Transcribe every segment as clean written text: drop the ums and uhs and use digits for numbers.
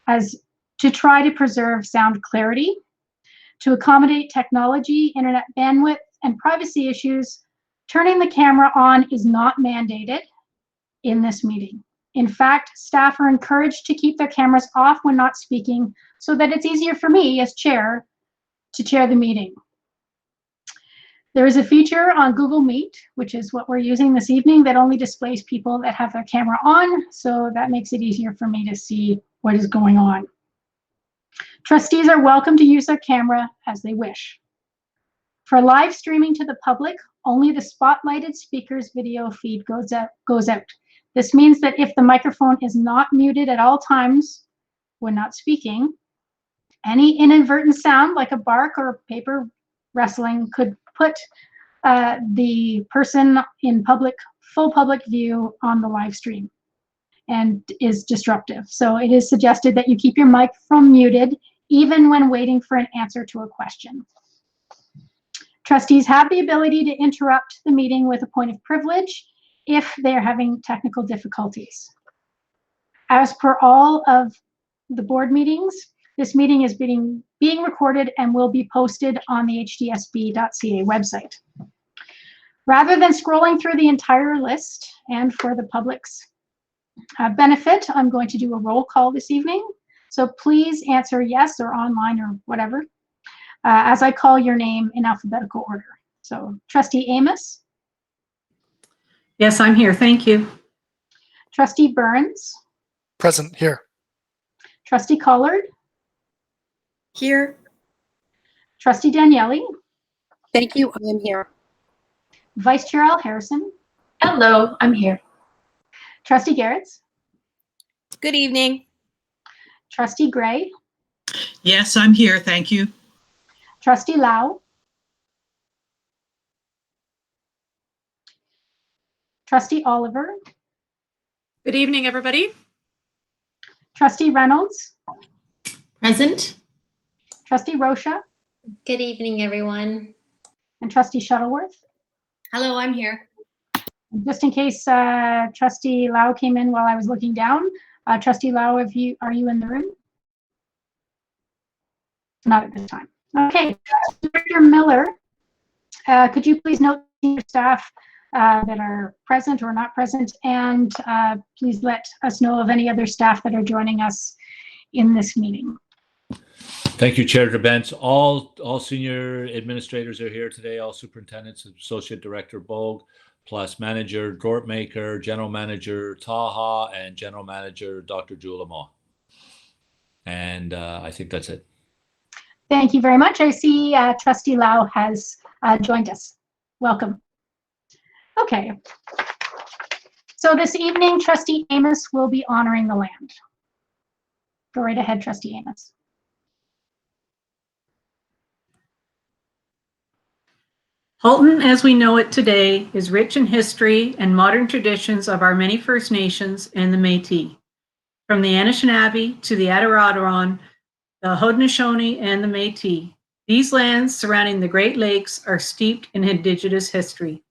as to try to preserve sound clarity, to accommodate technology, internet bandwidth, and privacy issues. Turning the camera on is not mandated in this meeting. In fact, staff are encouraged to keep their cameras off when not speaking so that it's easier for me as chair to chair the meeting. There is a feature on Google Meet, which is what we're using this evening, that only displays people that have their camera on, so that makes it easier for me to see what is going on. Trustees are welcome to use their camera as they wish. For live streaming to the public, only the spotlighted speaker's video feed goes out. This means that if the microphone is not muted at all times when not speaking, any inadvertent sound like a bark or paper rustling could put the person in full public view on the live stream and is disruptive. So it is suggested that you keep your microphone muted even when waiting for an answer to a question. Trustees have the ability to interrupt the meeting with a point of privilege if they're having technical difficulties. As per all of the board meetings, this meeting is being recorded and will be posted on the hdsb.ca website. Rather than scrolling through the entire list, and for the public's benefit, I'm going to do a roll call this evening. So please answer yes or online or whatever as I call your name in alphabetical order. So Trustee Amos? Yes, I'm here. Thank you. Trustee Burns? Present, here. Trustee Collard? Here. Trustee Daniele? Thank you. I am here. Vice Chair Al Harrison? Hello, I'm here. Trustee Garretts? Good evening. Trustee Gray? Yes, I'm here. Thank you. Trustee Lau? Trustee Oliver? Good evening, everybody. Trustee Reynolds? Present. Trustee Rocha? Good evening, everyone. And Trustee Shuttleworth? Hello, I'm here. Just in case Trustee Lau came in while I was looking down, Trustee Lau, are you in the room? Not at this time. Okay, Director Miller, could you please note your staff that are present or not present, and please let us know of any other staff that are joining us in this meeting. Thank you, Chair Gerbent. All senior administrators are here today, all superintendents, Associate Director Bogue, plus Manager Dortmaker, General Manager Taha, and General Manager Dr. Jewel Amala. And I think that's it. Thank you very much. I see Trustee Lau has joined us. Welcome. Okay. So this evening, Trustee Amos will be honoring the land. Go right ahead, Trustee Amos. Halton, as we know it today, is rich in history and modern traditions of our many First Nations and the Métis. From the Anishinaabe to the Adirondack, the Haudenosaunee, and the Métis. These lands surrounding the Great Lakes are steeped in Indigenous history.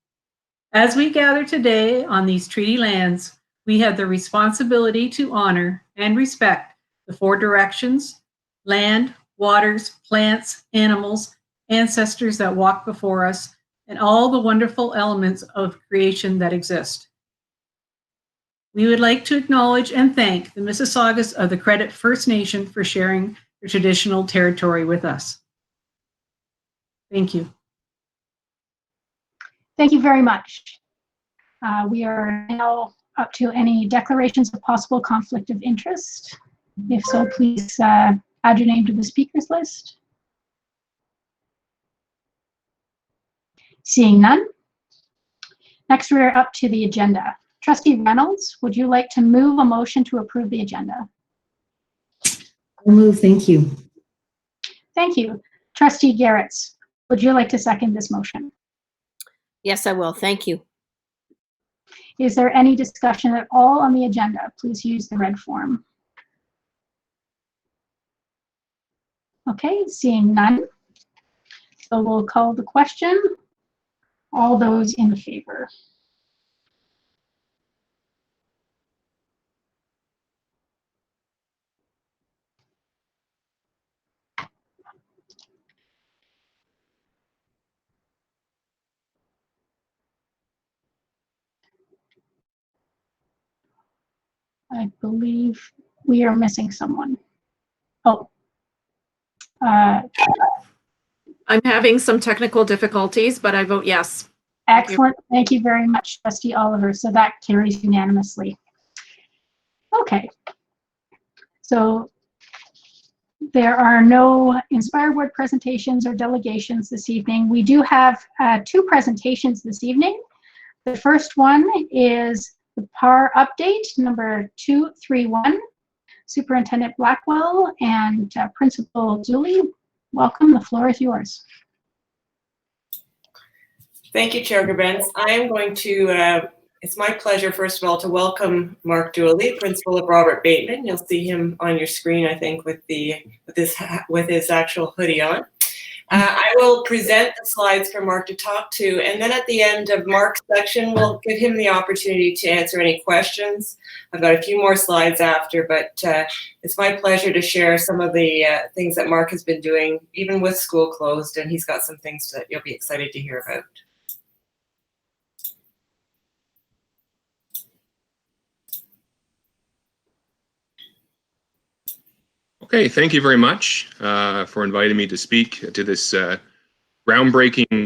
As we gather today on these treaty lands, we have the responsibility to honor and respect the four directions: land, waters, plants, animals, ancestors that walk before us, and all the wonderful elements of creation that exist. We would like to acknowledge and thank the Mississaugas of the Credit First Nation for sharing their traditional territory with us. Thank you. Thank you very much. We are now up to any declarations of possible conflict of interest. If so, please add your name to the speakers list. Seeing none. Next, we are up to the agenda. Trustee Reynolds, would you like to move a motion to approve the agenda? I'll move. Thank you. Thank you. Trustee Garretts, would you like to second this motion? Yes, I will. Thank you. Is there any discussion at all on the agenda? Please use the red form. Okay, seeing none. So we'll call the question. All those in favor? I believe we are missing someone. Oh. I'm having some technical difficulties, but I vote yes. Thank you. Excellent. Thank you very much, Trustee Oliver. So that carries unanimously. Okay. So there are no Inspire Board presentations or delegations this evening. We do have 2 presentations this evening. The first one is the PAR update, number 231. Superintendent Blackwell and Principal Dooley, welcome. The floor is yours. Thank you, Chair Gourbin. I am going to, it's my pleasure, first of all, to welcome Mark Dooley, Principal of Robert Bateman. You'll see him on your screen, I think, with his actual hoodie on. I will present the slides for Mark to talk to, and then at the end of Mark's section, we'll give him the opportunity to answer any questions. I've got a few more slides after, but it's my pleasure to share some of the things that Mark has been doing, even with school closed, and he's got some things that you'll be excited to hear about. Okay, thank you very much for inviting me to speak to this groundbreaking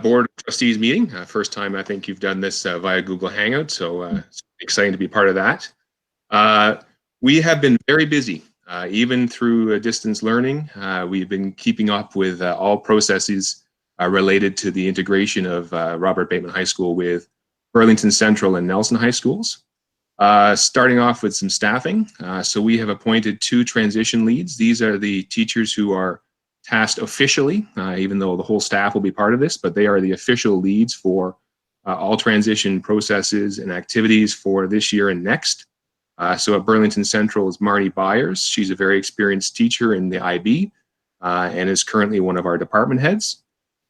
Board of Trustees meeting. First time I think you've done this via Google Hangout, so it's exciting to be part of that. We have been very busy, even through distance learning. We've been keeping up with all processes related to the integration of Robert Bateman High School with Burlington Central and Nelson High Schools. Starting off with some staffing. So we have appointed 2 transition leads. These are the teachers who are tasked officially, even though the whole staff will be part of this, but they are the official leads for all transition processes and activities for this year and next. So at Burlington Central is Marty Byers. She's a very experienced teacher in the IB and is currently one of our department heads.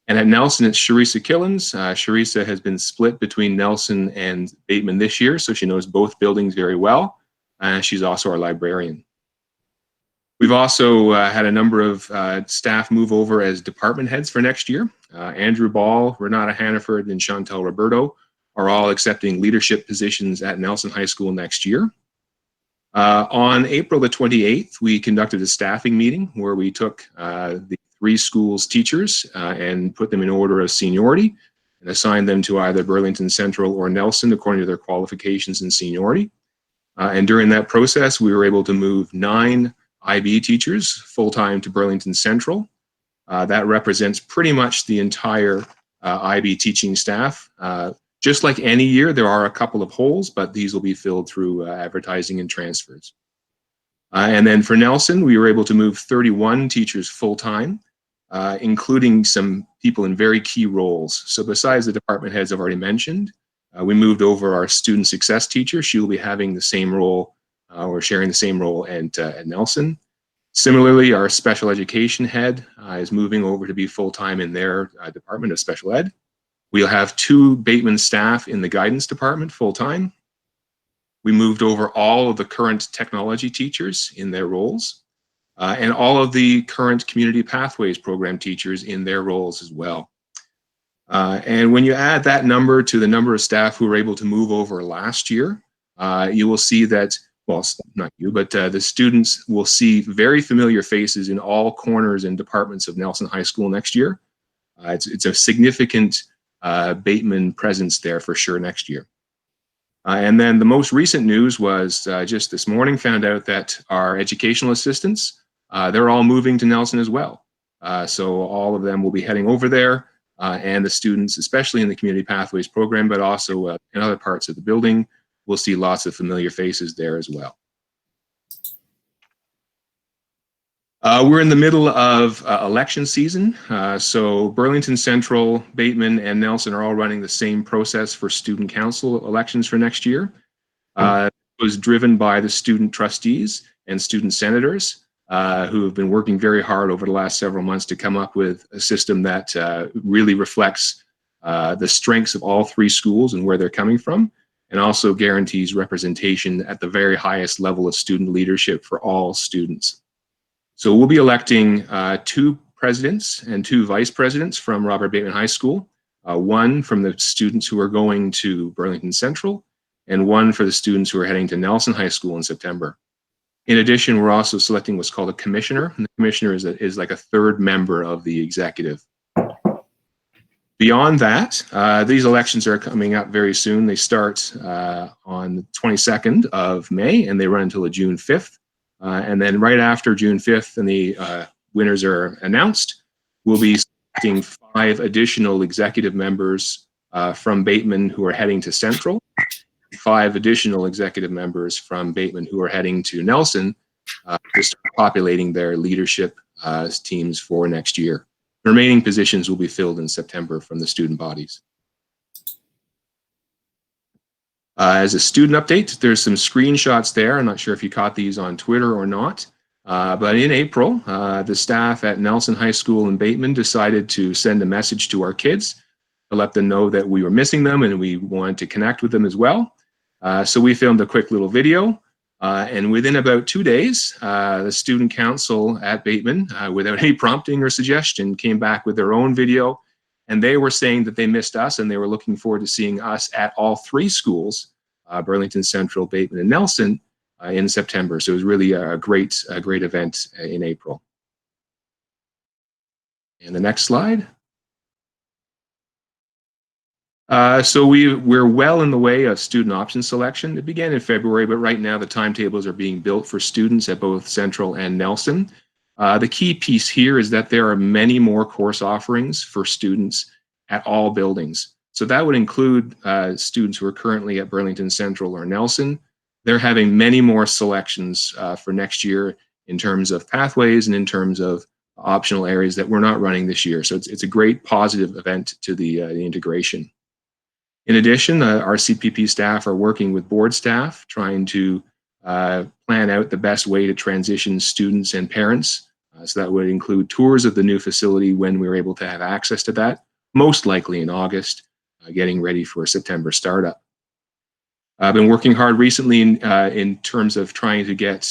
And at Nelson, it's Sharisa Killens. Sharisa has been split between Nelson and Bateman this year, so she knows both buildings very well. She's also our librarian. We've also had a number of staff move over as department heads for next year. Andrew Ball, Renata Hannaford, and Chantel Roberto are all accepting leadership positions at Nelson High School next year. On April the 28th, we conducted a staffing meeting where we took the 3 schools' teachers and put them in order of seniority and assigned them to either Burlington Central or Nelson according to their qualifications and seniority. And during that process, we were able to move 9 IB teachers full-time to Burlington Central. That represents pretty much the entire IB teaching staff. Just like any year, there are a couple of holes, but these will be filled through advertising and transfers. And then for Nelson, we were able to move 31 teachers full-time, including some people in very key roles. So besides the department heads I've already mentioned, we moved over our student success teacher. She will be having the same role or sharing the same role at Nelson. Similarly, our special education head is moving over to be full-time in their department of special ed. We'll have 2 Bateman staff in the guidance department full-time. We moved over all of the current technology teachers in their roles, and all of the current Community Pathways program teachers in their roles as well. And when you add that number to the number of staff who were able to move over last year, you will see that, well, not you, but the students will see very familiar faces in all corners and departments of Nelson High School next year. It's a significant Bateman presence there for sure next year. And then the most recent news was just this morning found out that our educational assistants, they're all moving to Nelson as well. So all of them will be heading over there, and the students, especially in the Community Pathways program, but also in other parts of the building, we'll see lots of familiar faces there as well. We're in the middle of election season, so Burlington Central, Bateman, and Nelson are all running the same process for student council elections for next year. It was driven by the student trustees and student senators who have been working very hard over the last several months to come up with a system that really reflects the strengths of all 3 schools and where they're coming from, and also guarantees representation at the very highest level of student leadership for all students. So we'll be electing 2 presidents and 2 vice presidents from Robert Bateman High School, 1 from the students who are going to Burlington Central, and one for the students who are heading to Nelson High School in September. In addition, we're also selecting what's called a commissioner, and the commissioner is like a third member of the executive. Beyond that, these elections are coming up very soon. They start on the 22nd of May, and they run until June 5th. And then right after June 5th and the winners are announced, we'll be selecting 5 additional executive members from Bateman who are heading to Central, 5 additional executive members from Bateman who are heading to Nelson to start populating their leadership teams for next year. The remaining positions will be filled in September from the student bodies. As a student update, there's some screenshots there. I'm not sure if you caught these on Twitter or not, but in April, the staff at Nelson High School in Bateman decided to send a message to our kids to let them know that we were missing them and we wanted to connect with them as well. So we filmed a quick little video, and within about 2 days, the student council at Bateman, without any prompting or suggestion, came back with their own video, and they were saying that they missed us and they were looking forward to seeing us at all 3 schools, Burlington Central, Bateman, and Nelson, in September. So it was really a great event in April. And the next slide. So we're well in the way of student option selection. It began in February, but right now the timetables are being built for students at both Central and Nelson. The key piece here is that there are many more course offerings for students at all buildings. So that would include students who are currently at Burlington Central or Nelson. They're having many more selections for next year in terms of pathways and in terms of optional areas that we're not running this year. So it's a great positive event to the integration. In addition, our CPP staff are working with board staff, trying to plan out the best way to transition students and parents. So that would include tours of the new facility when we're able to have access to that, most likely in August, getting ready for a September startup. I've been working hard recently in terms of trying to get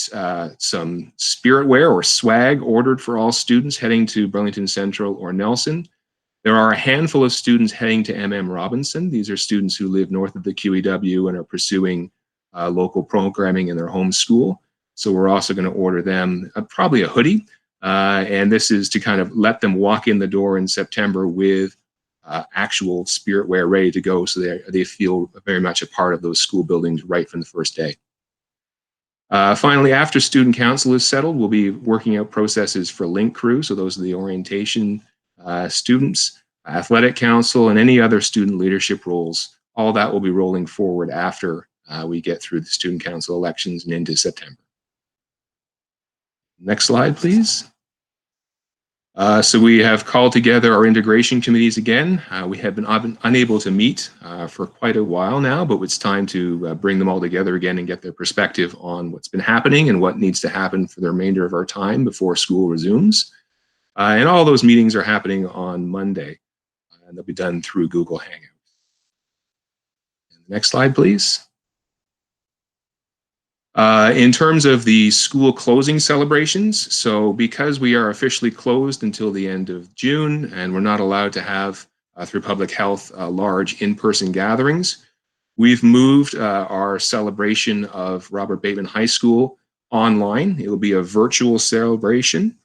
some spirit wear or swag ordered for all students heading to Burlington Central or Nelson. There are a handful of students heading to MM Robinson. These are students who live north of the QEW and are pursuing local programming in their home school. So we're also going to order them probably a hoodie. And this is to kind of let them walk in the door in September with actual spirit wear ready to go, so they feel very much a part of those school buildings right from the first day. Finally, after student council is settled, we'll be working out processes for link crew. So those are the orientation students, athletic council, and any other student leadership roles. All that will be rolling forward after we get through the student council elections and into September. Next slide, please. So we have called together our integration committees again. We have been unable to meet for quite a while now, but it's time to bring them all together again and get their perspective on what's been happening and what needs to happen for the remainder of our time before school resumes. And all those meetings are happening on Monday, and they'll be done through Google Hangouts. Next slide, please. In terms of the school closing celebrations, so because we are officially closed until the end of June and we're not allowed to have, through public health, large in-person gatherings, we've moved our celebration of Robert Bateman High School online. It will be a virtual celebration.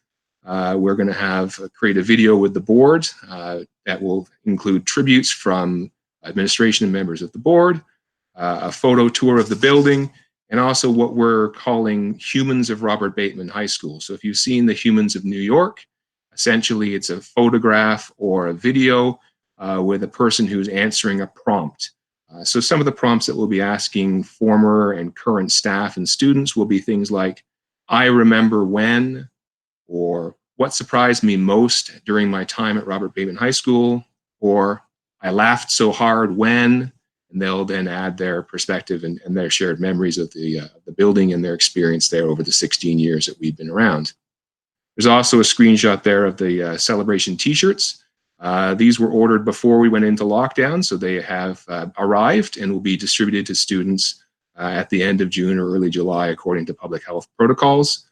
We're going to create a video with the board that will include tributes from administration and members of the board, a photo tour of the building, and also what we're calling Humans of Robert Bateman High School. So if you've seen the Humans of New York, essentially it's a photograph or a video with a person who's answering a prompt. So some of the prompts that we'll be asking former and current staff and students will be things like, I remember when, or what surprised me most during my time at Robert Bateman High School, or I laughed so hard when, and they'll then add their perspective and their shared memories of the building and their experience there over the 16 years that we've been around. There's also a screenshot there of the celebration t-shirts. These were ordered before we went into lockdown, so they have arrived and will be distributed to students at the end of June or early July according to public health protocols.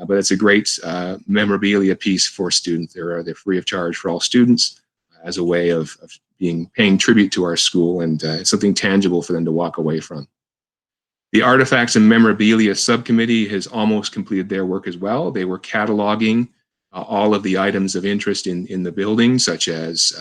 But it's a great memorabilia piece for students. They're free of charge for all students as a way of paying tribute to our school, and it's something tangible for them to walk away from. The Artifacts and Memorabilia Subcommittee has almost completed their work as well. They were cataloging all of the items of interest in the building, such as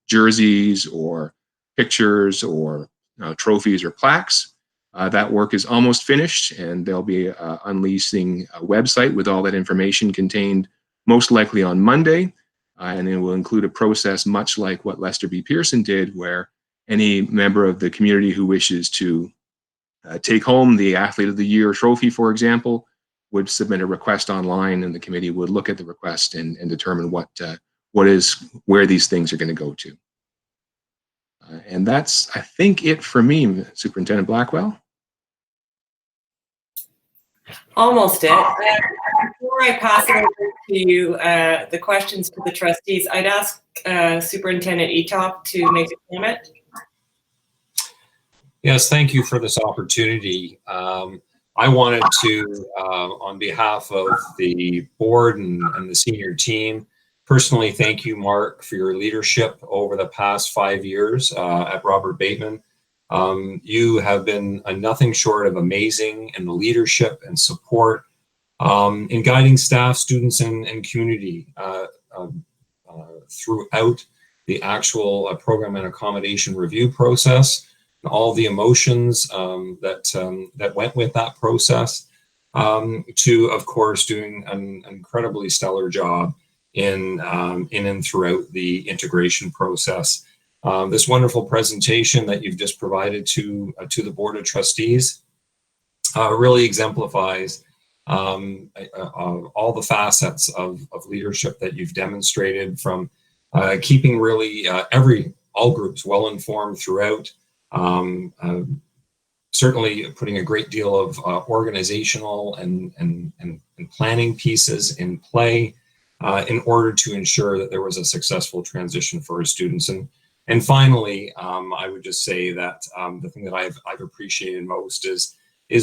jerseys or pictures or trophies or plaques. That work is almost finished, and they'll be unleashing a website with all that information contained most likely on Monday. And it will include a process much like what Lester B. Pearson did, where any member of the community who wishes to take home the Athlete of the Year trophy, for example, would submit a request online, and the committee would look at the request and determine where these things are going to go to. And that's, I think, it for me, Superintendent Blackwell. Almost it. Before I pass it over to you, the questions to the trustees, I'd ask Superintendent Etop to make a comment. Yes, thank you for this opportunity. I wanted to, on behalf of the board and the senior team, personally thank you, Mark, for your leadership over the past 5 years at Robert Bateman. You have been nothing short of amazing in the leadership and support in guiding staff, students, and community throughout the actual program and accommodation review process, and all the emotions that went with that process, to, of course, doing an incredibly stellar job in and throughout the integration process. This wonderful presentation that you've just provided to the Board of Trustees really exemplifies all the facets of leadership that you've demonstrated, from keeping really all groups well informed throughout, certainly putting a great deal of organizational and planning pieces in play in order to ensure that there was a successful transition for our students. And finally, I would just say that the thing that I've appreciated most is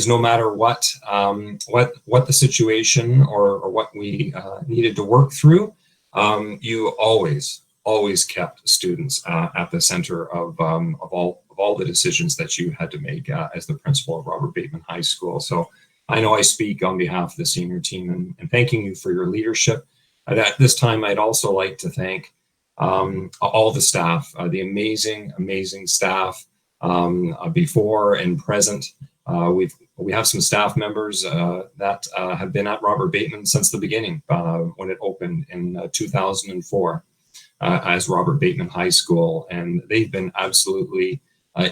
no matter what the situation or what we needed to work through, you always kept students at the center of all the decisions that you had to make as the principal of Robert Bateman High School. So I know I speak on behalf of the senior team and thanking you for your leadership. At this time, I'd also like to thank all the staff, the amazing staff before and present. We have some staff members that have been at Robert Bateman since the beginning, when it opened in 2004 as Robert Bateman High School, and they've been absolutely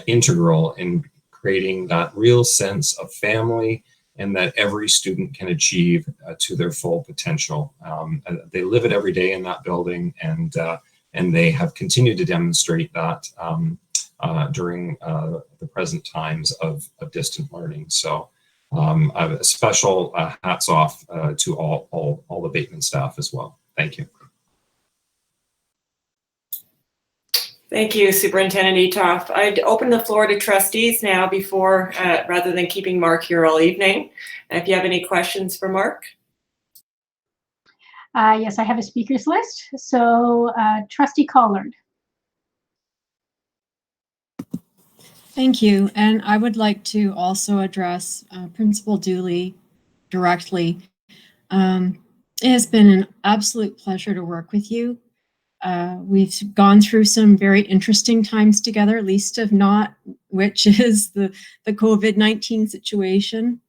integral in creating that real sense of family and that every student can achieve to their full potential. They live it every day in that building, and they have continued to demonstrate that during the present times of distant learning. So a special hats off to all the Bateman staff as well. Thank you. Thank you, Superintendent Etop. I'd open the floor to trustees now before, rather than keeping Mark here all evening. If you have any questions for Mark. Yes, I have a speakers list. So Trustee Collard. Thank you. And I would like to also address Principal Dooley directly. It has been an absolute pleasure to work with you. We've gone through some very interesting times together, least of not which is the COVID-19 situation.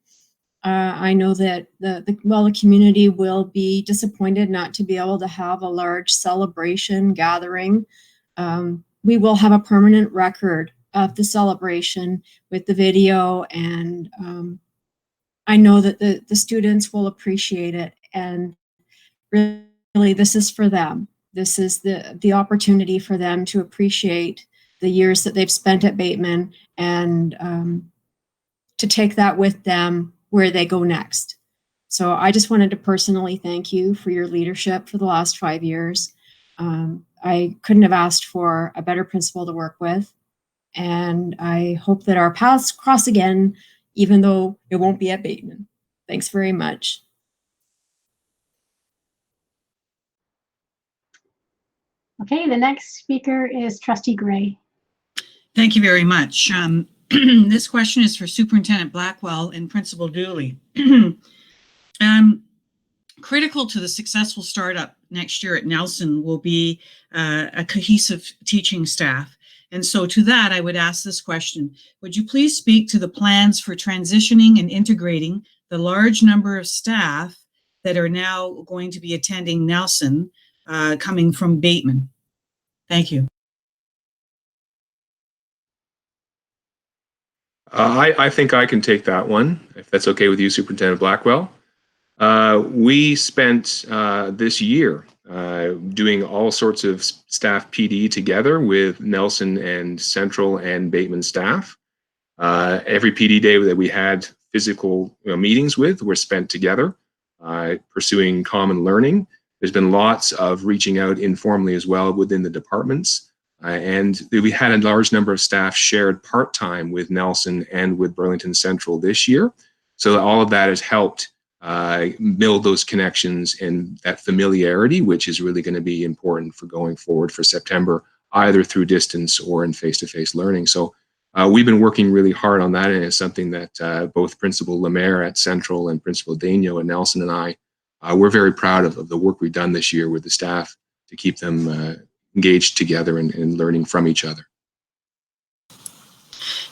I know that the community will be disappointed not to be able to have a large celebration gathering. We will have a permanent record of the celebration with the video, and I know that the students will appreciate it, and really this is for them. This is the opportunity for them to appreciate the years that they've spent at Bateman, and to take that with them where they go next. So I just wanted to personally thank you for your leadership for the last 5 years. I couldn't have asked for a better principal to work with, and I hope that our paths cross again, even though it won't be at Bateman. Thanks very much. Okay, the next speaker is Trustee Gray. Thank you very much. This question is for Superintendent Blackwell and Principal Dooley. Critical to the successful startup next year at Nelson will be a cohesive teaching staff. And so to that, I would ask this question. Would you please speak to the plans for transitioning and integrating the large number of staff that are now going to be attending Nelson coming from Bateman? Thank you. I think I can take that one, if that's okay with you, Superintendent Blackwell. We spent this year doing all sorts of staff PD together with Nelson and Central and Bateman staff. Every PD day that we had physical meetings with were spent together, pursuing common learning. There's been lots of reaching out informally as well within the departments. And we had a large number of staff shared part-time with Nelson and with Burlington Central this year. So all of that has helped build those connections and that familiarity, which is really going to be important for going forward for September, either through distance or in face-to-face learning. So we've been working really hard on that, and it's something that both Principal Lemaire at Central and Principal Daigneault at Nelson and I, we're very proud of the work we've done this year with the staff to keep them engaged together and learning from each other.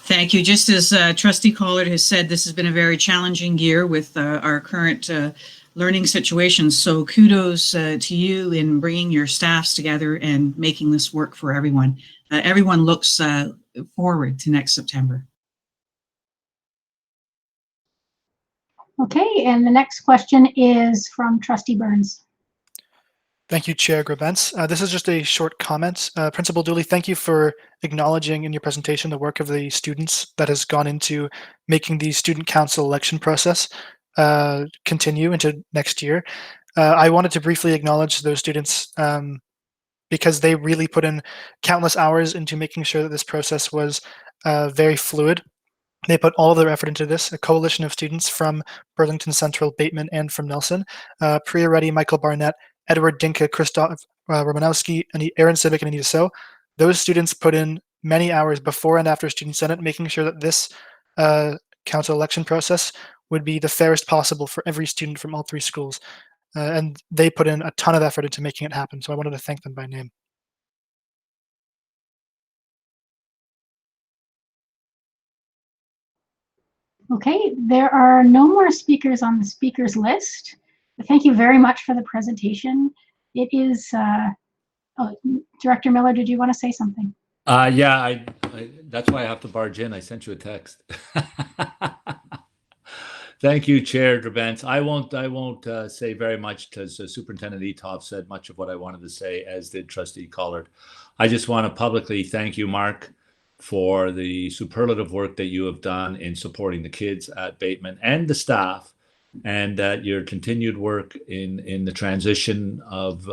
Thank you. Just as Trustee Collard has said, this has been a very challenging year with our current learning situation. So kudos to you in bringing your staffs together and making this work for everyone. Everyone looks forward to next September. Okay, and the next question is from Trustee Burns. Thank you, Chair Gourbin. This is just a short comment. Principal Dooley, thank you for acknowledging in your presentation the work of the students that has gone into making the student council election process continue into next year. I wanted to briefly acknowledge those students because they really put in countless hours into making sure that this process was very fluid. They put all of their effort into this, a coalition of students from Burlington Central, Bateman, and from Nelson. Priya Reddy, Michael Barnett, Edward Dinka, Christoph Romanowski, and Aaron Civic, and Anita So. Those students put in many hours before and after Student Senate, making sure that this council election process would be the fairest possible for every student from all three schools. And they put in a ton of effort into making it happen, so I wanted to thank them by name. Okay, there are no more speakers on the speakers list. Thank you very much for the presentation. It is, Director Miller, did you want to say something? Yeah, that's why I have to barge in. I sent you a text. Thank you, Chair Gourbin. I won't say very much because Superintendent Etov said much of what I wanted to say, as did Trustee Collard. I just want to publicly thank you, Mark, for the superlative work that you have done in supporting the kids at Bateman and the staff, and that your continued work in the transition of,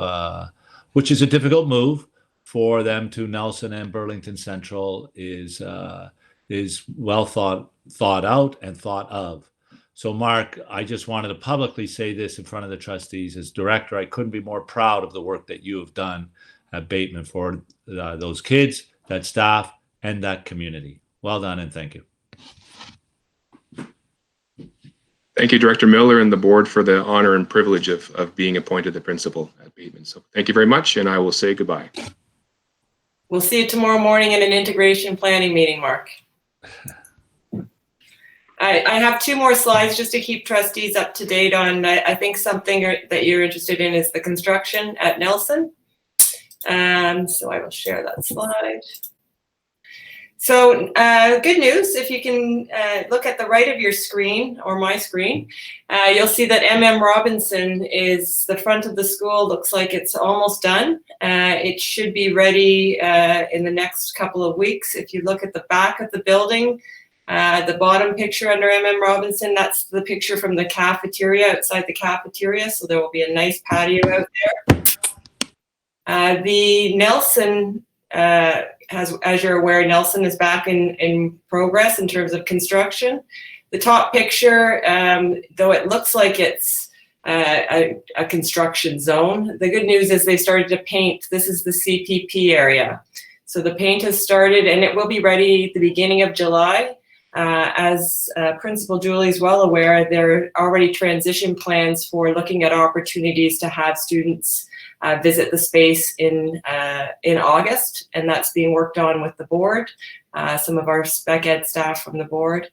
which is a difficult move for them to Nelson and Burlington Central, is well thought out and thought of. So Mark, I just wanted to publicly say this in front of the trustees. As director, I couldn't be more proud of the work that you have done at Bateman for those kids, that staff, and that community. Well done, and thank you. Thank you, Director Miller and the board, for the honor and privilege of being appointed the principal at Bateman. So thank you very much, and I will say goodbye. We'll see you tomorrow morning in an integration planning meeting, Mark. I have two more slides just to keep trustees up to date on. I think something that you're interested in is the construction at Nelson. So I will share that slide. So good news, if you can look at the right of your screen, or my screen, you'll see that Robinson is the front of the school. Looks like it's almost done. It should be ready in the next couple of weeks. If you look at the back of the building, the bottom picture under Robinson, that's the picture from the cafeteria, outside the cafeteria. So there will be a nice patio out there. The Nelson, as you're aware, Nelson is back in progress in terms of construction. The top picture, though it looks like it's a construction zone. The good news is they started to paint. This is the CPP area. So the paint has started and it will be ready at the beginning of July. As Principal Julie is well aware, there are already transition plans for looking at opportunities to have students visit the space in August, and that's being worked on with the board, some of our spec ed staff from the board.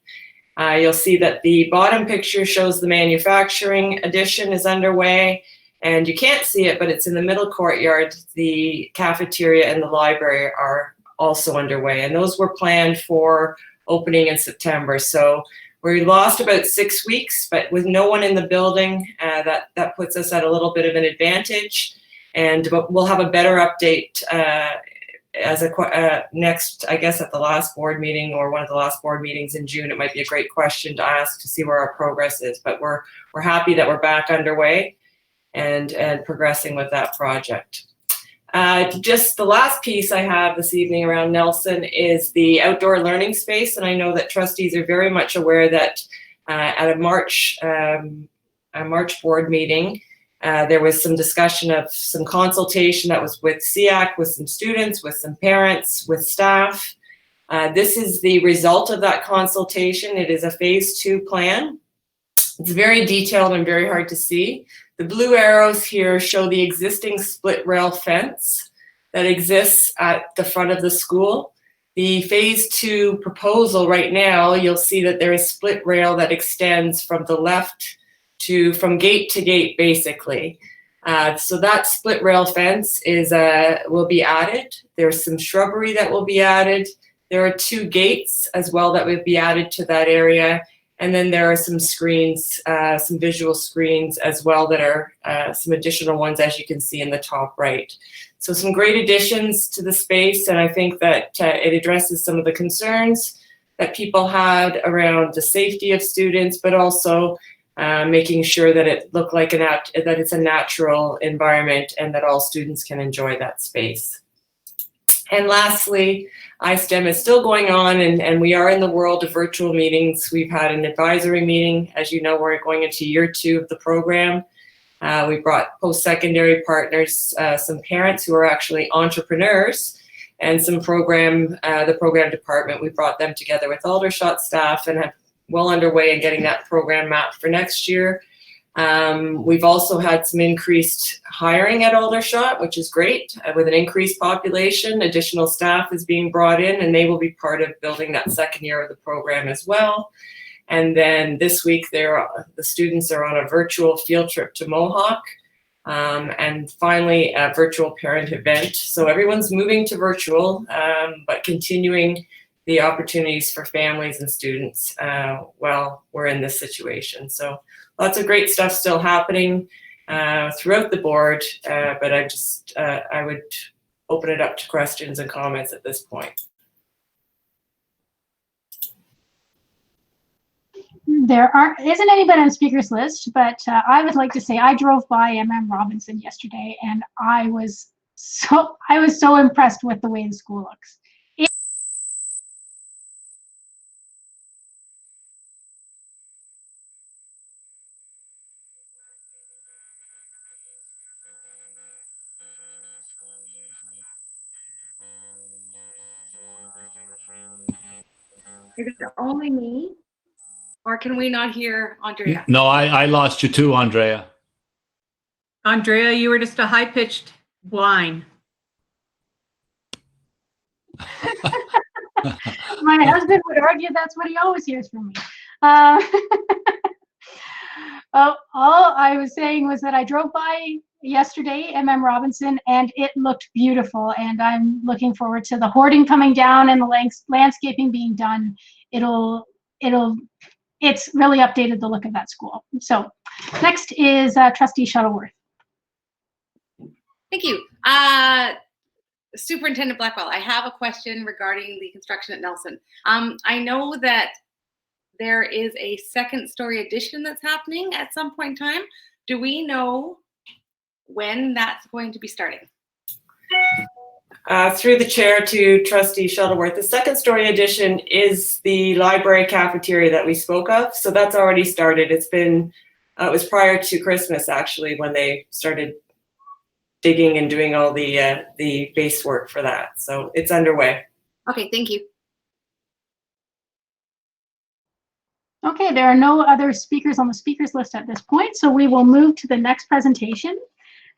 You'll see that the bottom picture shows the manufacturing addition is underway, and you can't see it, but it's in the middle courtyard. The cafeteria and the library are also underway, and those were planned for opening in September. So we lost about 6 weeks, but with no one in the building, that puts us at a little bit of an advantage. And we'll have a better update as a next, I guess, at the last board meeting or one of the last board meetings in June. It might be a great question to ask to see where our progress is. But we're happy that we're back underway and progressing with that project. Just the last piece I have this evening around Nelson is the outdoor learning space. And I know that trustees are very much aware that at a March board meeting, there was some discussion of some consultation that was with SEAC, with some students, with some parents, with staff. This is the result of that consultation. It is a phase 2 plan. It's very detailed and very hard to see. The blue arrows here show the existing split rail fence that exists at the front of the school. The phase 2 proposal right now, you'll see that there is split rail that extends from the left from gate to gate, basically. So that split rail fence will be added. There's some shrubbery that will be added. There are 2 gates as well that would be added to that area. And then there are some screens, some visual screens as well that are some additional ones, as you can see in the top right. So some great additions to the space, and I think that it addresses some of the concerns that people had around the safety of students, but also making sure that it looked like that it's a natural environment and that all students can enjoy that space. And lastly, iSTEM is still going on, and we are in the world of virtual meetings. We've had an advisory meeting. As you know, we're going into year 2 of the program. We brought post-secondary partners, some parents who are actually entrepreneurs, and some the program department. We brought them together with Aldershot staff and have well underway in getting that program mapped for next year. We've also had some increased hiring at Aldershot, which is great. With an increased population, additional staff is being brought in, and they will be part of building that second year of the program as well. And then this week, the students are on a virtual field trip to Mohawk. And finally, a virtual parent event. So everyone's moving to virtual, but continuing the opportunities for families and students while we're in this situation. So lots of great stuff still happening throughout the board, but I would open it up to questions and comments at this point. There isn't anybody on the speakers list, but I would like to say I drove by MM Robinson yesterday, and I was so impressed with the way the school looks. Is it only me? Or can we not hear Andrea? No, I lost you too, Andrea. Andrea, you were just a high-pitched whine. My husband would argue that's what he always hears from me. All I was saying was that I drove by yesterday, MM Robinson, and it looked beautiful. And I'm looking forward to the hoarding coming down and the landscaping being done. It's really updated the look of that school. So next is Trustee Shuttleworth. Thank you. Superintendent Blackwell, I have a question regarding the construction at Nelson. I know that there is a second-story addition that's happening at some point in time. Do we know when that's going to be starting? Through the chair to Trustee Shuttleworth, the second-story addition is the library cafeteria that we spoke of. So that's already started. It's been It was prior to Christmas, actually, when they started digging and doing all the base work for that. So it's underway. Okay, thank you. Okay, there are no other speakers on the speakers list at this point, so we will move to the next presentation.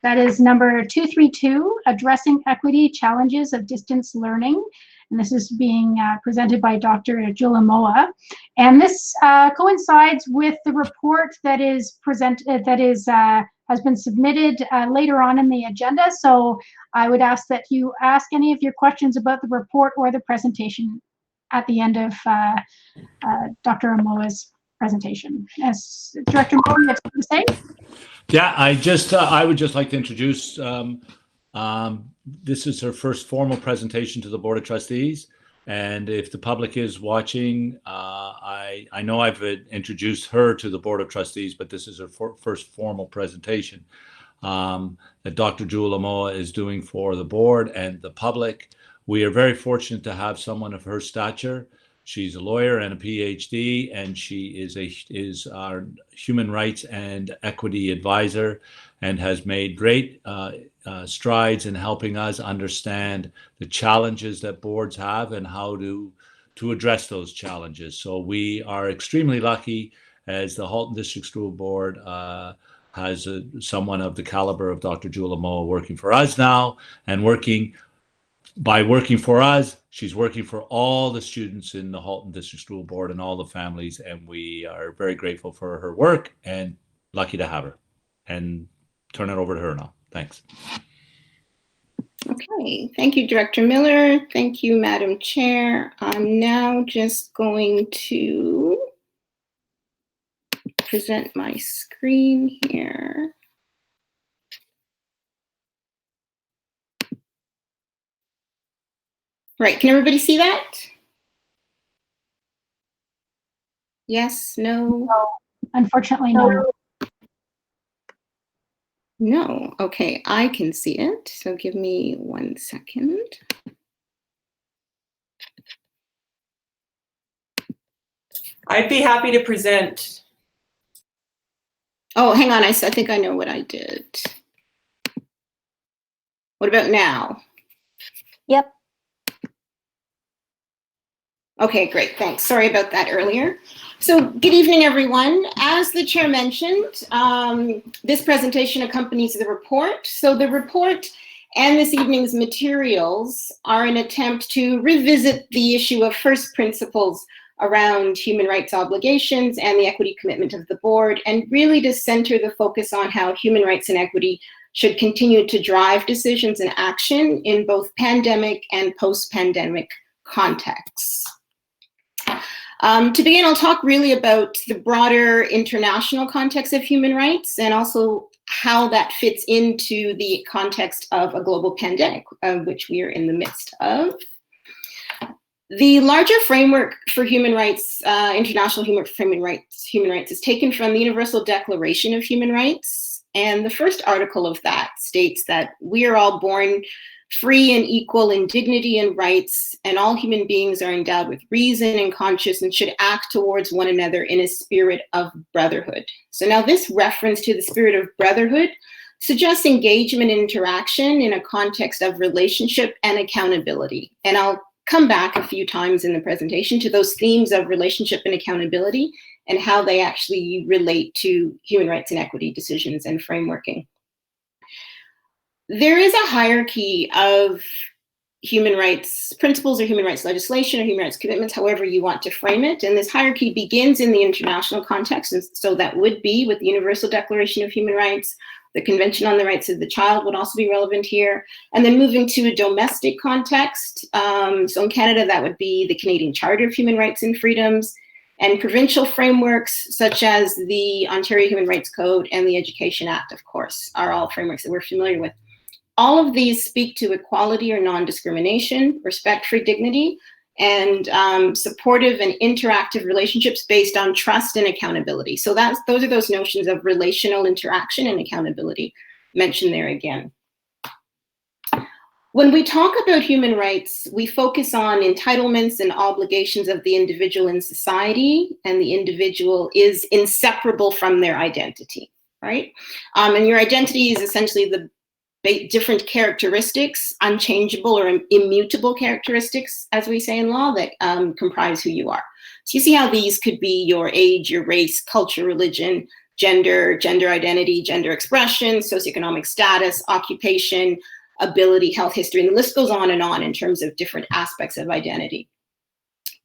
That is number 232, Addressing Equity Challenges of Distance Learning. And this is being presented by Dr. Jewel Amala. And this coincides with the report that is presented, has been submitted later on in the agenda. So I would ask that you ask any of your questions about the report or the presentation at the end of Dr. Amala's presentation. As Director Moore, you have something to say? Yeah, I would just like to introduce, this is her first formal presentation to the Board of Trustees. And if the public is watching, I know I've introduced her to the Board of Trustees, but this is her first formal presentation that Dr. Jewel Amala is doing for the board and the public. We are very fortunate to have someone of her stature. She's a lawyer and a PhD, and she is our human rights and equity advisor, and has made great strides in helping us understand the challenges that boards have and how to address those challenges. So we are extremely lucky, as the Halton District School Board has someone of the caliber of Dr. Jewel Amala working for us now, and by working for us, she's working for all the students in the Halton District School Board and all the families, and we are very grateful for her work and lucky to have her. And turn it over to her now. Thanks. Okay, thank you, Director Miller. Thank you, Madam Chair. I'm now just going to present my screen here. Right, can everybody see that? Yes, no? No, unfortunately, no. No, okay, I can see it. So give me 1 second. I'd be happy to present. Oh, hang on, I think I know what I did. What about now? Yep. Okay, great, thanks. Sorry about that earlier. So good evening, everyone. As the chair mentioned, this presentation accompanies the report. So the report and this evening's materials are an attempt to revisit the issue of first principles around human rights obligations and the equity commitment of the board, and really to center the focus on how human rights and equity should continue to drive decisions and action in both pandemic and post-pandemic contexts. To begin, I'll talk really about the broader international context of human rights and also how that fits into the context of a global pandemic, which we are in the midst of. The larger framework for human rights, international human rights is taken from the Universal Declaration of Human Rights. And the first article of that states that we are all born free and equal in dignity and rights, and all human beings are endowed with reason and conscience and should act towards one another in a spirit of brotherhood. So now this reference to the spirit of brotherhood suggests engagement and interaction in a context of relationship and accountability. And I'll come back a few times in the presentation to those themes of relationship and accountability and how they actually relate to human rights and equity decisions and frameworking. There is a hierarchy of human rights principles or human rights legislation or human rights commitments, however you want to frame it. And this hierarchy begins in the international context. And so that would be with the Universal Declaration of Human Rights. The Convention on the Rights of the Child would also be relevant here. And then moving to a domestic context. So in Canada, that would be the Canadian Charter of Human Rights and Freedoms, and provincial frameworks such as the Ontario Human Rights Code and the Education Act, of course, are all frameworks that we're familiar with. All of these speak to equality or non-discrimination, respect for dignity, and supportive and interactive relationships based on trust and accountability. So those are those notions of relational interaction and accountability mentioned there again. When we talk about human rights, we focus on entitlements and obligations of the individual in society, and the individual is inseparable from their identity, right? And your identity is essentially the different characteristics, unchangeable or immutable characteristics, as we say in law, that comprise who you are. So you see how these could be your age, your race, culture, religion, gender, gender identity, gender expression, socioeconomic status, occupation, ability, health history, and the list goes on in terms of different aspects of identity.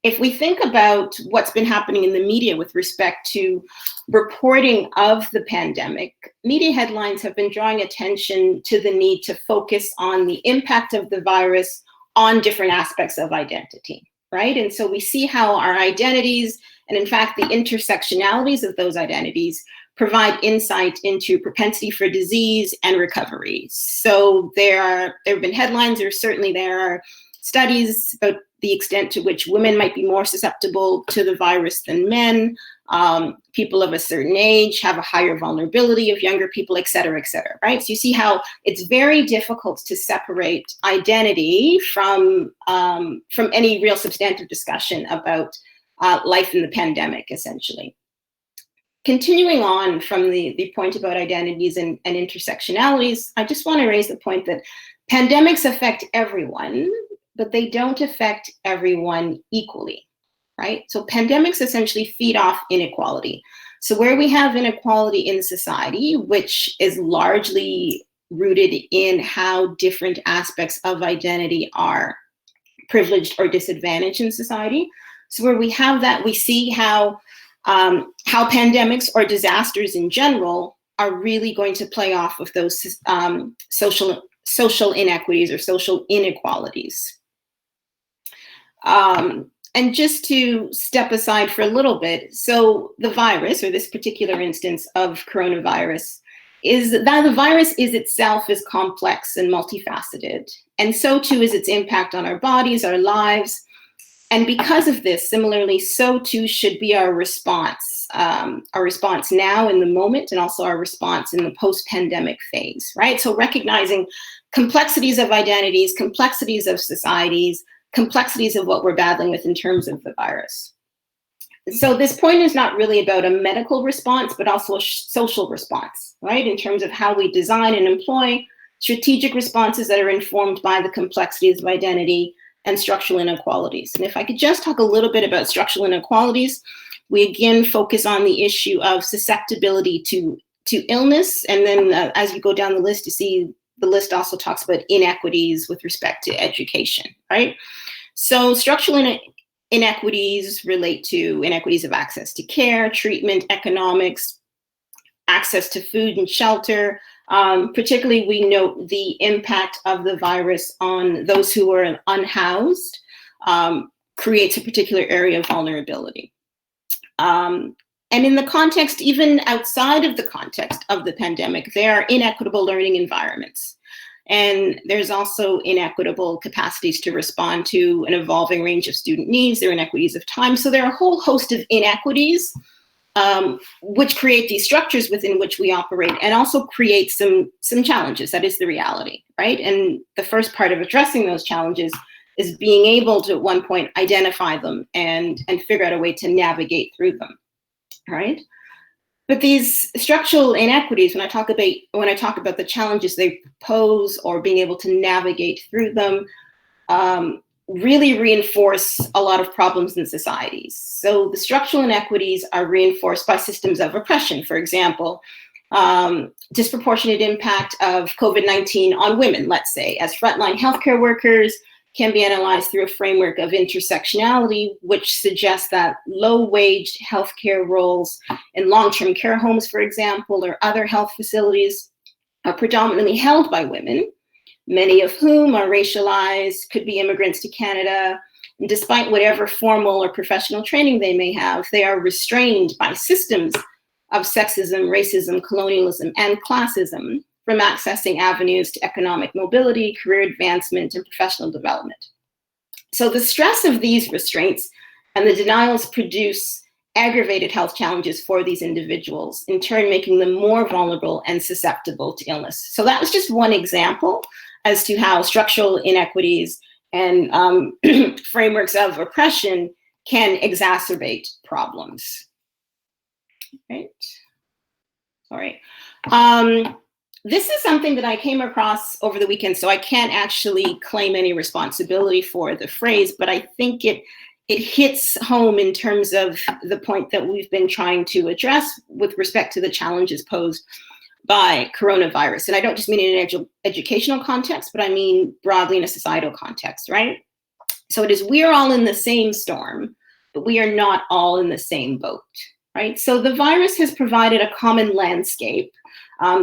If we think about what's been happening in the media with respect to reporting of the pandemic, media headlines have been drawing attention to the need to focus on the impact of the virus on different aspects of identity, right? And so we see how our identities, and in fact, the intersectionalities of those identities, provide insight into propensity for disease and recovery. So there have been headlines, or certainly there are studies about the extent to which women might be more susceptible to the virus than men. People of a certain age have a higher vulnerability of younger people, et cetera, right? So you see how it's very difficult to separate identity from any real substantive discussion about life in the pandemic, essentially. Continuing on from the point about identities and intersectionalities, I just want to raise the point that pandemics affect everyone, but they don't affect everyone equally, right? So pandemics essentially feed off inequality. So where we have inequality in society, which is largely rooted in how different aspects of identity are privileged or disadvantaged in society. So where we have that, we see how pandemics or disasters in general are really going to play off of those social inequities or social inequalities. And just to step aside for a little bit, so the virus, or this particular instance of coronavirus, is that the virus is itself is complex and multifaceted, and so too is its impact on our bodies, our lives. And because of this, similarly, so too should be our response now in the moment, and also our response in the post-pandemic phase, right? So recognizing complexities of identities, complexities of societies, complexities of what we're battling with in terms of the virus. So this point is not really about a medical response, but also a social response, right? In terms of how we design and employ strategic responses that are informed by the complexities of identity and structural inequalities. And if I could just talk a little bit about structural inequalities, we again focus on the issue of susceptibility to illness. And then as you go down the list, you see the list also talks about inequities with respect to education, right? So structural inequities relate to inequities of access to care, treatment, economics, access to food and shelter. Particularly, we note the impact of the virus on those who are unhoused, creates a particular area of vulnerability. And in the context, even outside of the context of the pandemic, there are inequitable learning environments. And there's also inequitable capacities to respond to an evolving range of student needs. There are inequities of time. So there are a whole host of inequities which create these structures within which we operate, and also create some challenges. That is the reality, right? And the first part of addressing those challenges is being able to, at one point, identify them and figure out a way to navigate through them, right? But these structural inequities, when I talk about the challenges they pose or being able to navigate through them, really reinforce a lot of problems in societies. So the structural inequities are reinforced by systems of oppression. For example, disproportionate impact of COVID-19 on women, let's say, as frontline healthcare workers, can be analyzed through a framework of intersectionality, which suggests that low-wage healthcare roles in long-term care homes, for example, or other health facilities are predominantly held by women, many of whom are racialized, could be immigrants to Canada, and despite whatever formal or professional training they may have, they are restrained by systems of sexism, racism, colonialism, and classism from accessing avenues to economic mobility, career advancement, and professional development. So the stress of these restraints and the denials produce aggravated health challenges for these individuals, in turn making them more vulnerable and susceptible to illness. So that was just one example. as to how structural inequities and frameworks of oppression can exacerbate problems. Right? Sorry. This is something that I came across over the weekend, so I can't actually claim any responsibility for the phrase, but I think it hits home in terms of the point that we've been trying to address with respect to the challenges posed by coronavirus. And I don't just mean in an educational context, but I mean broadly in a societal context, right? So it is, we're all in the same storm, but we are not all in the same boat, right? So the virus has provided a common landscape.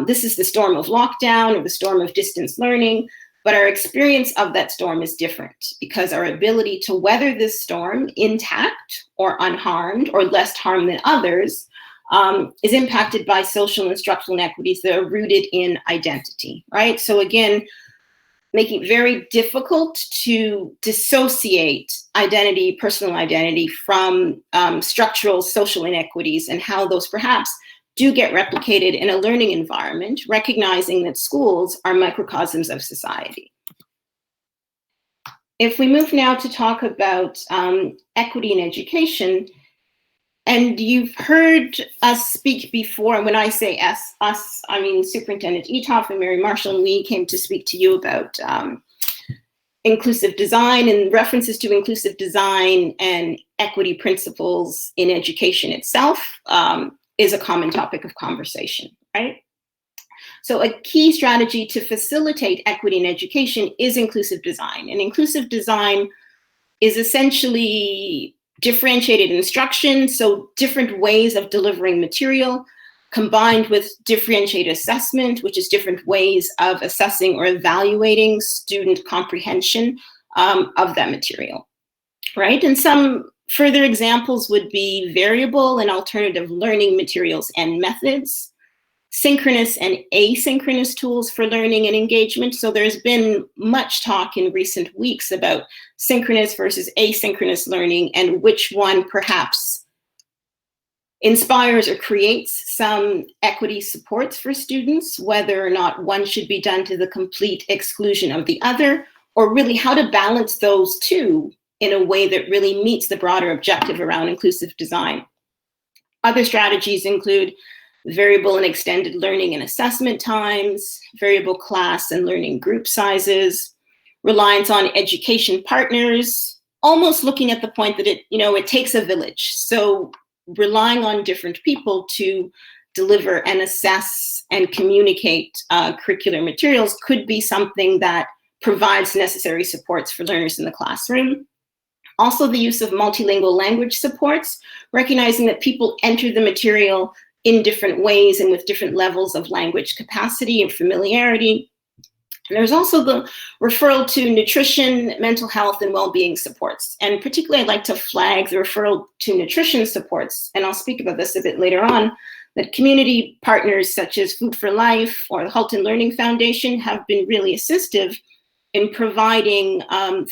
This is the storm of lockdown or the storm of distance learning, but our experience of that storm is different because our ability to weather this storm intact or unharmed or less harmed than others is impacted by social and structural inequities that are rooted in identity, right? So again, making it very difficult to dissociate identity, personal identity from structural social inequities and how those perhaps do get replicated in a learning environment, recognizing that schools are microcosms of society. If we move now to talk about equity in education, and you've heard us speak before, and when I say us, I mean Superintendent Etoff and Mary Marshall, and we came to speak to you about inclusive design and references to inclusive design and equity principles in education itself. Is a common topic of conversation, right? So a key strategy to facilitate equity in education is inclusive design. And inclusive design is essentially differentiated instruction, so different ways of delivering material, combined with differentiated assessment, which is different ways of assessing or evaluating student comprehension of that material, right? And some further examples would be variable and alternative learning materials and methods, synchronous and asynchronous tools for learning and engagement. So there's been much talk in recent weeks about synchronous versus asynchronous learning and which one perhaps inspires or creates some equity supports for students, whether or not one should be done to the complete exclusion of the other, or really how to balance those two in a way that really meets the broader objective around inclusive design. Other strategies include variable and extended learning and assessment times, variable class and learning group sizes, reliance on education partners, almost looking at the point that it takes a village. So relying on different people to deliver and assess and communicate curricular materials could be something that provides necessary supports for learners in the classroom. Also, the use of multilingual language supports, recognizing that people enter the material in different ways and with different levels of language capacity and familiarity. And there's also the referral to nutrition, mental health, and well-being supports. And particularly, I'd like to flag the referral to nutrition supports, and I'll speak about this a bit later on, that community partners such as Food for Life or the Halton Learning Foundation have been really assistive in providing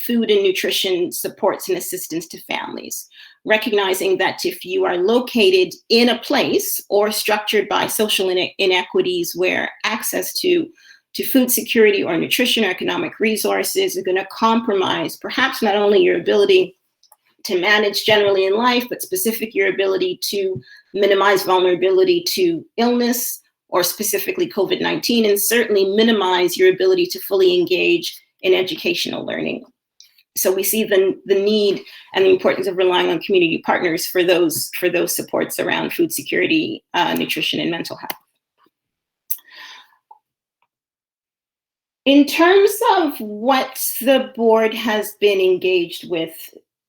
food and nutrition supports and assistance to families, recognizing that if you are located in a place or structured by social inequities where access to food security or nutrition or economic resources are going to compromise perhaps not only your ability to manage generally in life, but specific your ability to minimize vulnerability to illness or specifically COVID-19, and certainly minimize your ability to fully engage in educational learning. So we see the need and the importance of relying on community partners for those supports around food security, nutrition, and mental health. In terms of what the board has been engaged with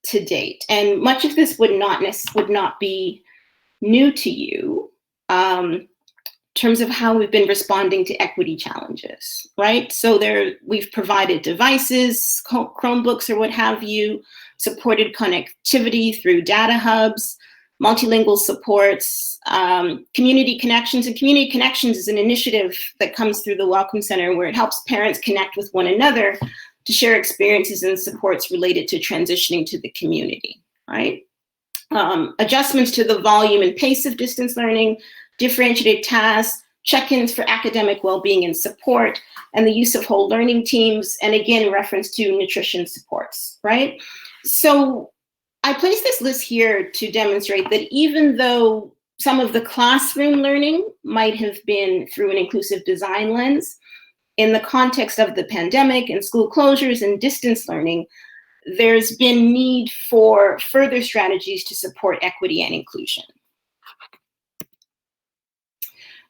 to date, and much of this would not be new to you, in terms of how we've been responding to equity challenges, right? So we've provided devices, Chromebooks or what have you, supported connectivity through data hubs, multilingual supports, community connections. And community connections is an initiative that comes through the Welcome Center where it helps parents connect with one another to share experiences and supports related to transitioning to the community, right? Adjustments to the volume and pace of distance learning, differentiated tasks, check-ins for academic well-being and support, and the use of whole learning teams, and again, reference to nutrition supports, right? So I place this list here to demonstrate that even though some of the classroom learning might have been through an inclusive design lens, in the context of the pandemic and school closures and distance learning, there's been need for further strategies to support equity and inclusion.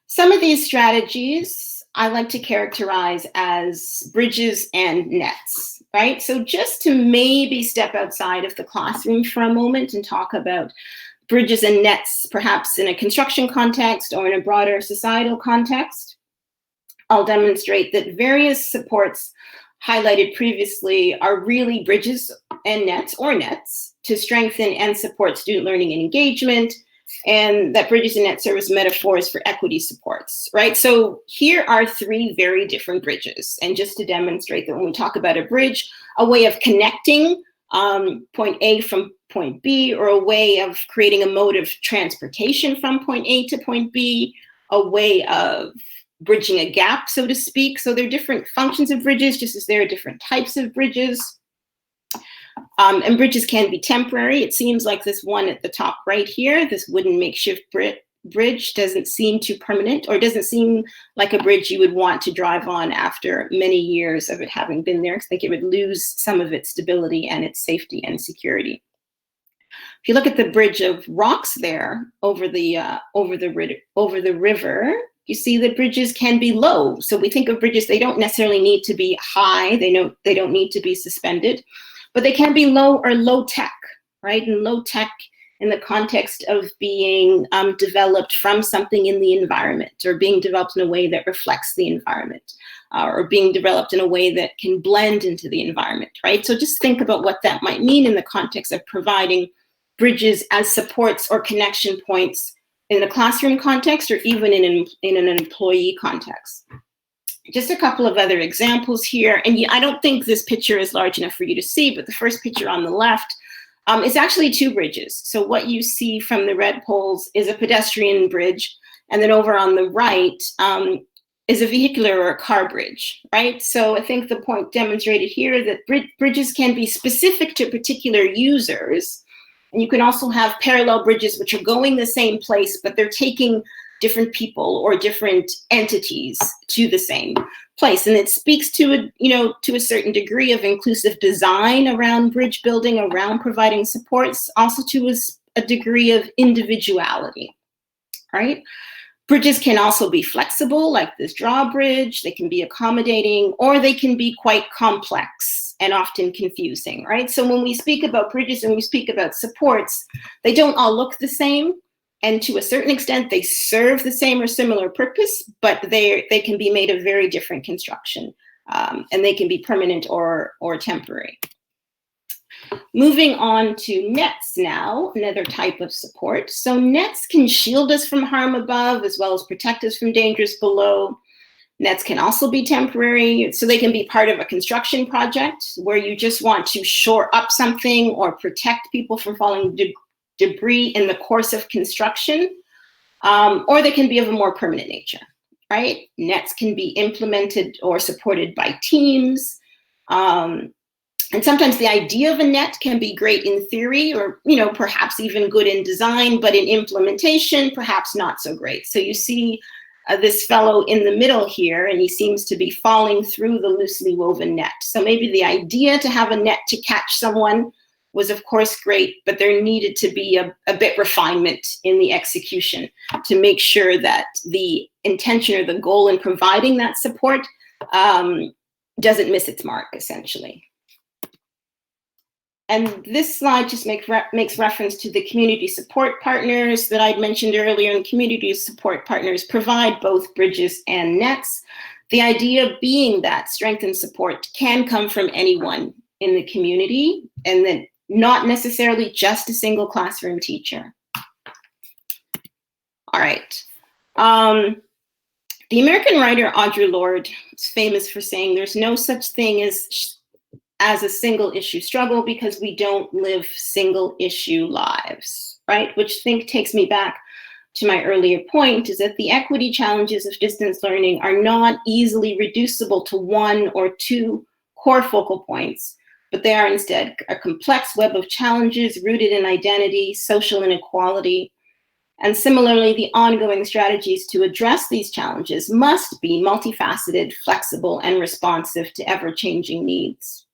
Some of these strategies I like to characterize as bridges and nets, right? So just to maybe step outside of the classroom for a moment and talk about bridges and nets, perhaps in a construction context or in a broader societal context, I'll demonstrate that various supports highlighted previously are really bridges and nets, or nets, to strengthen and support student learning and engagement, and that bridges and nets serve as metaphors for equity supports, right? So here are three very different bridges. And just to demonstrate that when we talk about a bridge, a way of connecting point A from point B, or a way of creating a mode of transportation from point A to point B, a way of bridging a gap, so to speak. So there are different functions of bridges, just as there are different types of bridges. And bridges can be temporary. It seems like this one at the top right here, this wooden makeshift bridge, doesn't seem too permanent, or doesn't seem like a bridge you would want to drive on after many years of it having been there, because I think it would lose some of its stability and its safety and security. If you look at the bridge of rocks there over the river, you see that bridges can be low. So we think of bridges, they don't necessarily need to be high. They don't need to be suspended, but they can be low or low tech, right? And low tech in the context of being developed from something in the environment, or being developed in a way that reflects the environment, or being developed in a way that can blend into the environment, right? So just think about what that might mean in the context of providing bridges as supports or connection points in a classroom context, or even in an employee context. Just a couple of other examples here. And I don't think this picture is large enough for you to see, but the first picture on the left is actually two bridges. So what you see from the red poles is a pedestrian bridge, and then over on the right is a vehicular or a car bridge, right? So I think the point demonstrated here that bridges can be specific to particular users. And you can also have parallel bridges which are going the same place, but they're taking different people or different entities to the same place. And it speaks to to a certain degree of inclusive design around bridge building, around providing supports, also to a degree of individuality, right? Bridges can also be flexible, like this drawbridge. They can be accommodating, or they can be quite complex and often confusing, right? So when we speak about bridges and we speak about supports, they don't all look the same. And to a certain extent, they serve the same or similar purpose, but they can be made of very different construction, and they can be permanent or temporary. Moving on to nets now, another type of support. So nets can shield us from harm above, as well as protect us from dangers below. Nets can also be temporary, so they can be part of a construction project where you just want to shore up something or protect people from falling debris in the course of construction, or they can be of a more permanent nature, right? Nets can be implemented or supported by teams. And sometimes the idea of a net can be great in theory, or perhaps even good in design, but in implementation, perhaps not so great. So you see this fellow in the middle here, and he seems to be falling through the loosely woven net. So maybe the idea to have a net to catch someone was of course great, but there needed to be a bit refinement in the execution to make sure that the intention or the goal in providing that support doesn't miss its mark, essentially. And this slide just makes reference to the community support partners that I'd mentioned earlier, and community support partners provide both bridges and nets. The idea being that strength and support can come from anyone in the community, and then not necessarily just a single classroom teacher. All right. The American writer Audre Lorde is famous for saying there's no such thing as a single issue struggle because we don't live single issue lives, right? Which I think takes me back to my earlier point, is that the equity challenges of distance learning are not easily reducible to one or two core focal points, but they are instead a complex web of challenges rooted in identity, social inequality, and similarly, the ongoing strategies to address these challenges must be multifaceted, flexible, and responsive to ever-changing needs.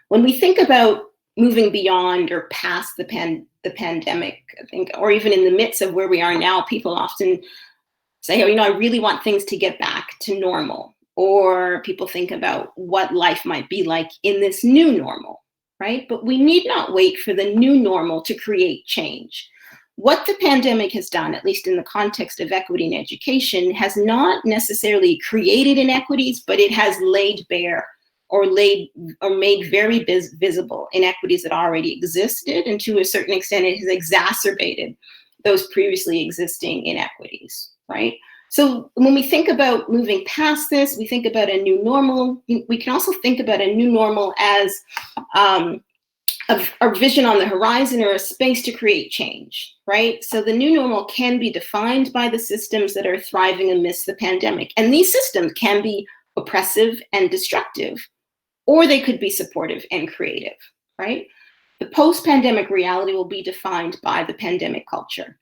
When we think about moving beyond or past the pandemic, I think, or even in the midst of where we are now, people often say, oh, you know, I really want things to get back to normal. Or people think about what life might be like in this new normal, right? But we need not wait for the new normal to create change. What the pandemic has done, at least in the context of equity in education, has not necessarily created inequities, but it has laid bare or made very visible inequities that already existed, and to a certain extent, it has exacerbated those previously existing inequities, right? So when we think about moving past this, we think about a new normal. We can also think about a new normal as a vision on the horizon or a space to create change, right? So the new normal can be defined by the systems that are thriving amidst the pandemic. And these systems can be oppressive and destructive, or they could be supportive and creative, right? The post-pandemic reality will be defined by the pandemic culture.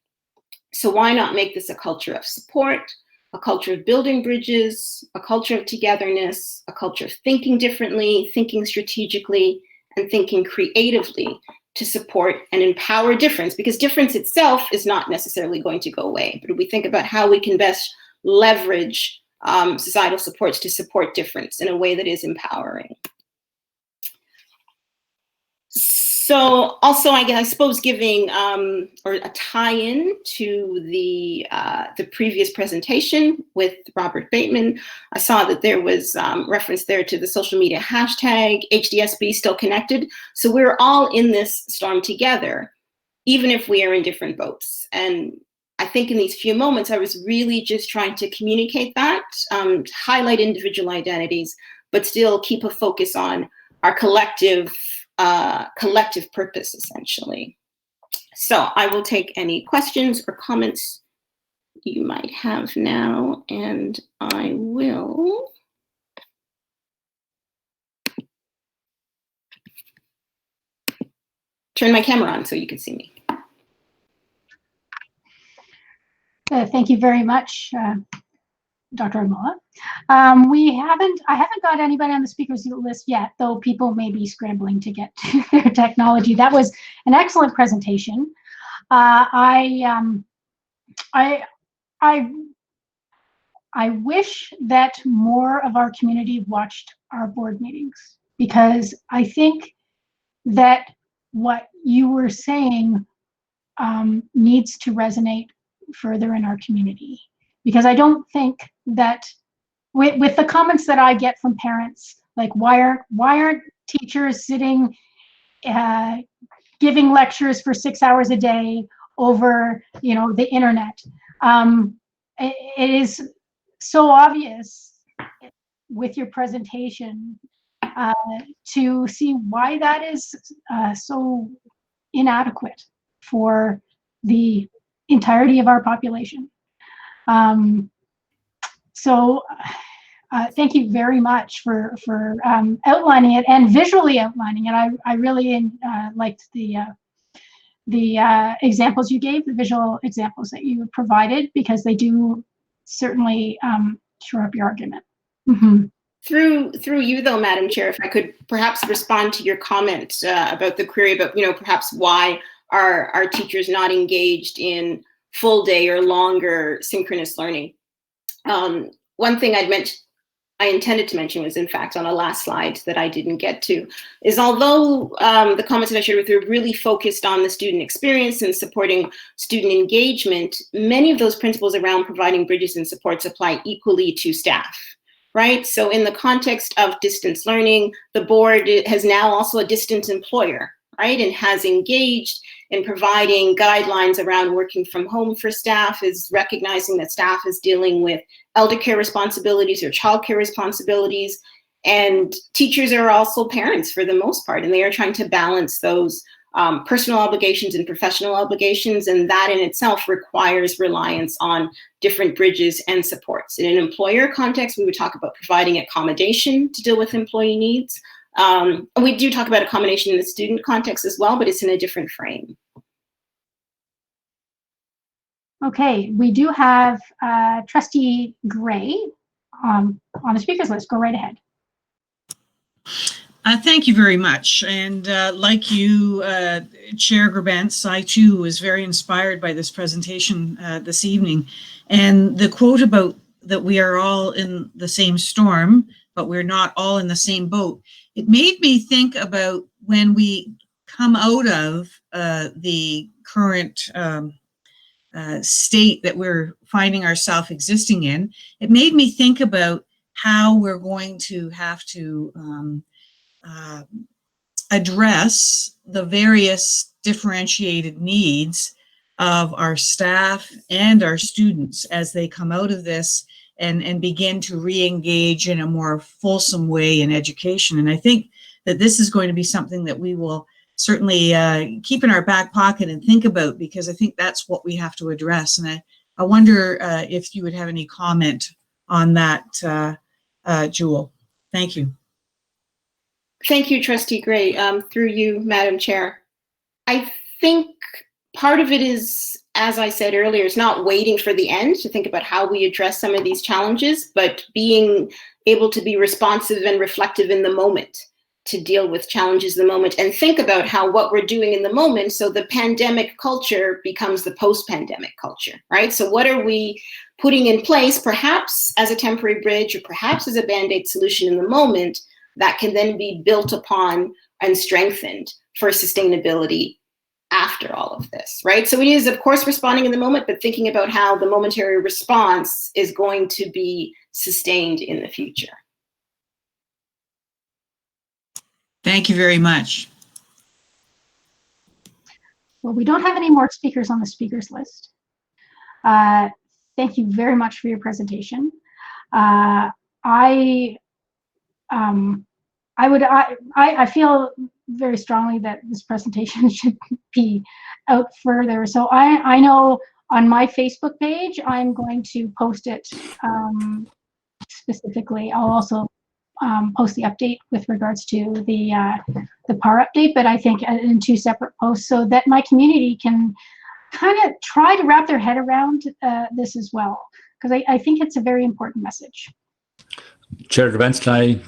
So why not make this a culture of support, a culture of building bridges, a culture of togetherness, a culture of thinking differently, thinking strategically, and thinking creatively to support and empower difference, because difference itself is not necessarily going to go away. But we think about how we can best leverage societal supports to support difference in a way that is empowering. So also, I suppose giving or a tie-in to the previous presentation with Robert Bateman, I saw that there was reference there to the social media hashtag HDSB still connected. So we're all in this storm together, even if we are in different boats. And I think in these few moments, I was really just trying to communicate that, to highlight individual identities, but still keep a focus on our collective purpose, essentially. So I will take any questions or comments you might have now, and I will turn my camera on so you can see me. Thank you very much, Dr. Amala. I haven't got anybody on the speakers list yet, though people may be scrambling to get to their technology. That was an excellent presentation. I wish that more of our community watched our board meetings, because I think that what you were saying needs to resonate further in our community. Because I don't think that with the comments that I get from parents, like why aren't teachers sitting giving lectures for 6 hours a day over the internet? It is so obvious with your presentation to see why that is so inadequate for the entirety of our population. So thank you very much for outlining it and visually outlining it. I really liked the examples you gave, the visual examples that you provided, because they do certainly shore up your argument. Mm-hmm. Through you, though, Madam Chair, if I could perhaps respond to your comment about the query about, perhaps why are our teachers not engaged in full day or longer synchronous learning. One thing I intended to mention was, in fact, on a last slide that I didn't get to, is although the comments that I shared with you are really focused on the student experience and supporting student engagement, many of those principles around providing bridges and supports apply equally to staff, right? So in the context of distance learning, the board has now also a distance employer, right? And has engaged in providing guidelines around working from home for staff, is recognizing that staff is dealing with elder care responsibilities or childcare responsibilities. And teachers are also parents for the most part, and they are trying to balance those personal obligations and professional obligations, and that in itself requires reliance on different bridges and supports. In an employer context, we would talk about providing accommodation to deal with employee needs. We do talk about accommodation in the student context as well, but it's in a different frame. Okay, we do have Trustee Gray on the speakers list. Go right ahead. Thank you very much. And like you, Chair Gourbin, I too was very inspired by this presentation this evening. And the quote about that we are all in the same storm, but we're not all in the same boat. It made me think about when we come out of the current state that we're finding ourselves existing in. It made me think about how we're going to have to address the various differentiated needs of our staff and our students as they come out of this and begin to re-engage in a more fulsome way in education. And I think that this is going to be something that we will certainly keep in our back pocket and think about, because I think that's what we have to address. And I wonder if you would have any comment on that, Jewel. Thank you. Thank you, Trustee Gray. Through you, Madam Chair. I think part of it is, as I said earlier, is not waiting for the end to think about how we address some of these challenges, but being able to be responsive and reflective in the moment to deal with challenges in the moment and think about how what we're doing in the moment, so the pandemic culture becomes the post-pandemic culture, right? So what are we putting in place, perhaps as a temporary bridge or perhaps as a Band-Aid solution in the moment, that can then be built upon and strengthened for sustainability after all of this, right? So it is, of course, responding in the moment, but thinking about how the momentary response is going to be sustained in the future. Thank you very much. Well, we don't have any more speakers on the speakers list. Thank you very much for your presentation. I feel very strongly that this presentation should be out further. So I know on my Facebook page, I'm going to post it specifically. I'll also post the update with regards to the PAR update, but I think in 2 separate posts so that my community can kind of try to wrap their head around this as well, because I think it's a very important message. Chair Gourbin, can I?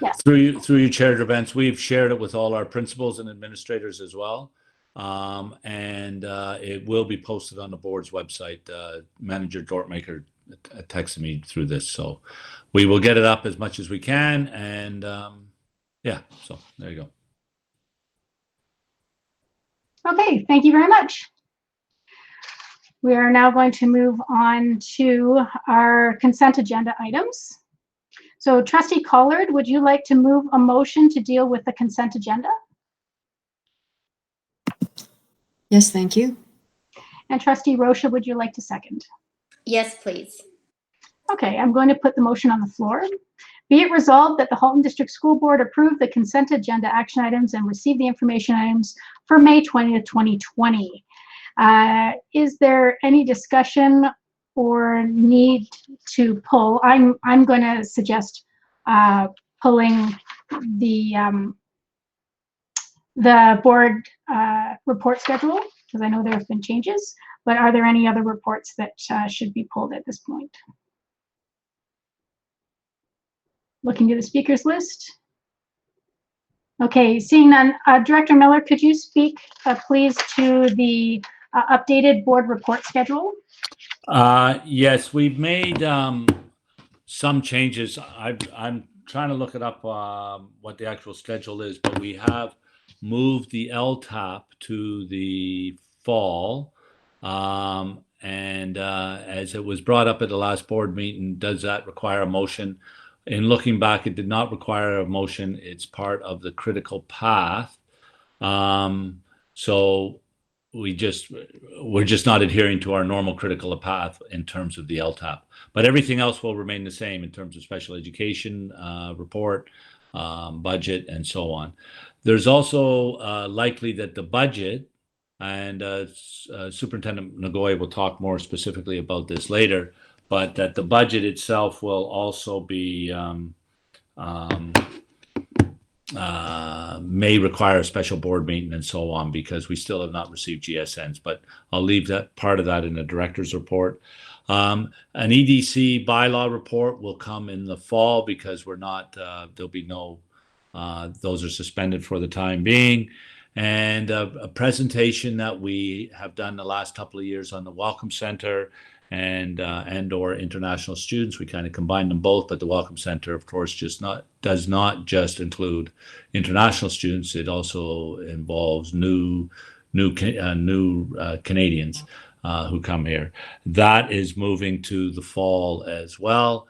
Yes. Through you, Chair Gourbin, we've shared it with all our principals and administrators as well. And it will be posted on the board's website. Manager Dortmaker texted me through this, so we will get it up as much as we can. And yeah, so there you go. Okay, thank you very much. We are now going to move on to our consent agenda items. So Trustee Collard, would you like to move a motion to deal with the consent agenda? Yes, thank you. And Trustee Rocha, would you like to second? Yes, please. Okay, I'm going to put the motion on the floor. Be it resolved that the Halton District School Board approve the consent agenda action items and receive the information items for May 20th, 2020. Is there any discussion or need to pull? I'm going to suggest pulling the board report schedule, because I know there have been changes, but are there any other reports that should be pulled at this point? Looking to the speakers list. Okay, seeing none. Director Miller, could you speak please to the updated board report schedule? Yes, we've made some changes. I'm trying to look it up what the actual schedule is, but we have moved the LTAP to the fall. And as it was brought up at the last board meeting, does that require a motion? In looking back, it did not require a motion. It's part of the critical path. So we're just not adhering to our normal critical path in terms of the LTAP. But everything else will remain the same in terms of special education report, budget, and so on. There's also likely that the budget, and Superintendent Nagoya will talk more specifically about this later, but that the budget itself will also be may require a special board meeting and so on, because we still have not received GSNs, but I'll leave that part of that in the director's report. An EDC bylaw report will come in the fall, because we're not, there'll be no, those are suspended for the time being. And a presentation that we have done the last couple of years on the Welcome Center and or international students. We kind of combine them both, but the Welcome Center, of course, does not just include international students. It also involves new Canadians who come here. That is moving to the fall as well,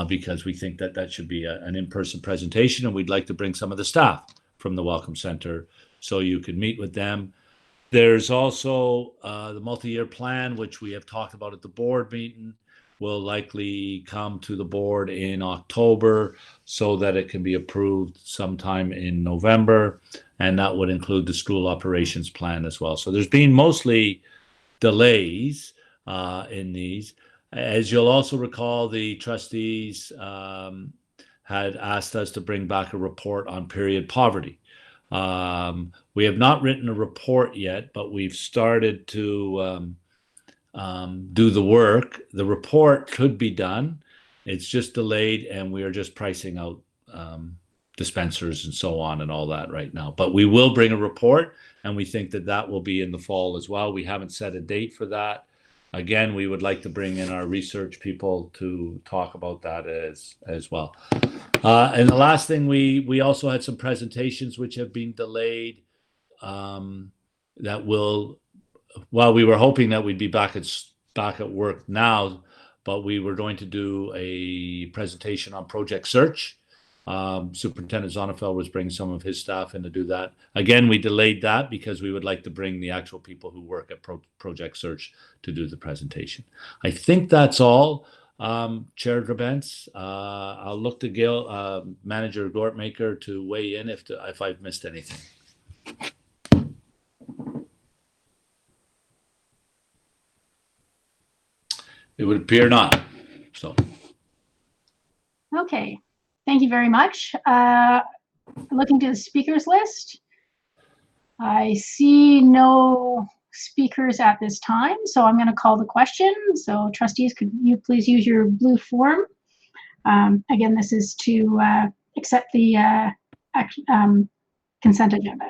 because we think that that should be an in-person presentation, and we'd like to bring some of the staff from the Welcome Center so you could meet with them. There's also the multi-year plan, which we have talked about at the board meeting, will likely come to the board in October so that it can be approved sometime in November, and that would include the school operations plan as well. So there's been mostly delays in these. As you'll also recall, the trustees had asked us to bring back a report on period poverty. We have not written a report yet, but we've started to do the work. The report could be done. It's just delayed, and we are just pricing out dispensers and so on and all that right now. But we will bring a report, and we think that that will be in the fall as well. We haven't set a date for that. Again, we would like to bring in our research people to talk about that as well. And the last thing, we also had some presentations which have been delayed, that will, well, we were hoping that we'd be back at work now, but we were going to do a presentation on Project Search. Superintendent Zonnefeld was bringing some of his staff in to do that. Again, we delayed that because we would like to bring the actual people who work at Project Search to do the presentation. I think that's all. Chair Gourbin, I'll look to Manager Gortmaker to weigh in if I've missed anything. It would appear not. So. Okay. Thank you very much. Looking to the speakers list, I see no speakers at this time, so I'm going to call the question. So trustees, could you please use your blue form? Again, this is to accept the consent agenda.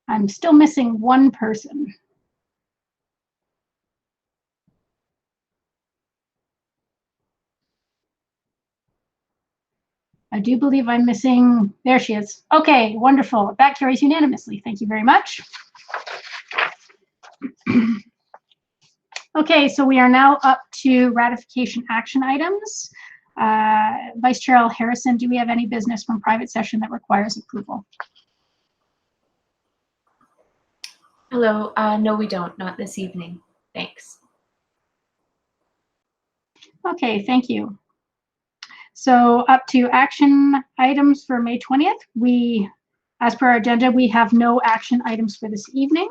I'm still missing one person. I do believe I'm missing, there she is. Okay, wonderful. That carries unanimously. Thank you very much. Okay, so we are now up to ratification action items. Vice Chair Al Harrison, do we have any business from private session that requires approval? Hello. No, we don't. Not this evening. Thanks. Okay, thank you. So up to action items for May 20th. We, as per our agenda, we have no action items for this evening.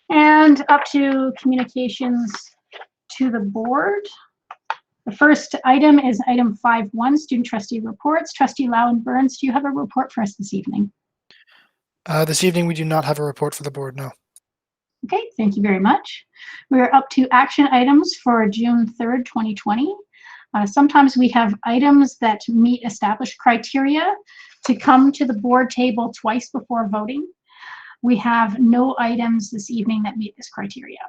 And up to communications to the board. The first item is item 5.1, student trustee reports. Trustee Lau and Burns, do you have a report for us this evening? This evening, we do not have a report for the board, no. Okay, thank you very much. We're up to action items for June 3rd, 2020. Sometimes we have items that meet established criteria to come to the board table twice before voting. We have no items this evening that meet this criteria.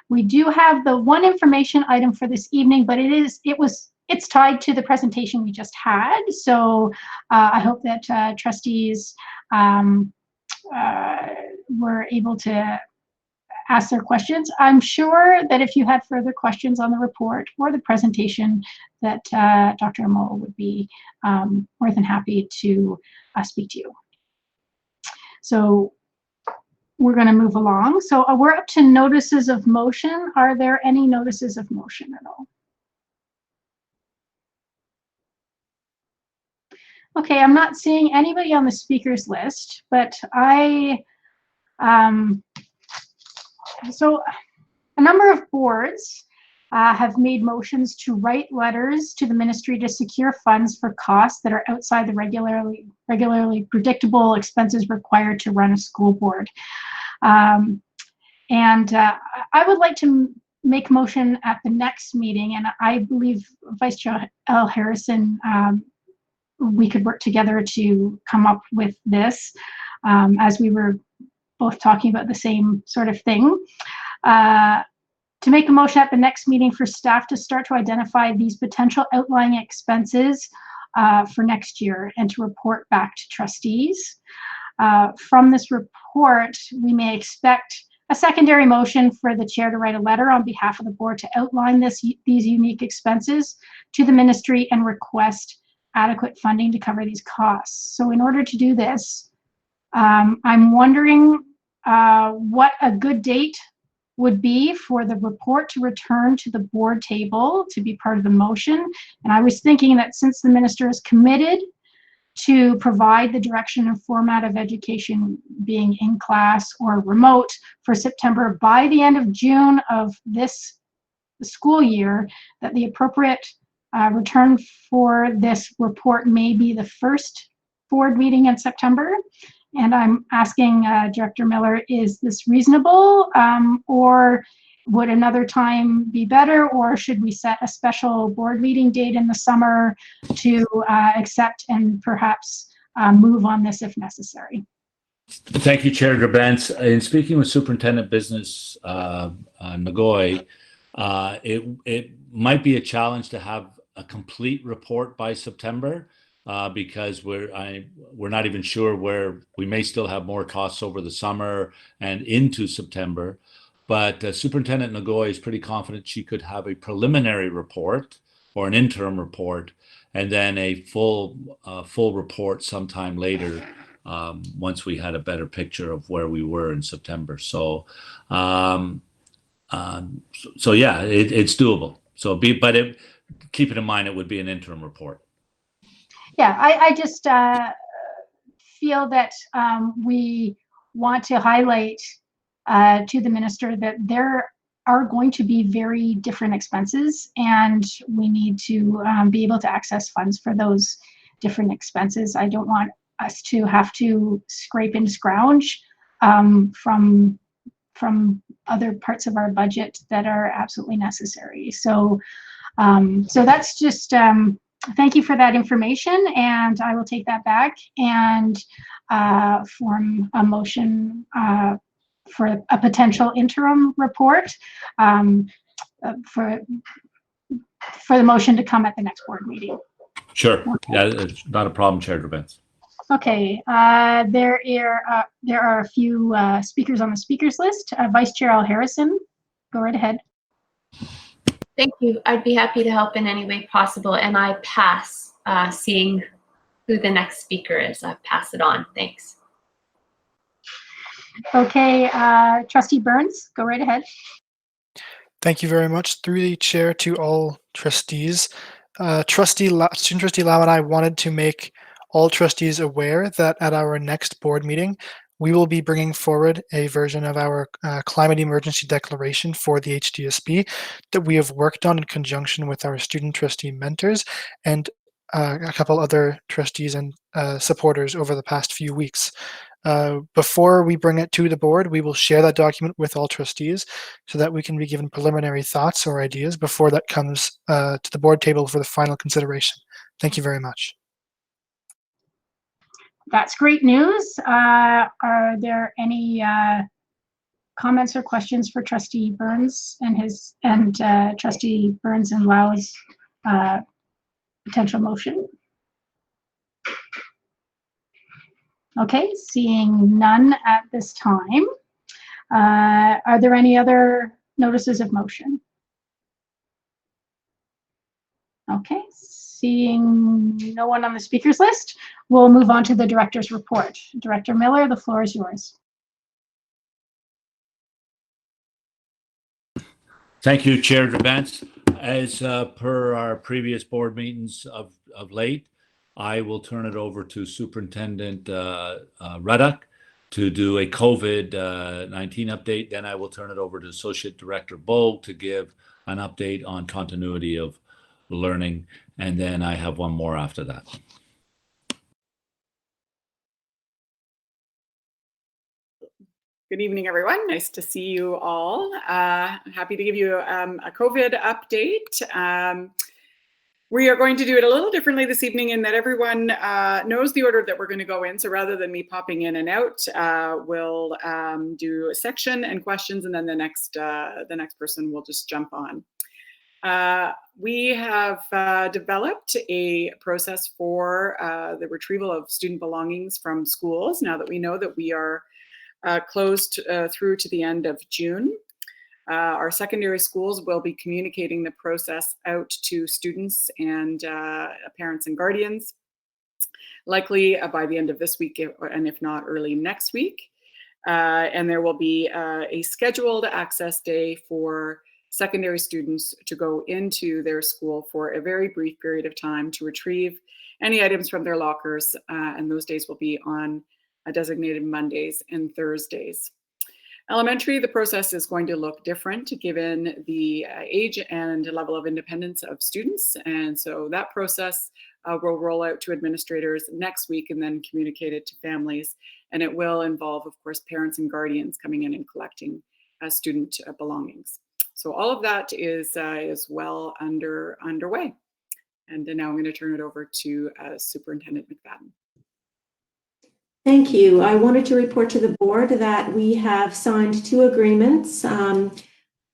We do have the one information item for this evening, but it's tied to the presentation we just had. So I hope that trustees were able to ask their questions. I'm sure that if you had further questions on the report or the presentation, that Dr. Amala would be more than happy to speak to you. So we're going to move along. So we're up to notices of motion. Are there any notices of motion at all? Okay, I'm not seeing anybody on the speakers list, but so a number of boards have made motions to write letters to the ministry to secure funds for costs that are outside the regularly predictable expenses required to run a school board. I would like to make a motion at the next meeting, and I believe Vice Chair L. Harrison, we could work together to come up with this, as we were both talking about the same sort of thing. To make a motion at the next meeting for staff to start to identify these potential outlying expenses for next year and to report back to trustees. From this report, we may expect a secondary motion for the chair to write a letter on behalf of the board to outline these unique expenses to the ministry and request adequate funding to cover these costs. So in order to do this, I'm wondering what a good date would be for the report to return to the board table to be part of the motion. And I was thinking that since the minister is committed to provide the direction and format of education being in class or remote for September, by the end of June of this school year, that the appropriate return for this report may be the first board meeting in September. And I'm asking Director Miller, is this reasonable, or would another time be better, or should we set a special board meeting date in the summer to accept and perhaps move on this if necessary? Thank you, Chair Gourbin. In speaking with Superintendent Business Nagoy, it might be a challenge to have a complete report by September. Because we're not even sure where we may still have more costs over the summer and into September. But Superintendent Nagoy is pretty confident she could have a preliminary report or an interim report, and then a full report sometime later once we had a better picture of where we were in September. So yeah, it's doable. So keep it in mind, it would be an interim report. Yeah, I just feel that we want to highlight to the minister that there are going to be very different expenses, and we need to be able to access funds for those different expenses. I don't want us to have to scrape and scrounge from other parts of our budget that are absolutely necessary. So that's just thank you for that information, and I will take that back and form a motion for a potential interim report for the motion to come at the next board meeting. Sure. Yeah, it's not a problem, Chair Gourbin. Okay. There are a few speakers on the speakers list. Vice Chair Al Harrison, go right ahead. Thank you. I'd be happy to help in any way possible, and I pass seeing who the next speaker is. I pass it on. Thanks. Okay, Trustee Burns, go right ahead. Thank you very much. Through the chair to all trustees. Student Trustee Lau and I wanted to make all trustees aware that at our next board meeting, we will be bringing forward a version of our climate emergency declaration for the HDSB that we have worked on in conjunction with our student trustee mentors and a couple other trustees and supporters over the past few weeks. Before we bring it to the board, we will share that document with all trustees so that we can be given preliminary thoughts or ideas before that comes to the board table for the final consideration. Thank you very much. That's great news. Are there any comments or questions for Trustee Burns and Trustee Burns and Lau's potential motion? Okay, seeing none at this time. Are there any other notices of motion? Okay, seeing no one on the speakers list, we'll move on to the director's report. Director Miller, the floor is yours. Thank you, Chair Gourbin. As per our previous board meetings of late, I will turn it over to Superintendent Ruddock to do a COVID-19 update. Then I will turn it over to Associate Director Bogue to give an update on continuity of learning. And then I have one more after that. Good evening, everyone. Nice to see you all. Happy to give you a COVID update. We are going to do it a little differently this evening in that everyone knows the order that we're going to go in. So rather than me popping in and out, we'll do a section and questions, and then the next person will just jump on. We have developed a process for the retrieval of student belongings from schools now that we know that we are closed through to the end of June. Our secondary schools will be communicating the process out to students and parents and guardians, likely by the end of this week, and if not early next week. And there will be a scheduled access day for secondary students to go into their school for a very brief period of time to retrieve any items from their lockers, and those days will be on designated Mondays and Thursdays. Elementary, the process is going to look different given the age and level of independence of students. And so that process will roll out to administrators next week and then communicate it to families. And it will involve, of course, parents and guardians coming in and collecting student belongings. So all of that is well underway. And then now I'm going to turn it over to Superintendent McFadden. Thank you. I wanted to report to the board that we have signed 2 agreements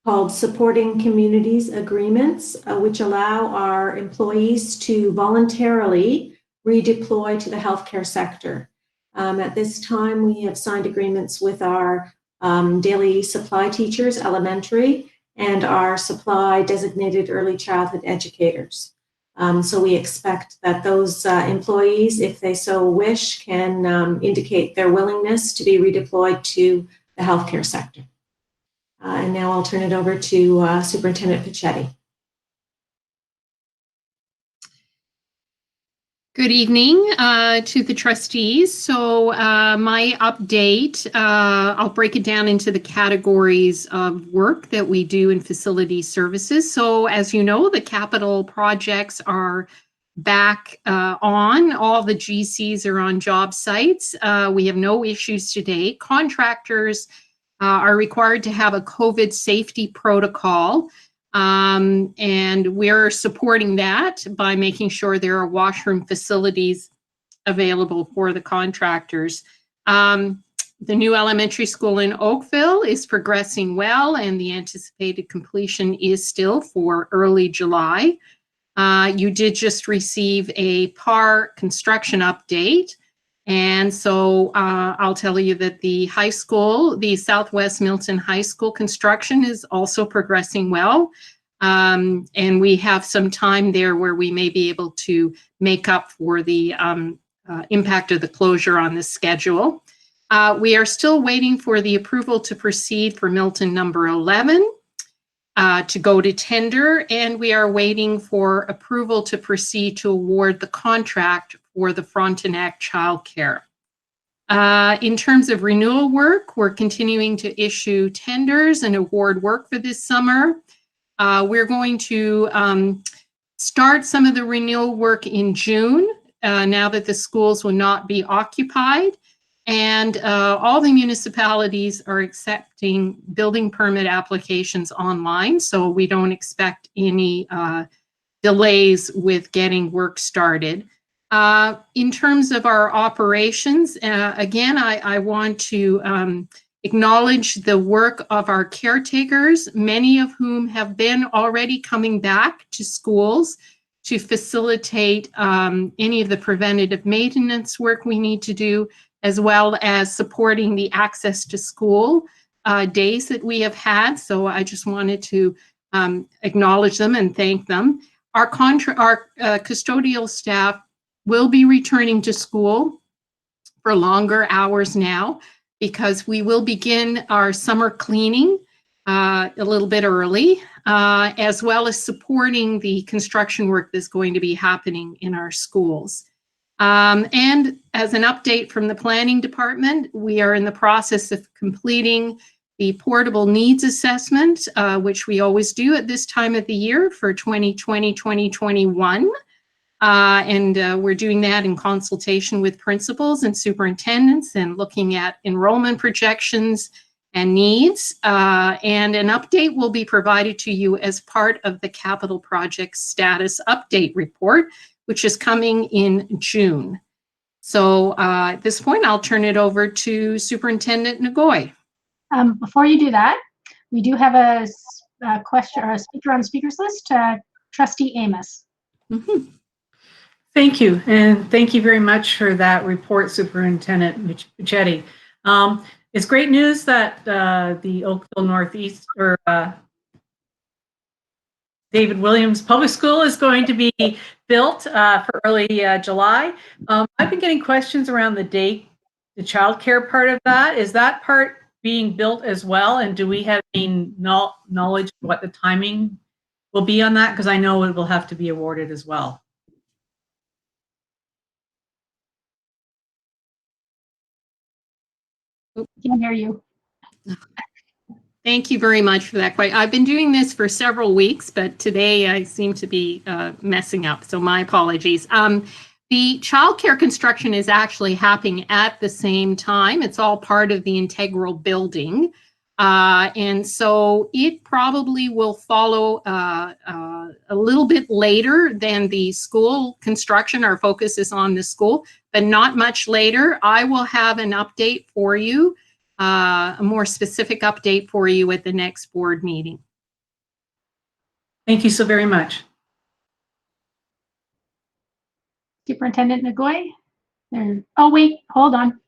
called Supporting Communities Agreements, which allow our employees to voluntarily redeploy to the healthcare sector. At this time, we have signed agreements with our daily supply teachers, elementary, and our supply designated early childhood educators. So we expect that those employees, if they so wish, can indicate their willingness to be redeployed to the healthcare sector. And now I'll turn it over to Superintendent Pichetti. Good evening to the trustees. So my update, I'll break it down into the categories of work that we do in facility services. So as you know, the capital projects are back on. All the GCs are on job sites. We have no issues today. Contractors are required to have a COVID safety protocol. And we're supporting that by making sure there are washroom facilities available for the contractors. The new elementary school in Oakville is progressing well, and the anticipated completion is still for early July. You did just receive a PAR construction update. And so I'll tell you that the high school, the Southwest Milton High School construction is also progressing well. And we have some time there where we may be able to make up for the impact of the closure on the schedule. We are still waiting for the approval to proceed for Milton number 11 to go to tender, and we are waiting for approval to proceed to award the contract for the Frontenac childcare. In terms of renewal work, we're continuing to issue tenders and award work for this summer. We're going to start some of the renewal work in June, now that the schools will not be occupied. And all the municipalities are accepting building permit applications online, so we don't expect any delays with getting work started. In terms of our operations, again, I want to acknowledge the work of our caretakers, many of whom have been already coming back to schools to facilitate any of the preventative maintenance work we need to do, as well as supporting the access to school days that we have had, so I just wanted to acknowledge them and thank them. Our custodial staff will be returning to school for longer hours now because we will begin our summer cleaning a little bit early, as well as supporting the construction work that's going to be happening in our schools. And as an update from the planning department, we are in the process of completing the portable needs assessment, which we always do at this time of the year for 2020-2021. And we're doing that in consultation with principals and superintendents and looking at enrollment projections and needs. And an update will be provided to you as part of the capital project status update report, which is coming in June. So at this point, I'll turn it over to Superintendent Ngoy. Before you do that, we do have a question or a speaker on the speakers list, Trustee Amos. Mm-hmm. Thank you, and thank you very much for that report, Superintendent Michetti. It's great news that the Oakville Northeast or David Williams Public School is going to be built for early July. I've been getting questions around the date, the childcare part of that. Is that part being built as well? And do we have any knowledge of what the timing will be on that? Because I know it will have to be awarded as well. Can't hear you. Thank you very much for that. I've been doing this for several weeks, but today I seem to be messing up, so my apologies. The childcare construction is actually happening at the same time. It's all part of the integral building. And so it probably will follow a little bit later than the school construction. Our focus is on the school, but not much later. I will have an update for you, a more specific update for you at the next board meeting. Thank you so very much. Superintendent Ngoy. Oh, wait, hold on.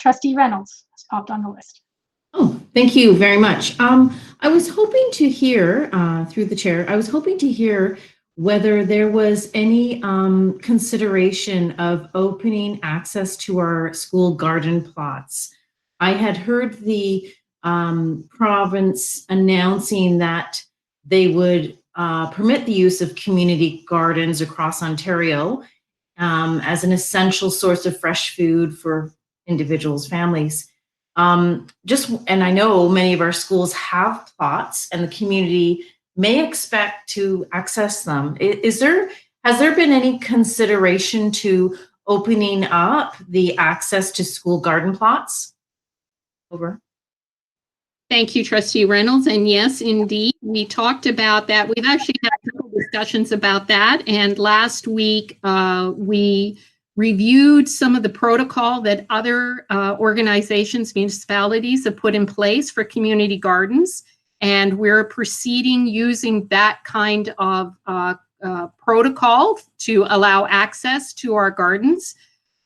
Trustee Reynolds has popped on the list. Oh, thank you very much. I was hoping to hear, through the chair, I was hoping to hear whether there was any consideration of opening access to our school garden plots. I had heard the province announcing that they would permit the use of community gardens across Ontario as an essential source of fresh food for individuals, families. And I know many of our schools have plots and the community may expect to access them. Has there been any consideration to opening up the access to school garden plots? Over. Thank you, Trustee Reynolds. And yes, indeed, we talked about that. We've actually had a couple discussions about that. And last week, we reviewed some of the protocol that other organizations, municipalities have put in place for community gardens. And we're proceeding using that kind of protocol to allow access to our gardens.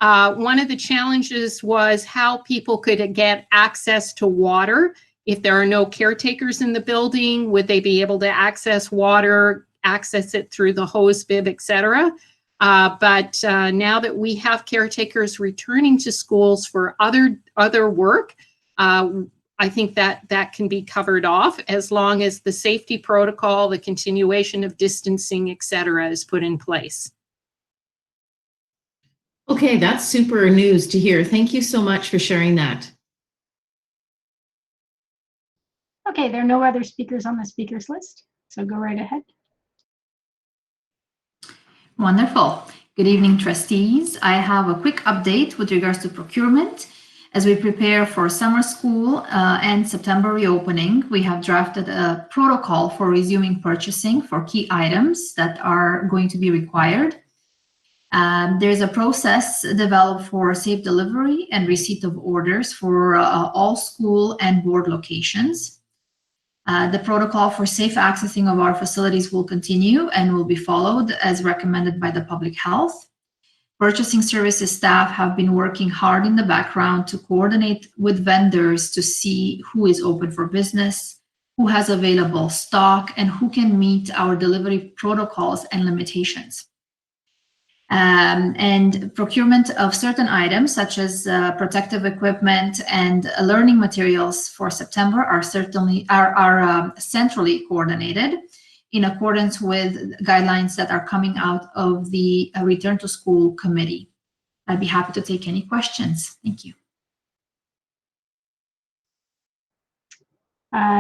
One of the challenges was how people could get access to water. If there are no caretakers in the building, would they be able to access water, access it through the hose bib, et cetera? But now that we have caretakers returning to schools for other work, I think that can be covered off as long as the safety protocol, the continuation of distancing, et cetera, is put in place. Okay, that's super news to hear. Thank you so much for sharing that. Okay, there are no other speakers on the speakers list, so go right ahead. Wonderful. Good evening, trustees. I have a quick update with regards to procurement. As we prepare for summer school and September reopening, we have drafted a protocol for resuming purchasing for key items that are going to be required. There's a process developed for safe delivery and receipt of orders for all school and board locations. The protocol for safe accessing of our facilities will continue and will be followed as recommended by the public health. Purchasing services staff have been working hard in the background to coordinate with vendors to see who is open for business, who has available stock, and who can meet our delivery protocols and limitations. And procurement of certain items such as protective equipment and learning materials for September are centrally coordinated in accordance with guidelines that are coming out of the Return to School Committee. I'd be happy to take any questions. Thank you.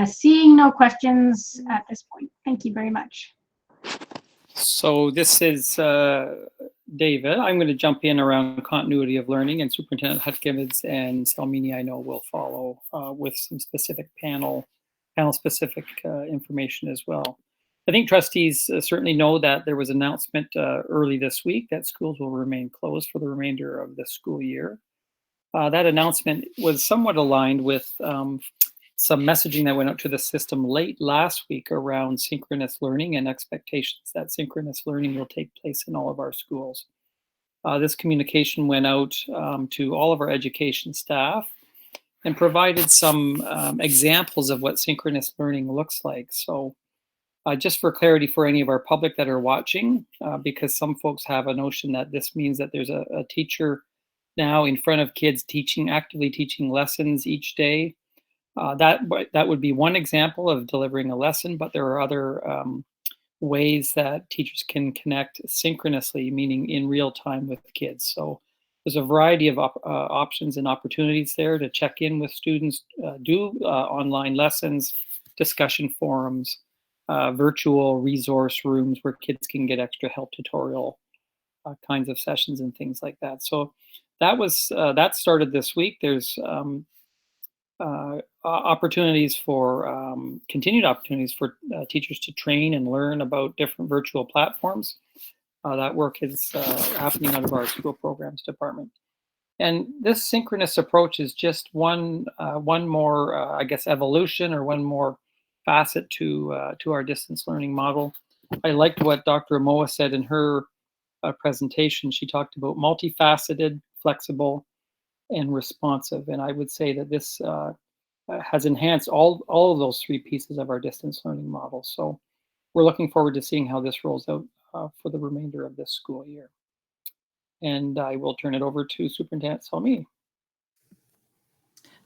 Seeing no questions at this point. Thank you very much. So this is David. I'm going to jump in around continuity of learning, and Superintendent Hutgivens and Salmini, I know, will follow with some specific panel-specific information as well. I think trustees certainly know that there was an announcement early this week that schools will remain closed for the remainder of the school year. That announcement was somewhat aligned with some messaging that went out to the system late last week around synchronous learning and expectations that synchronous learning will take place in all of our schools. This communication went out to all of our education staff and provided some examples of what synchronous learning looks like. So just for clarity for any of our public that are watching, because some folks have a notion that this means that there's a teacher now in front of kids actively teaching lessons each day. That would be one example of delivering a lesson, but there are other ways that teachers can connect synchronously, meaning in real time with kids. So there's a variety of options and opportunities there to check in with students, do online lessons, discussion forums, virtual resource rooms where kids can get extra help tutorial kinds of sessions and things like that. So that started this week. There's opportunities for continued opportunities for teachers to train and learn about different virtual platforms. That work is happening out of our school programs department. And this synchronous approach is just one more, I guess, evolution or one more facet to our distance learning model. I liked what Dr. Amoa said in her presentation. She talked about multifaceted, flexible, and responsive. And I would say that this has enhanced all of those three pieces of our distance learning model. So we're looking forward to seeing how this rolls out for the remainder of this school year. And I will turn it over to Superintendent Salmini.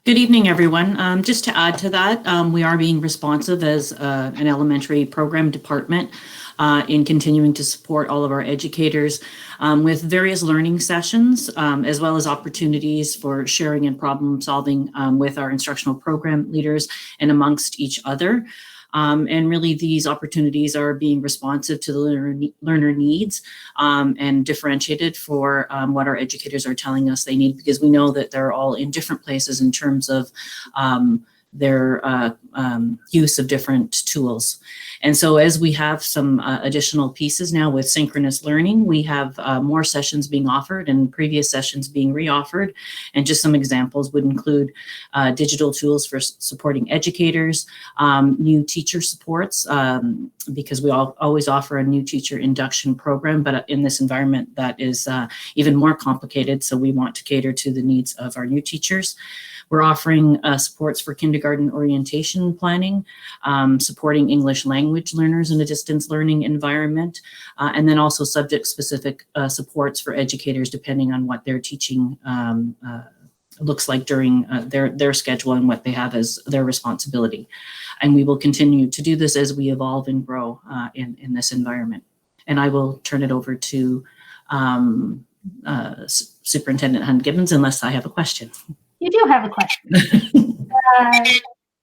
Good evening, everyone. Just to add to that, we are being responsive as an elementary program department in continuing to support all of our educators with various learning sessions, as well as opportunities for sharing and problem solving with our instructional program leaders and amongst each other. And really these opportunities are being responsive to the learner needs and differentiated for what our educators are telling us they need, because we know that they're all in different places in terms of their use of different tools. And so as we have some additional pieces now with synchronous learning, we have more sessions being offered and previous sessions being reoffered. And just some examples would include digital tools for supporting educators, new teacher supports, because we always offer a new teacher induction program, but in this environment that is even more complicated. So we want to cater to the needs of our new teachers. We're offering supports for kindergarten orientation planning, supporting English language learners in a distance learning environment, and then also subject-specific supports for educators depending on what their teaching looks like during their schedule and what they have as their responsibility. And we will continue to do this as we evolve and grow in this environment. And I will turn it over to Superintendent Hutgivens unless I have a question. You do have a question.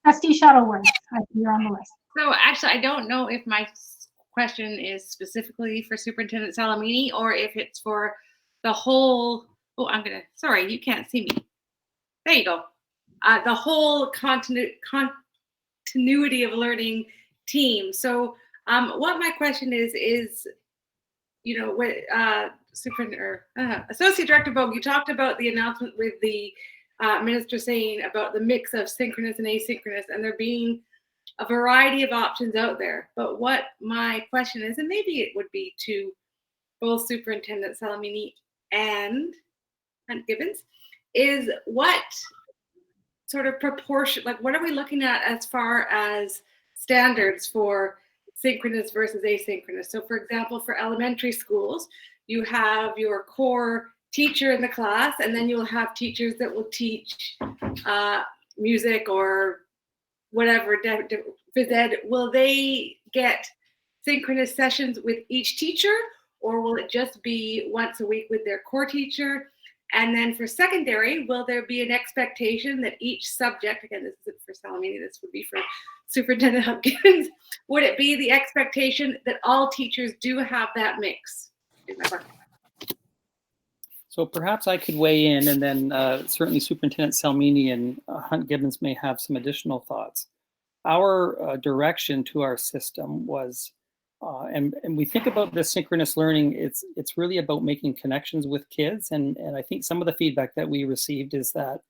Trustee Shuttleworth, you're on the list. So actually, I don't know if my question is specifically for Superintendent Salmini or if it's for the whole, sorry, you can't see me. There you go. The whole continuity of learning team. So what my question is, you know, what Associate Director Bogue, you talked about the announcement with the minister saying about the mix of synchronous and asynchronous, and there being a variety of options out there. But what my question is, and maybe it would be to both Superintendent Salmini and Hunt Gibbons is what sort of proportion, like what are we looking at as far as standards for synchronous versus asynchronous? So for example, for elementary schools, you have your core teacher in the class, and then you'll have teachers that will teach music or whatever, phys ed. Will they get synchronous sessions with each teacher, or will it just be once a week with their core teacher? And then for secondary, will there be an expectation that each subject, again, this isn't for Salamini, this would be for Superintendent Hopkins, would it be the expectation that all teachers do have that mix? So perhaps I could weigh in, and then certainly Superintendent Salmini and Hunt Gibbons may have some additional thoughts. Our direction to our system was, and we think about this synchronous learning, it's really about making connections with kids. And I think some of the feedback that we received is that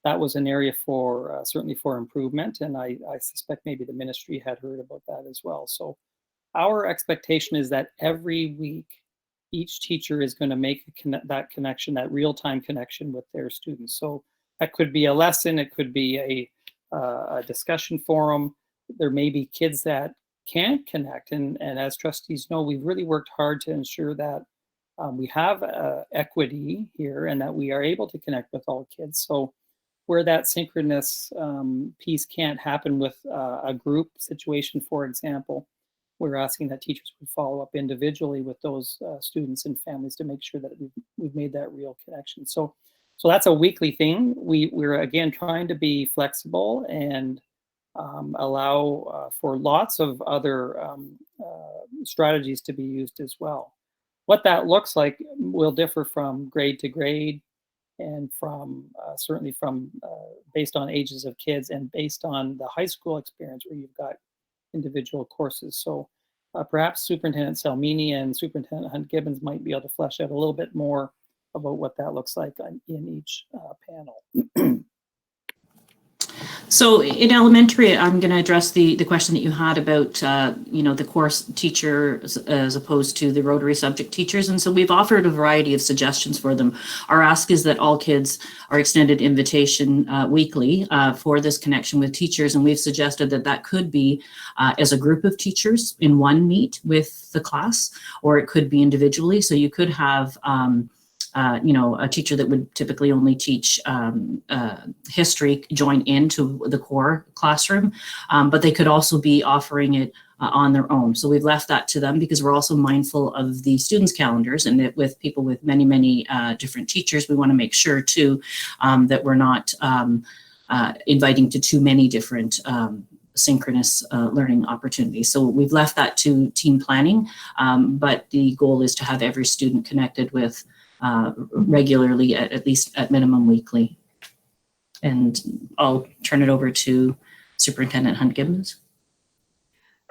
that was an area for, certainly for improvement. And I suspect maybe the ministry had heard about that as well. So our expectation is that every week, each teacher is going to make that connection, that real-time connection with their students. So that could be a lesson, it could be a discussion forum. There may be kids that can't connect, and as trustees know, we've really worked hard to ensure that we have equity here and that we are able to connect with all kids. So where that synchronous piece can't happen with a group situation, for example, we're asking that teachers would follow up individually with those students and families to make sure that we've made that real connection. So that's a weekly thing. We're again trying to be flexible and allow for lots of other strategies to be used as well. What that looks like will differ from grade to grade, and from certainly from based on ages of kids and based on the high school experience where you've got individual courses. So perhaps Superintendent Salmini and Superintendent Hunt Gibbons might be able to flesh out a little bit more about what that looks like in each panel. So in elementary, I'm going to address the question that you had about, the course teacher as opposed to the Rotary subject teachers. And so we've offered a variety of suggestions for them. Our ask is that all kids are extended invitation weekly for this connection with teachers. And we've suggested that that could be as a group of teachers in one meet with the class, or it could be individually. So you could have a teacher that would typically only teach history join into the core classroom, but they could also be offering it on their own. So we've left that to them because we're also mindful of the students' calendars, and that with people with many, many different teachers, we want to make sure too that we're not inviting to too many different synchronous learning opportunities. So we've left that to team planning, but the goal is to have every student connected with regularly, at least at minimum weekly. And I'll turn it over to Superintendent Hunt Gibbons.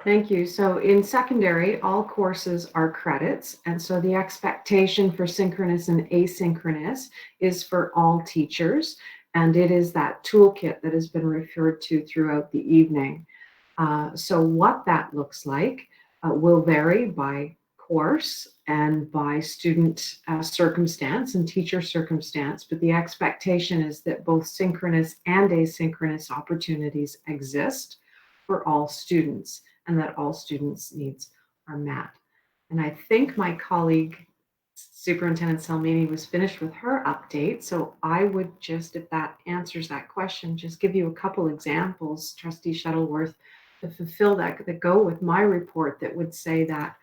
Thank you. So in secondary, all courses are credits. And so the expectation for synchronous and asynchronous is for all teachers. And it is that toolkit that has been referred to throughout the evening. So what that looks like will vary by course and by student circumstance and teacher circumstance, but the expectation is that both synchronous and asynchronous opportunities exist for all students, and that all students' needs are met. And I think my colleague, Superintendent Salmini, was finished with her update, so I would just, if that answers that question, just give you a couple examples, Trustee Shuttleworth, to fulfill that go with my report that would say that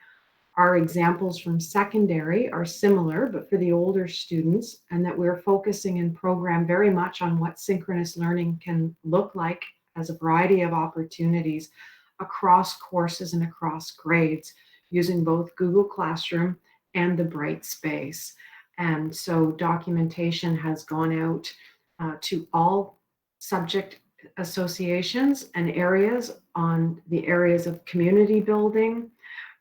our examples from secondary are similar, but for the older students, and that we're focusing in program very much on what synchronous learning can look like as a variety of opportunities across courses and across grades, using both Google Classroom and the Bright Space. And so documentation has gone out to all subject associations and areas on the areas of community building,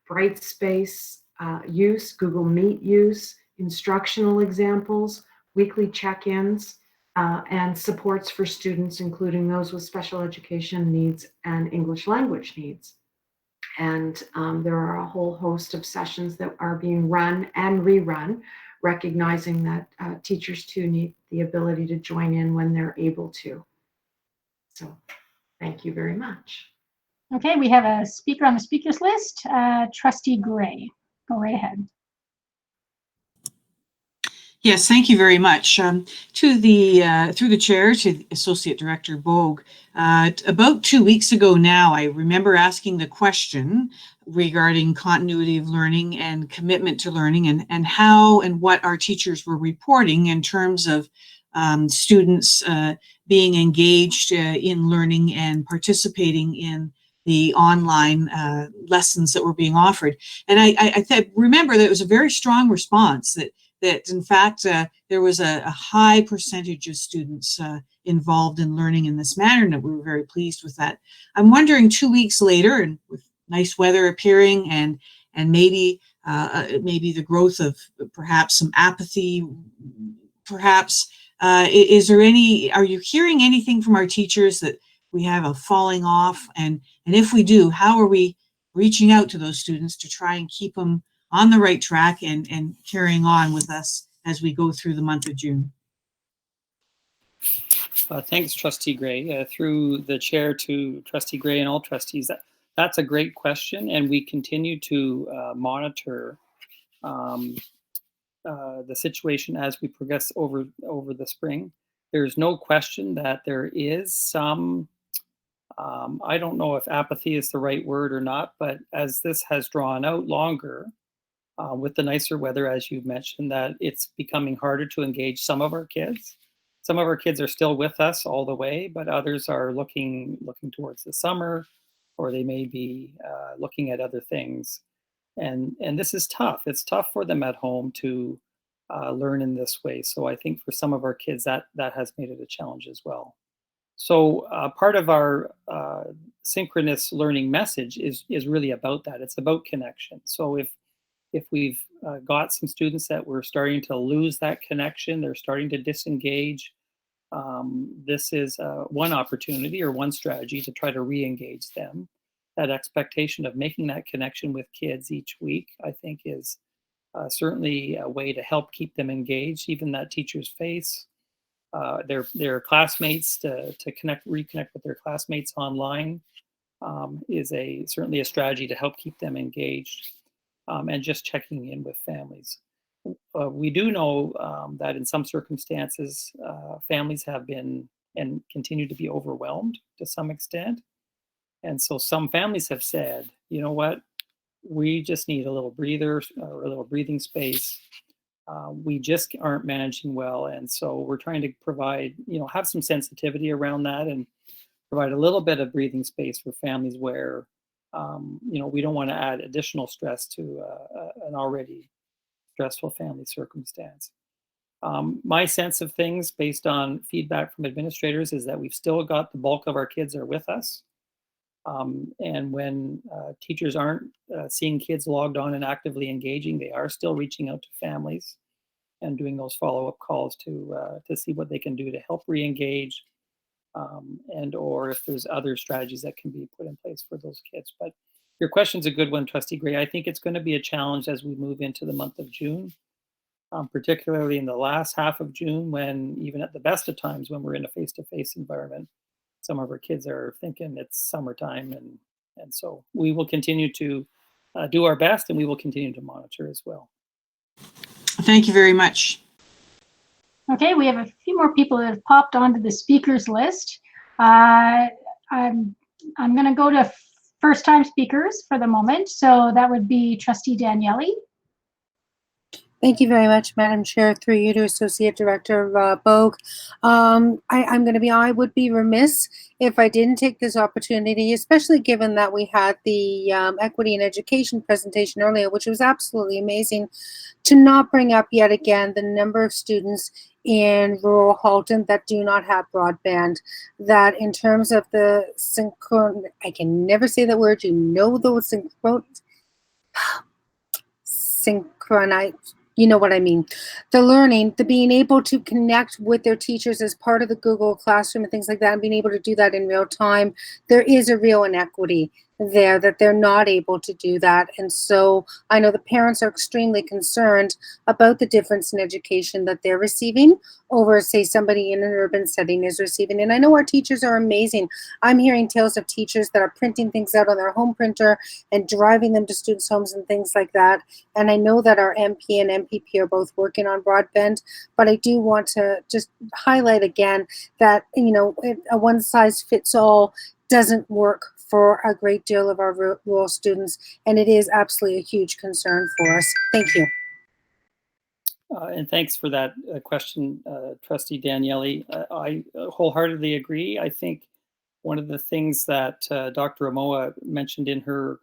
Bright Space use, Google Meet use, instructional examples, weekly check-ins, and supports for students, including those with special education needs and English language needs. And there are a whole host of sessions that are being run and rerun recognizing that teachers too need the ability to join in when they're able to. So thank you very much. Okay, we have a speaker on the speakers list, Trustee Gray. Go right ahead. Yes, thank you very much. Through the chair to Associate Director Bogue, about 2 weeks ago now, I remember asking the question regarding continuity of learning and commitment to learning, and how and what our teachers were reporting in terms of students being engaged in learning and participating in the online lessons that were being offered. And I remember that it was a very strong response that in fact there was a high percentage of students involved in learning in this manner, and that we were very pleased with that. I'm wondering 2 weeks later, and with nice weather appearing, and maybe the growth of perhaps some apathy, perhaps are you hearing anything from our teachers that we have a falling off? And if we do, how are we reaching out to those students to try and keep them on the right track and carrying on with us as we go through the month of June? Thanks, Trustee Gray. Through the chair to Trustee Gray and all trustees, that's a great question, and we continue to monitor the situation as we progress over the spring. There's no question that there is some, I don't know if apathy is the right word or not, but as this has drawn out longer, with the nicer weather, as you've mentioned, that it's becoming harder to engage some of our kids. Some of our kids are still with us all the way, but others are looking towards the summer, or they may be looking at other things. And this is tough. It's tough for them at home to learn in this way. So I think for some of our kids, that has made it a challenge as well. So part of our synchronous learning message is really about that. It's about connection. So if we've got some students that we're starting to lose that connection, they're starting to disengage, this is one opportunity or one strategy to try to re-engage them. That expectation of making that connection with kids each week, I think, is certainly a way to help keep them engaged. Even that teachers face their classmates to reconnect with their classmates online is certainly a strategy to help keep them engaged, and just checking in with families. We do know that in some circumstances, families have been and continue to be overwhelmed to some extent. And so some families have said, you know what, we just need a little breather or a little breathing space. We just aren't managing well. And so we're trying to provide, have some sensitivity around that and provide a little bit of breathing space for families where, we don't want to add additional stress to an already stressful family circumstance. My sense of things based on feedback from administrators is that we've still got the bulk of our kids are with us. And when teachers aren't seeing kids logged on and actively engaging, they are still reaching out to families and doing those follow-up calls to see what they can do to help re-engage, and or if there's other strategies that can be put in place for those kids. But your question's a good one, Trustee Gray. I think it's going to be a challenge as we move into the month of June, particularly in the last half of June, when even at the best of times when we're in a face-to-face environment, some of our kids are thinking it's summertime, and so we will continue to do our best, and we will continue to monitor as well. Thank you very much. Okay, we have a few more people that have popped onto the speakers list. I'm going to go to first-time speakers for the moment. So that would be Trustee Daniele. Thank you very much, Madam Chair, through you to Associate Director Bogue. I would be remiss if I didn't take this opportunity, especially given that we had the equity in education presentation earlier, which was absolutely amazing, to not bring up yet again the number of students in rural Halton that do not have broadband. That in terms of the I can never say that word, those synchronize. You know what I mean. The learning, the being able to connect with their teachers as part of the Google Classroom and things like that, and being able to do that in real time, there is a real inequity there that they're not able to do that. And so I know the parents are extremely concerned about the difference in education that they're receiving over, say, somebody in an urban setting is receiving. And I know our teachers are amazing. I'm hearing tales of teachers that are printing things out on their home printer and driving them to students' homes and things like that. And I know that our MP and MPP are both working on broadband, but I do want to just highlight again that, you know, a one-size-fits-all doesn't work for a great deal of our rural students, and it is absolutely a huge concern for us. Thank you. And thanks for that question, Trustee Daniele. I wholeheartedly agree. I think one of the things that Dr. Amoa mentioned in her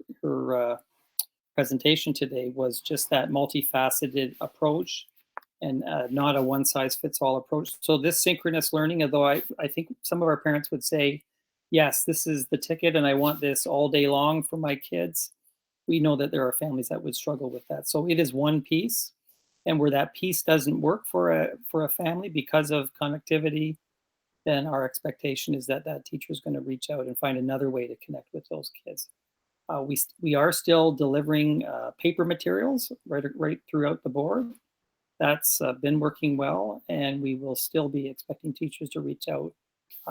presentation today was just that multifaceted approach and not a one-size-fits-all approach. So this synchronous learning, although I think some of our parents would say, yes, this is the ticket and I want this all day long for my kids, we know that there are families that would struggle with that. So it is one piece, and where that piece doesn't work for a family because of connectivity, then our expectation is that that teacher is going to reach out and find another way to connect with those kids. We are still delivering paper materials right throughout the board. That's been working well, and we will still be expecting teachers to reach out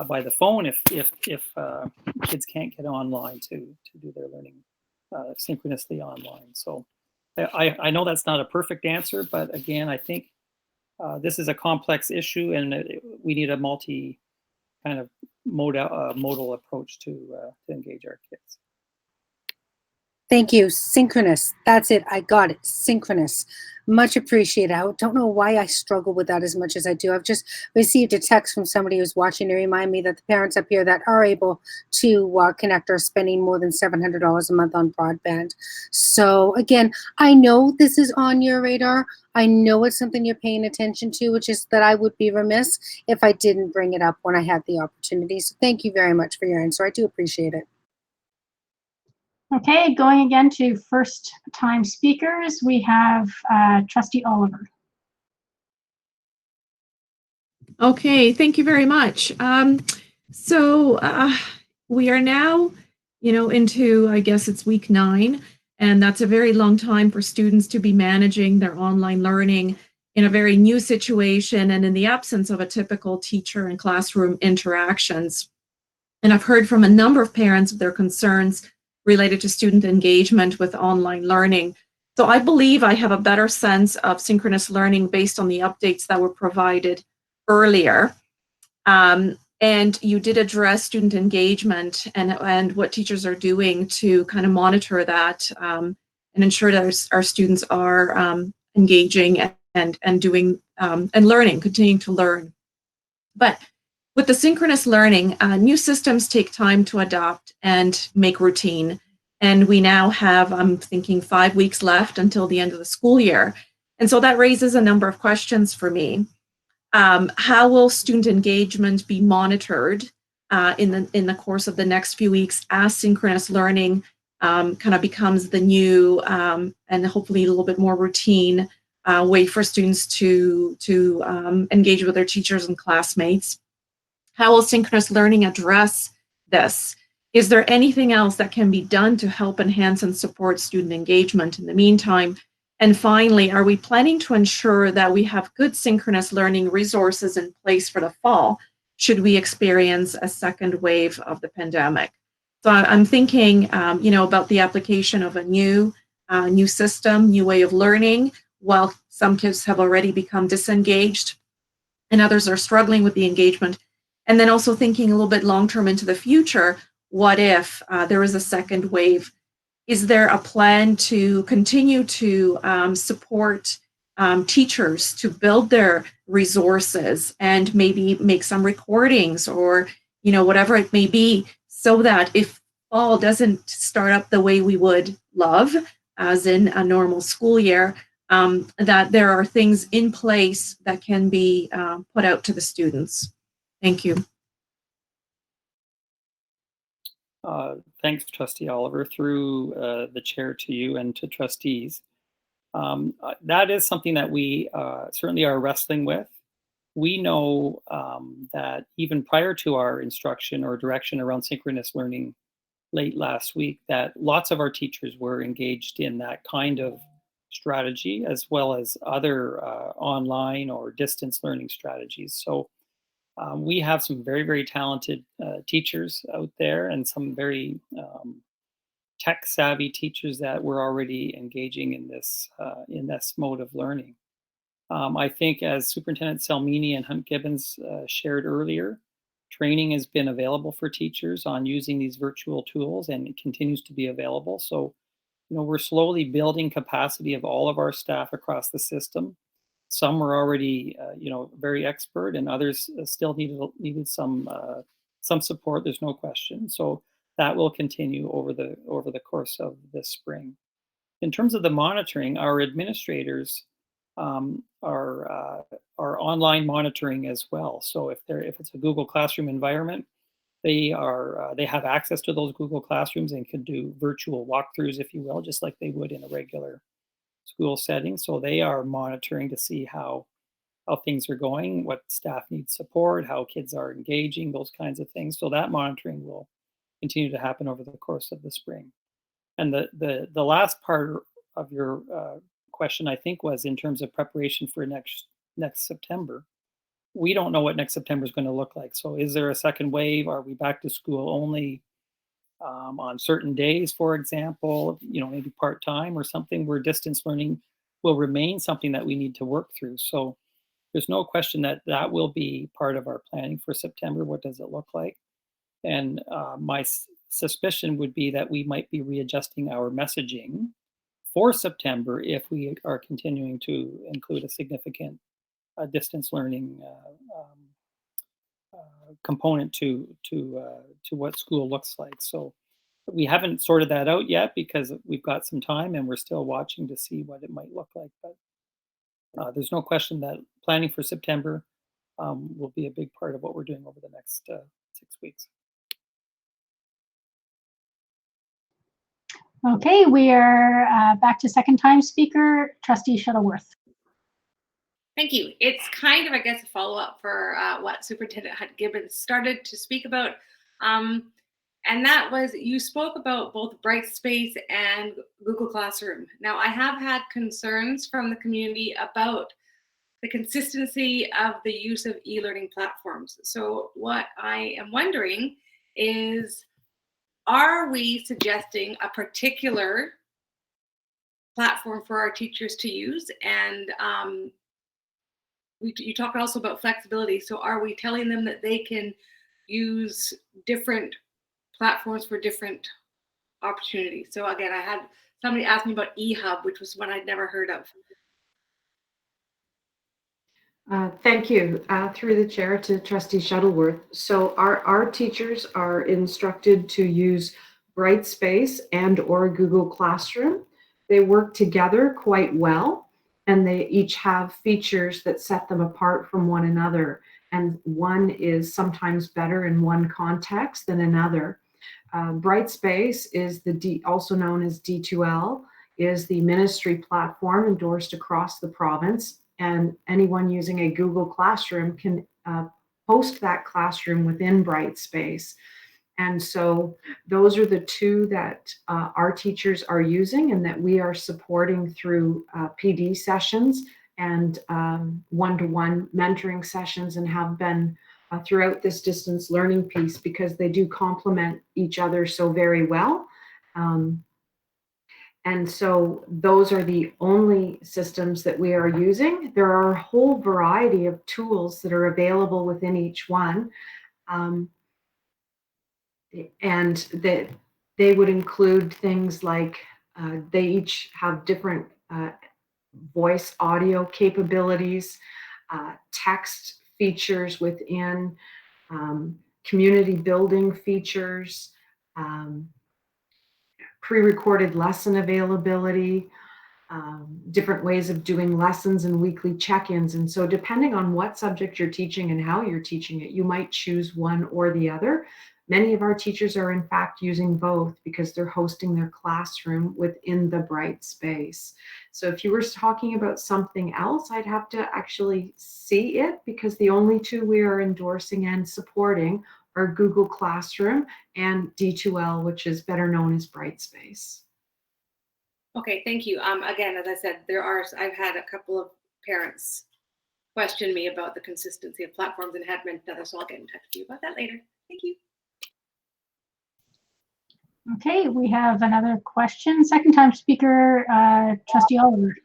by the phone if kids can't get online to do their learning synchronously online. So I know that's not a perfect answer, but again, I think this is a complex issue, and we need a multi kind of modal approach to engage our kids. Thank you. Synchronous. That's it. I got it. Synchronous. Much appreciated. I don't know why I struggle with that as much as I do. I've just received a text from somebody who's watching to remind me that the parents up here that are able to connect are spending more than $700 a month on broadband. So again, I know this is on your radar. I know it's something you're paying attention to, which is that I would be remiss if I didn't bring it up when I had the opportunity. So thank you very much for your answer. I do appreciate it. Okay, going again to first-time speakers, we have Trustee Oliver. Okay, thank you very much. We are now, into, I guess it's week 9, and that's a very long time for students to be managing their online learning in a very new situation and in the absence of a typical teacher and classroom interactions. And I've heard from a number of parents of their concerns related to student engagement with online learning. So I believe I have a better sense of synchronous learning based on the updates that were provided earlier. And you did address student engagement and what teachers are doing to kind of monitor that and ensure that our students are engaging and doing and learning, continuing to learn. But with the synchronous learning, new systems take time to adopt and make routine. And we now have, I'm thinking, 5 weeks left until the end of the school year. And so that raises a number of questions for me. How will student engagement be monitored in the course of the next few weeks as synchronous learning kind of becomes the new and hopefully a little bit more routine way for students to engage with their teachers and classmates? How will synchronous learning address this? Is there anything else that can be done to help enhance and support student engagement in the meantime? And finally, are we planning to ensure that we have good synchronous learning resources in place for the fall, should we experience a second wave of the pandemic? So I'm thinking, about the application of a new system, new way of learning, while some kids have already become disengaged and others are struggling with the engagement. And then also thinking a little bit long-term into the future, what if there is a second wave? Is there a plan to continue to support teachers to build their resources and maybe make some recordings or, whatever it may be, so that if fall doesn't start up the way we would love, as in a normal school year, that there are things in place that can be put out to the students? Thank you. Thanks, Trustee Oliver. Through the chair to you and to trustees. That is something that we certainly are wrestling with. We know that even prior to our instruction or direction around synchronous learning late last week that lots of our teachers were engaged in that kind of strategy, as well as other online or distance learning strategies. So we have some very, very talented teachers out there, and some very tech savvy teachers that were already engaging in this mode of learning. I think, as Superintendent Salmini and Hunt Gibbons shared earlier, training has been available for teachers on using these virtual tools, and it continues to be available. So, we're slowly building capacity of all of our staff across the system. Some were already, very expert, and others still needed some support. There's no question. So that will continue over the course of this spring. In terms of the monitoring, our administrators are online monitoring as well. So if it's a Google Classroom environment, they have access to those Google Classrooms and can do virtual walkthroughs, if you will, just like they would in a regular school setting. So they are monitoring to see how things are going, what staff needs support, how kids are engaging, those kinds of things. So that monitoring will continue to happen over the course of the spring. And the last part of your question, I think, was in terms of preparation for next September. We don't know what next September is going to look like. So is there a second wave? Are we back to school only on certain days, for example, maybe part-time or something, where distance learning will remain something that we need to work through? So there's no question that will be part of our planning for September. What does it look like? And my suspicion would be that we might be readjusting our messaging for September if we are continuing to include a significant distance learning component to what school looks like. So we haven't sorted that out yet because we've got some time and we're still watching to see what it might look like. But there's no question that planning for September will be a big part of what we're doing over the next 6 weeks. Okay, we are back to second time speaker, Trustee Shuttleworth. Thank you. It's kind of, I guess, a follow-up for what Superintendent Hunt Gibbons started to speak about. And that was, you spoke about both Brightspace and Google Classroom. Now, I have had concerns from the community about the consistency of the use of e-learning platforms. So what I am wondering is, are we suggesting a particular platform for our teachers to use? And you talked also about flexibility. So are we telling them that they can use different platforms for different opportunities? So again, I had somebody ask me about eHub, which was one I'd never heard of. Thank you. Through the chair to Trustee Shuttleworth. So our teachers are instructed to use Brightspace and or Google Classroom. They work together quite well, and they each have features that set them apart from one another. And one is sometimes better in one context than another. Brightspace is also known as D2L, is the ministry platform endorsed across the province. And anyone using a Google Classroom can host that classroom within Brightspace. And so those are the two that our teachers are using and that we are supporting through PD sessions and one-to-one mentoring sessions, and have been throughout this distance learning piece, because they do complement each other so very well. And so those are the only systems that we are using. There are a whole variety of tools that are available within each one. And that they would include things like they each have different voice audio capabilities, text features within, community building features, pre-recorded lesson availability, different ways of doing lessons and weekly check-ins. And so depending on what subject you're teaching and how you're teaching it, you might choose one or the other. Many of our teachers are in fact using both because they're hosting their classroom within the Brightspace. So if you were talking about something else, I'd have to actually see it, because the only two we are endorsing and supporting are Google Classroom and D2L, which is better known as Brightspace. Okay, thank you. Again, as I said, I've had a couple of parents question me about the consistency of platforms and had mentioned that, so I'll get in touch with you about that later. Thank you. Okay, we have another question. Second time speaker, Trustee Collard.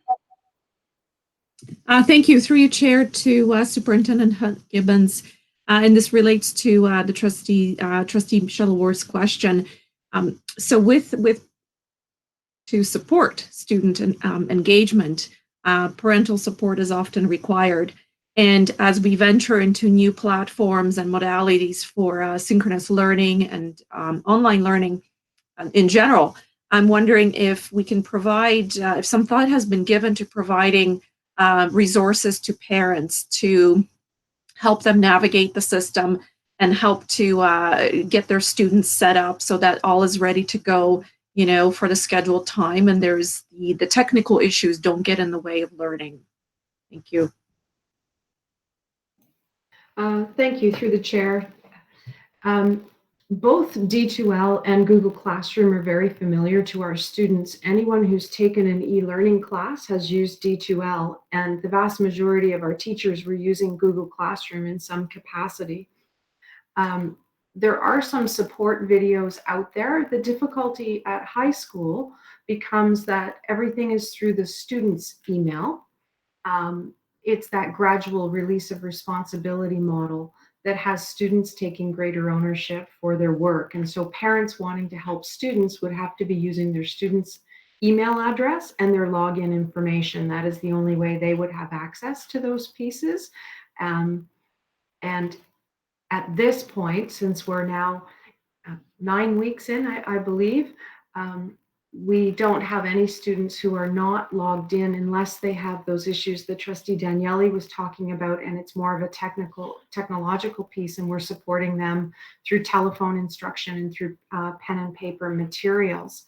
Thank you. Through you, Chair, to Superintendent Gibbons. And this relates to the Trustee Shuttleworth's question. So to support student engagement, parental support is often required. And as we venture into new platforms and modalities for synchronous learning and online learning in general, I'm wondering if we can provide, if some thought has been given to providing resources to parents to help them navigate the system and help to get their students set up so that all is ready to go, you know, for the scheduled time, and there's the technical issues don't get in the way of learning. Thank you. Thank you, through the chair. Both D2L and Google Classroom are very familiar to our students. Anyone who's taken an e-learning class has used D2L, and the vast majority of our teachers were using Google Classroom in some capacity. There are some support videos out there. The difficulty at high school becomes that everything is through the student's email. It's that gradual release of responsibility model that has students taking greater ownership for their work. And so parents wanting to help students would have to be using their students' email address and their login information. That is the only way they would have access to those pieces. And at this point, since we're now 9 weeks in, I believe, we don't have any students who are not logged in unless they have those issues that Trustee Daniele was talking about, and it's more of a technological piece, and we're supporting them through telephone instruction and through pen and paper materials,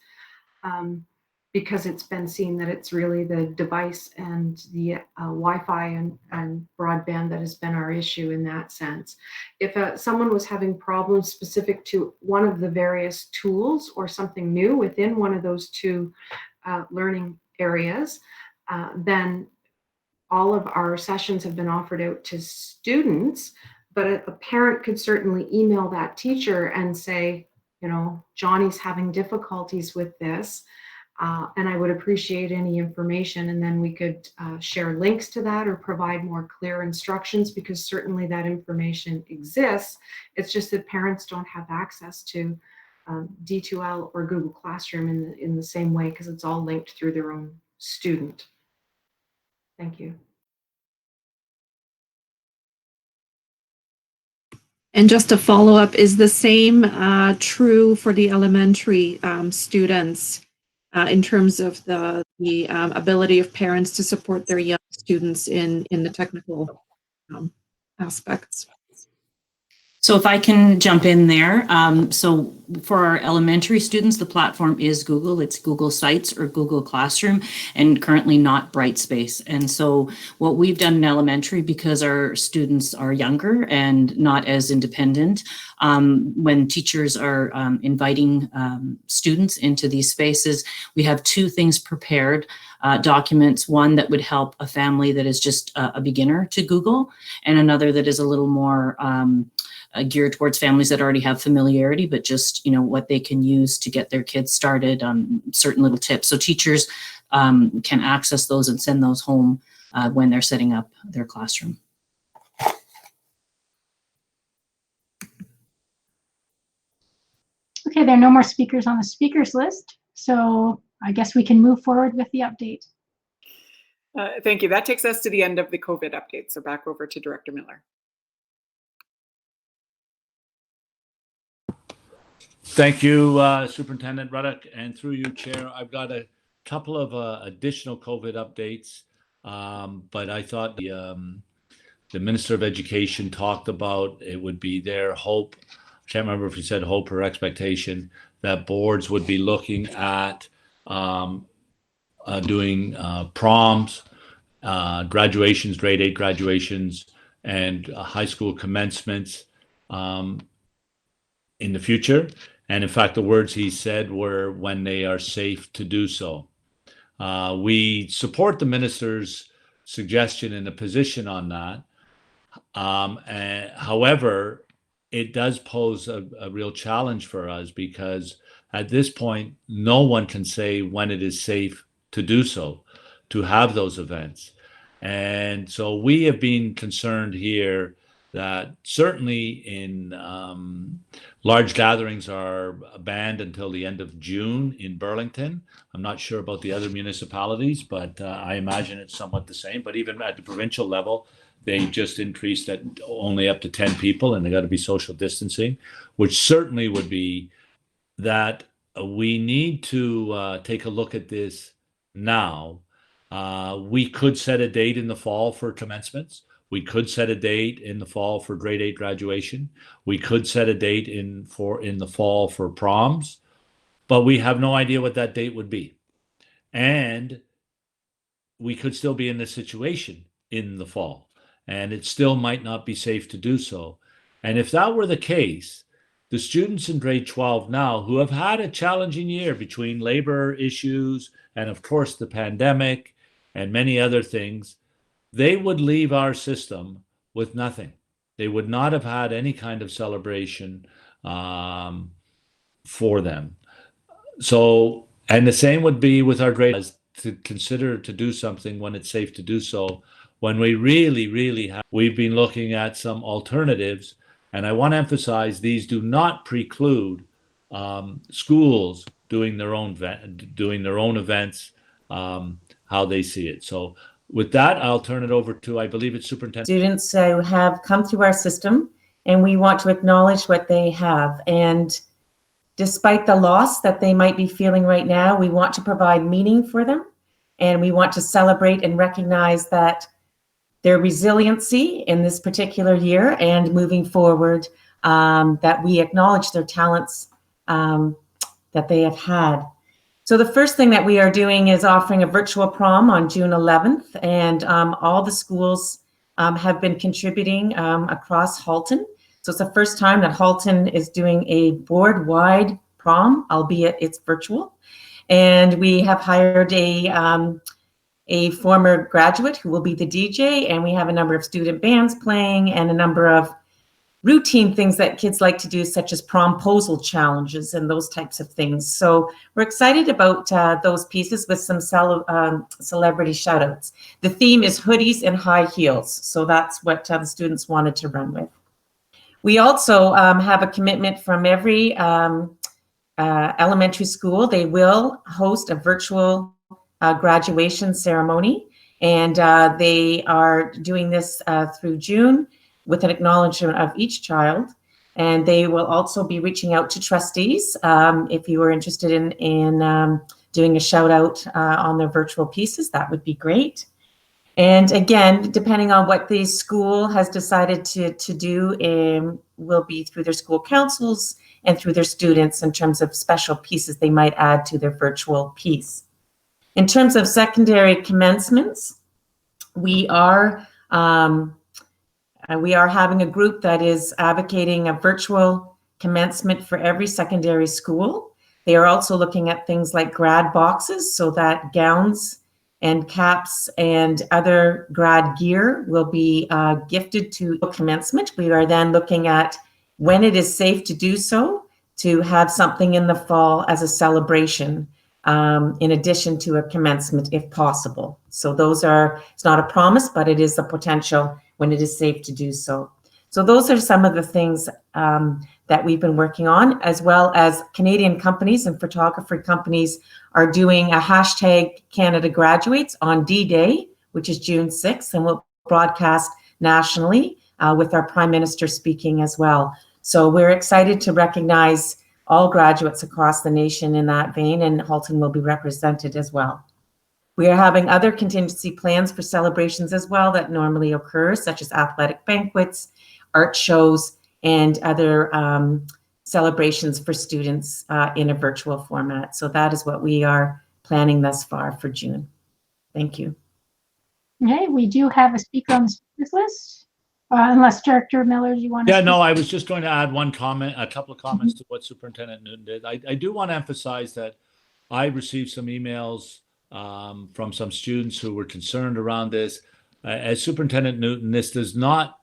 because it's been seen that it's really the device and the Wi-Fi and broadband that has been our issue in that sense. If someone was having problems specific to one of the various tools or something new within one of those two learning areas, then all of our sessions have been offered out to students, but a parent could certainly email that teacher and say, you know, Johnny's having difficulties with this. And I would appreciate any information, and then we could share links to that or provide more clear instructions, because certainly that information exists. It's just that parents don't have access to D2L or Google Classroom in the same way, because it's all linked through their own student. Thank you. And just to follow up, is the same true for the elementary students? In terms of the ability of parents to support their young students in the technical aspects. So if I can jump in there. So for our elementary students, the platform is Google. It's Google Sites or Google Classroom, and currently not Brightspace. And so what we've done in elementary, because our students are younger and not as independent, when teachers are inviting students into these spaces, we have two things prepared. Documents, one that would help a family that is just a beginner to Google, and another that is a little more geared towards families that already have familiarity, but just, you know, what they can use to get their kids started on certain little tips. So teachers can access those and send those home when they're setting up their classroom. Okay, there are no more speakers on the speakers list, so I guess we can move forward with the update. Thank you. That takes us to the end of the COVID update. So back over to Director Miller. Thank you, Superintendent Ruddock, and through you, Chair. I've got a couple of additional COVID updates, but I thought the Minister of Education talked about it would be their hope. I can't remember if he said hope or expectation that boards would be looking at doing proms, graduations, grade 8 graduations, and high school commencements in the future. And in fact, the words he said were when they are safe to do so. We support the minister's suggestion and the position on that. However, it does pose a real challenge for us because at this point, no one can say when it is safe to do so, to have those events. And so we have been concerned here that certainly in large gatherings are banned until the end of June in Burlington. I'm not sure about the other municipalities, but I imagine it's somewhat the same. But even at the provincial level, they just increased that only up to 10 people, and they got to be social distancing, which certainly would be that we need to take a look at this now. We could set a date in the fall for commencements. We could set a date in the fall for grade 8 graduation. We could set a date in the fall for proms, but we have no idea what that date would be. And we could still be in this situation in the fall, and it still might not be safe to do so. And if that were the case, the students in grade 12 now who have had a challenging year between labor issues and of course the pandemic and many other things, they would leave our system with nothing. They would not have had any kind of celebration for them. So, and the same would be with our grades, to consider to do something when it's safe to do so, when we really have. We've been looking at some alternatives, and I want to emphasize these do not preclude schools doing their own events, how they see it. So with that, I'll turn it over to, I believe it's Superintendent. Students who have come through our system, and we want to acknowledge what they have. And despite the loss that they might be feeling right now, we want to provide meaning for them, and we want to celebrate and recognize that their resiliency in this particular year and moving forward, that we acknowledge their talents that they have had. So the first thing that we are doing is offering a virtual prom on June 11th, and all the schools have been contributing across Halton. So it's the first time that Halton is doing a board-wide prom, albeit it's virtual. And we have hired a former graduate who will be the DJ, and we have a number of student bands playing and a number of routine things that kids like to do, such as promposal challenges and those types of things. So we're excited about those pieces with some celebrity shout outs. The theme is hoodies and high heels. So that's what the students wanted to run with. We also have a commitment from every elementary school. They will host a virtual graduation ceremony, and they are doing this through June with an acknowledgement of each child. And they will also be reaching out to trustees if you are interested in doing a shout out on their virtual pieces. That would be great. And again, depending on what the school has decided to do, will be through their school councils and through their students in terms of special pieces they might add to their virtual piece. In terms of secondary commencements, we are having a group that is advocating a virtual commencement for every secondary school. They are also looking at things like grad boxes so that gowns and caps and other grad gear will be gifted to commencement. We are then looking at when it is safe to do so, to have something in the fall as a celebration in addition to a commencement if possible. So those are, it's not a promise, but it is a potential when it is safe to do so. So those are some of the things that we've been working on, as well as Canadian companies and photography companies are doing a hashtag Canada Graduates on D-Day, which is June 6th, and we'll broadcast nationally with our Prime Minister speaking as well. So we're excited to recognize all graduates across the nation in that vein, and Halton will be represented as well. We are having other contingency plans for celebrations as well that normally occur, such as athletic banquets, art shows, and other celebrations for students in a virtual format. So that is what we are planning thus far for June. Thank you. Okay, we do have a speaker on the speakers list. Unless Director Miller, you want to? Yeah, no, I was just going to add one comment, a couple of comments to what Superintendent Newton did. I do want to emphasize that I received some emails from some students who were concerned around this. As Superintendent Newton, this does not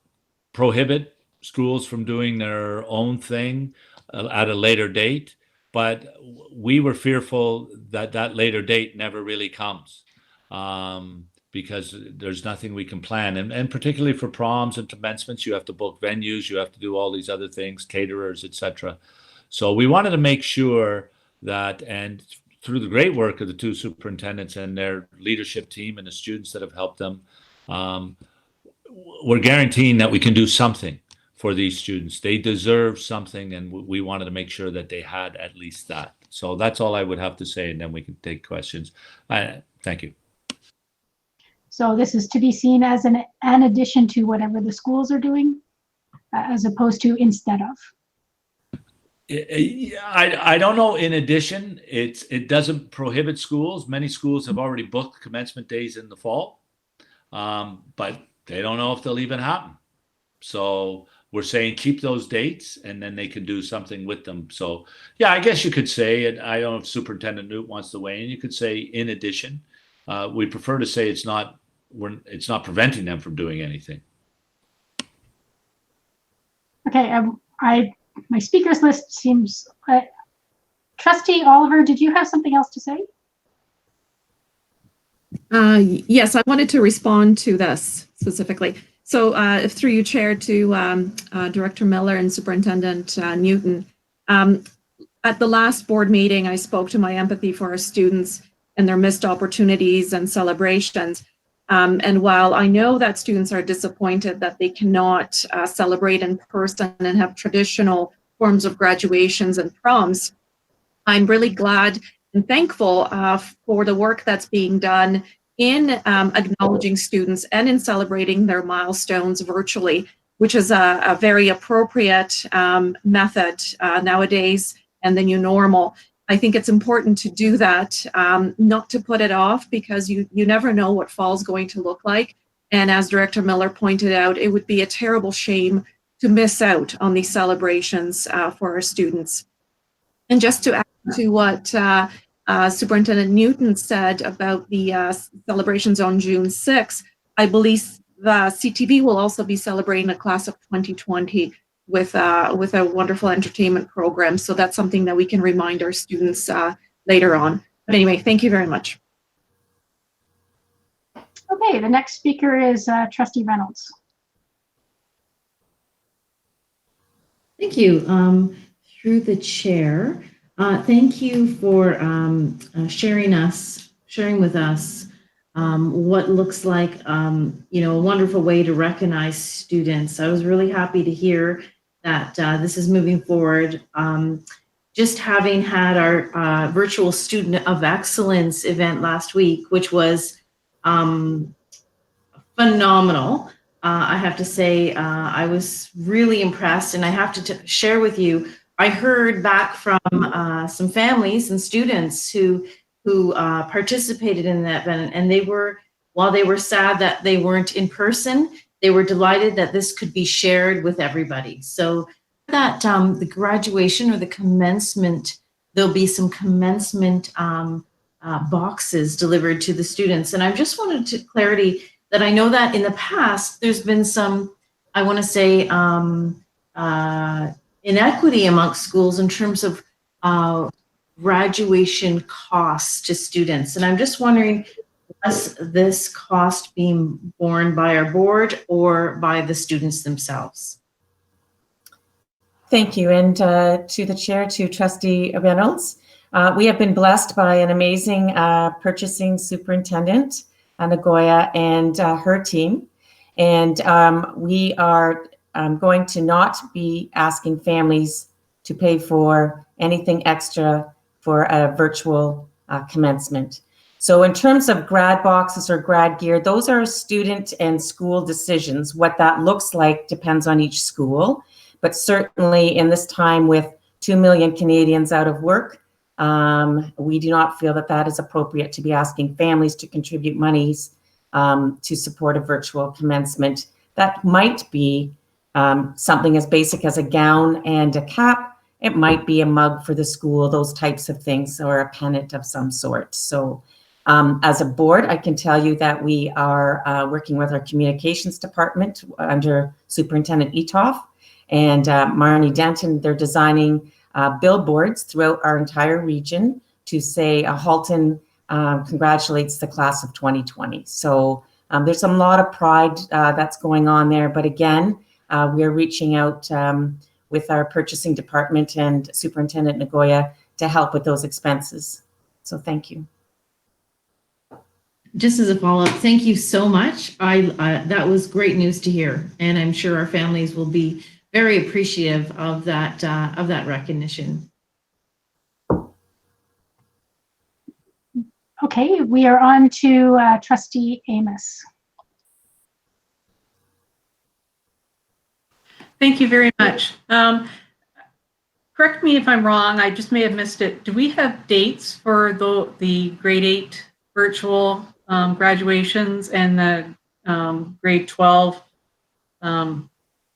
prohibit schools from doing their own thing at a later date, but we were fearful that that later date never really comes. Because there's nothing we can plan. And particularly for proms and commencements, you have to book venues, you have to do all these other things, caterers, etc. So we wanted to make sure that, and through the great work of the two superintendents and their leadership team and the students that have helped them, we're guaranteeing that we can do something for these students. They deserve something, and we wanted to make sure that they had at least that. So that's all I would have to say, and then we can take questions. Thank you. So this is to be seen as an addition to whatever the schools are doing, as opposed to instead of. I don't know. In addition, it doesn't prohibit schools. Many schools have already booked commencement days in the fall, but they don't know if they'll even happen. So we're saying keep those dates, and then they can do something with them. So yeah, I guess you could say, and I don't know if Superintendent Newt wants to weigh in. You could say in addition. We prefer to say it's not preventing them from doing anything. Okay, my speakers list seems. Trustee Oliver, did you have something else to say? Yes, I wanted to respond to this specifically. So through you, Chair, to Director Miller and Superintendent Newton. At the last board meeting, I spoke to my empathy for our students and their missed opportunities and celebrations. And while I know that students are disappointed that they cannot celebrate in person and have traditional forms of graduations and proms, I'm really glad and thankful for the work that's being done in acknowledging students and in celebrating their milestones virtually, which is a very appropriate method nowadays and the new normal. I think it's important to do that, not to put it off, because you never know what fall's going to look like. And as Director Miller pointed out, it would be a terrible shame to miss out on these celebrations for our students. And just to add to what Superintendent Newton said about the celebrations on June 6th, I believe the CTV will also be celebrating the class of 2020 with a wonderful entertainment program. So that's something that we can remind our students later on. But anyway, thank you very much. Okay, the next speaker is Trustee Reynolds. Thank you. Through the chair, thank you for sharing with us what looks like a wonderful way to recognize students. I was really happy to hear that this is moving forward. Just having had our virtual Student of Excellence event last week, which was phenomenal. I have to say, I was really impressed, and I have to share with you, I heard back from some families and students who participated in that event, and while they were sad that they weren't in person, they were delighted that this could be shared with everybody. So that the graduation or the commencement, there'll be some commencement boxes delivered to the students. And I just wanted clarity that I know that in the past, there's been some, I want to say, inequity amongst schools in terms of graduation costs to students. And I'm just wondering, is this cost being borne by our board or by the students themselves? Thank you. And to the chair, to Trustee Reynolds, we have been blessed by an amazing purchasing superintendent, Nagoya, and her team. And we are going to not be asking families to pay for anything extra for a virtual commencement. So in terms of grad boxes or grad gear, those are student and school decisions. What that looks like depends on each school. But certainly in this time with 2 million Canadians out of work, we do not feel that that is appropriate to be asking families to contribute monies to support a virtual commencement That might be something as basic as a gown and a cap. It might be a mug for the school, those types of things, or a pennant of some sort. So as a board, I can tell you that we are working with our communications department under Superintendent Etoff and Marnie Denton. They're designing billboards throughout our entire region to say Halton congratulates the class of 2020. So there's a lot of pride that's going on there. But again, we are reaching out with our purchasing department and Superintendent Nagoya to help with those expenses. So thank you. Just as a follow-up, thank you so much. That was great news to hear, and I'm sure our families will be very appreciative of that recognition. Okay, we are on to Trustee Amos. Thank you very much. Correct me if I'm wrong, I just may have missed it. Do we have dates for the grade 8 virtual graduations and the grade 12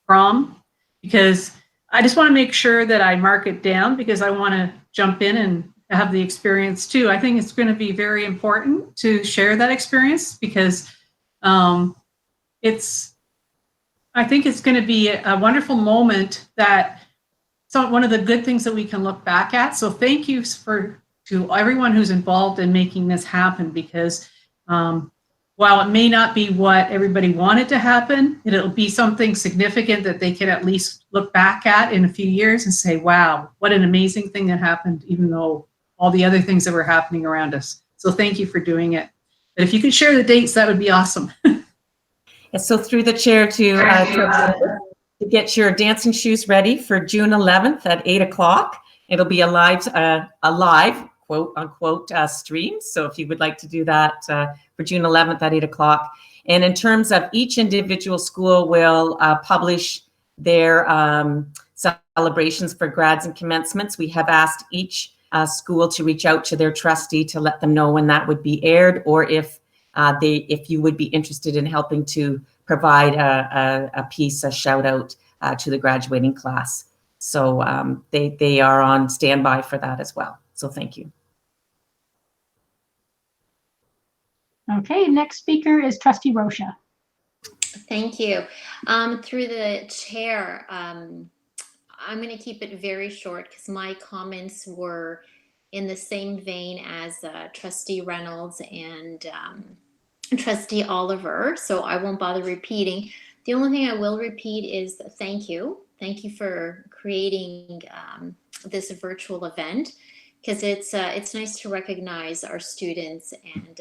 prom? Because I just want to make sure that I mark it down, because I want to jump in and have the experience too. I think it's going to be very important to share that experience, because I think it's going to be a wonderful moment that one of the good things that we can look back at. So thank you to everyone who's involved in making this happen, because while it may not be what everybody wanted to happen, it'll be something significant that they can at least look back at in a few years and say, wow, what an amazing thing that happened, even though all the other things that were happening around us. So thank you for doing it. But if you could share the dates, that would be awesome. And so through the chair to get your dancing shoes ready for June 11th at 8 o'clock. It'll be a live quote unquote stream. So if you would like to do that for June 11th at 8 o'clock. And in terms of each individual school will publish their celebrations for grads and commencements. We have asked each school to reach out to their trustee to let them know when that would be aired, or if you would be interested in helping to provide a shout out to the graduating class. So they are on standby for that as well. So thank you. Okay, next speaker is Trustee Rocha. Thank you. Through the chair, I'm going to keep it very short because my comments were in the same vein as Trustee Reynolds and Trustee Oliver, so I won't bother repeating. The only thing I will repeat is thank you. Thank you for creating this virtual event, because it's nice to recognize our students and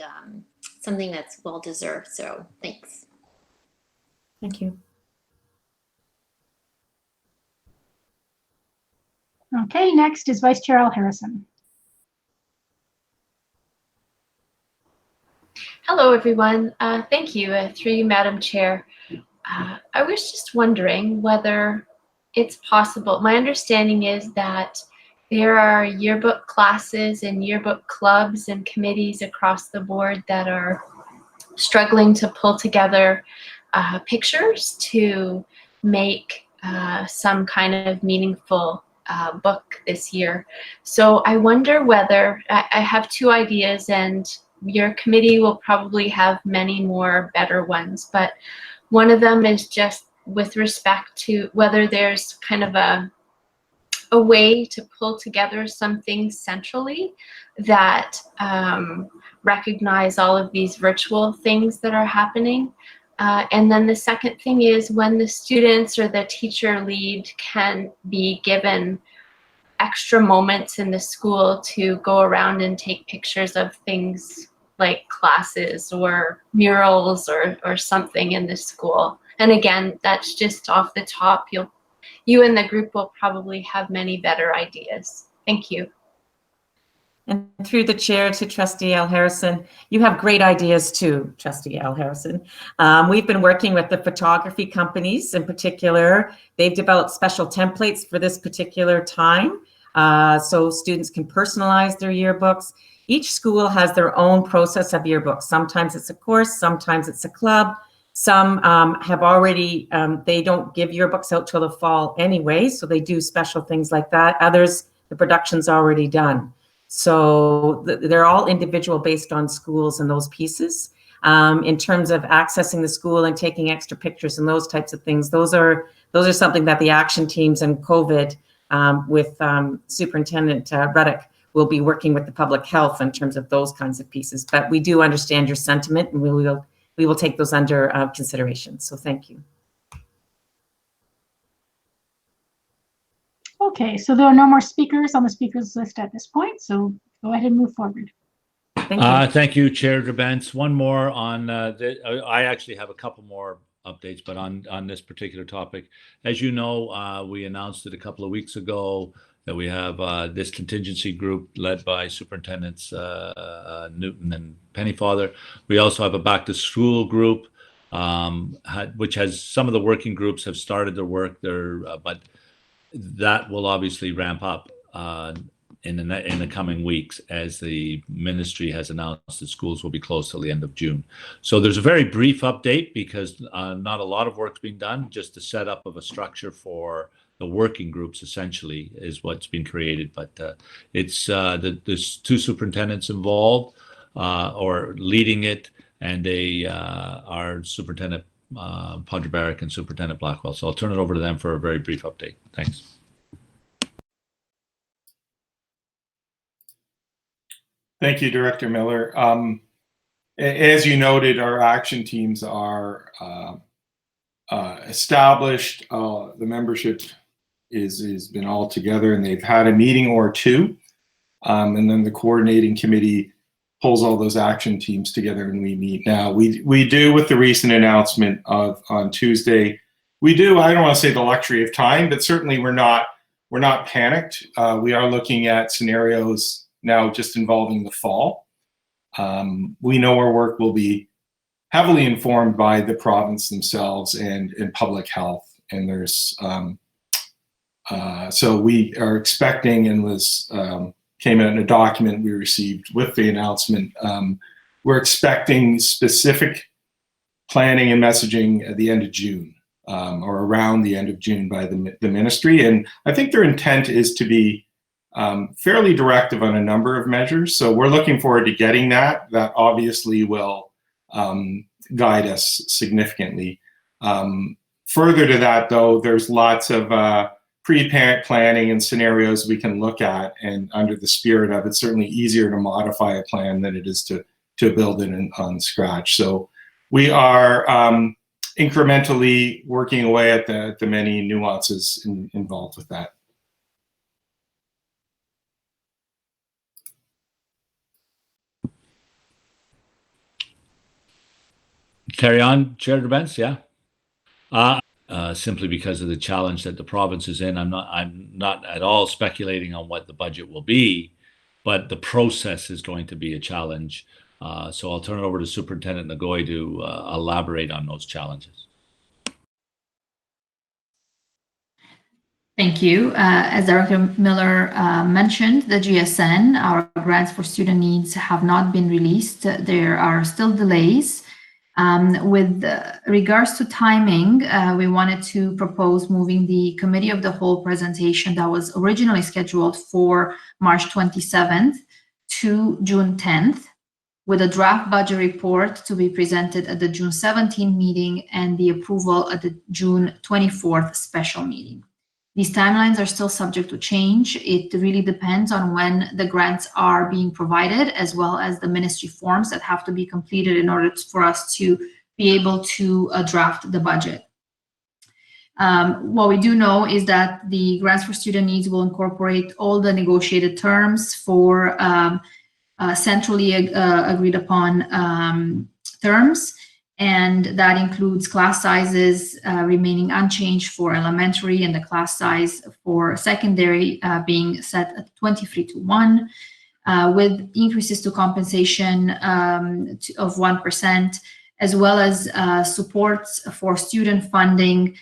something that's well deserved. So thanks. Thank you. Okay, next is Vice Chair Al Harrison. Hello, everyone. Thank you, through you, Madam Chair. I was just wondering whether it's possible. My understanding is that there are yearbook classes and yearbook clubs and committees across the board that are struggling to pull together pictures to make some kind of meaningful book this year. So I wonder whether, I have two ideas, and your committee will probably have many more better ones, but one of them is just with respect to whether there's kind of a way to pull together something centrally that recognize all of these virtual things that are happening. And then the second thing is when the students or the teacher lead can be given extra moments in the school to go around and take pictures of things like classes or murals or something in the school. And again, that's just off the top. You and the group will probably have many better ideas. Thank you. And through the chair to Trustee Al Harrison, you have great ideas too, Trustee Al Harrison. We've been working with the photography companies in particular. They've developed special templates for this particular time, so students can personalize their yearbooks. Each school has their own process of yearbooks. Sometimes it's a course, sometimes it's a club, Some have already, they don't give yearbooks out till the fall anyway, so they do special things like that. Others, the production's already done. So they're all individual based on schools and those pieces. In terms of accessing the school and taking extra pictures and those types of things, those are something that the action teams and COVID with Superintendent Ruddock will be working with the public health in terms of those kinds of pieces. But we do understand your sentiment, and we will take those under consideration. So thank you. Okay, so there are no more speakers on the speakers list at this point, so go ahead and move forward. Thank you, Chair Gerbentz. One more on, I actually have a couple more updates, but on this particular topic. As you know, we announced it a couple of weeks ago that we have this contingency group led by Superintendents Newton and Pennyfather. We also have a back to school group, which has some of the working groups have started their work there, but that will obviously ramp up in the coming weeks as the ministry has announced that schools will be closed till the end of June. So there's a very brief update because not a lot of work's been done. Just the setup of a structure for the working groups essentially is what's been created. But it's there's two superintendents involved or leading it, and they are Superintendent Podrebarek and Superintendent Blackwell. So I'll turn it over to them for a very brief update. Thanks. Thank you, Director Miller. As you noted, our action teams are established. The membership is been all together, and they've had a meeting or two. And then the coordinating committee pulls all those action teams together, and we meet now. We do, with the recent announcement on Tuesday, we do, I don't want to say the luxury of time, but certainly we're not panicked. We are looking at scenarios now just involving the fall. We know our work will be heavily informed by the province themselves and public health. And there's, so we are expecting, and was came out in a document we received with the announcement, we're expecting specific planning and messaging at the end of June, or around the end of June by the ministry. And I think their intent is to be fairly directive on a number of measures. So we're looking forward to getting that. That obviously will guide us significantly. Further to that, though, there's lots of pre-parent planning and scenarios we can look at, and under the spirit of it's certainly easier to modify a plan than it is to build it on scratch. So we are incrementally working away at the many nuances involved with that. Carry on, Chair Gerbentz, yeah. Simply because of the challenge that the province is in, I'm not at all speculating on what the budget will be, but the process is going to be a challenge. So I'll turn it over to Superintendent Nagoy to elaborate on those challenges. Thank you. As Director Miller mentioned, the GSN, our grants for student needs, have not been released. There are still delays. With regards to timing, we wanted to propose moving the Committee of the Whole presentation that was originally scheduled for March 27th to June 10th, with a draft budget report to be presented at the June 17th meeting and the approval at the June 24th special meeting. These timelines are still subject to change. It really depends on when the grants are being provided, as well as the ministry forms that have to be completed in order for us to be able to draft the budget. What we do know is that the grants for student needs will incorporate all the negotiated terms for centrally agreed upon terms. And that includes class sizes remaining unchanged for elementary, and the class size for secondary being set at 23:1, with increases to compensation of 1%, as well as supports for student funding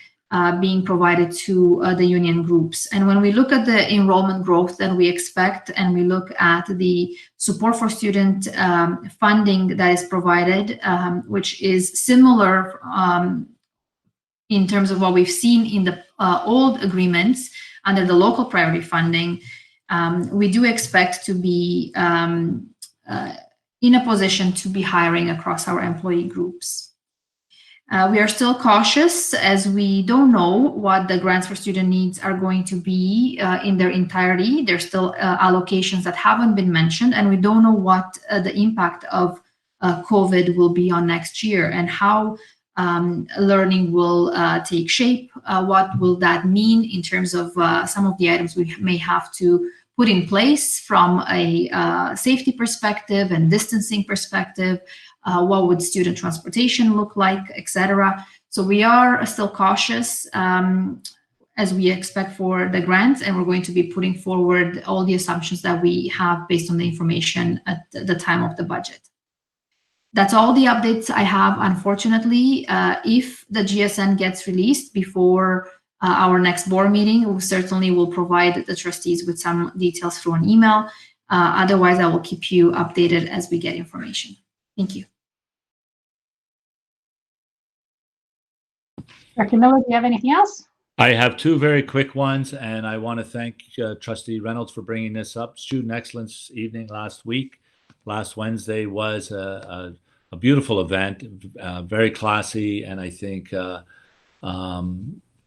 being provided to the union groups. And when we look at the enrollment growth that we expect, and we look at the support for student funding that is provided, which is similar in terms of what we've seen in the old agreements under the local priority funding, we do expect to be in a position to be hiring across our employee groups. We are still cautious as we don't know what the grants for student needs are going to be in their entirety. There's still allocations that haven't been mentioned, and we don't know what the impact of COVID will be on next year and how learning will take shape. What will that mean in terms of some of the items we may have to put in place from a safety perspective and distancing perspective? What would student transportation look like, etc. So we are still cautious as we expect for the grants, and we're going to be putting forward all the assumptions that we have based on the information at the time of the budget. That's all the updates I have, unfortunately. If the GSN gets released before our next board meeting, we certainly will provide the trustees with some details through an email. Otherwise, I will keep you updated as we get information. Thank you. Dr. Miller, do you have anything else? I have two very quick ones, and I want to thank Trustee Reynolds for bringing this up. Student Excellence Evening last week, last Wednesday, was a beautiful event, very classy, and I think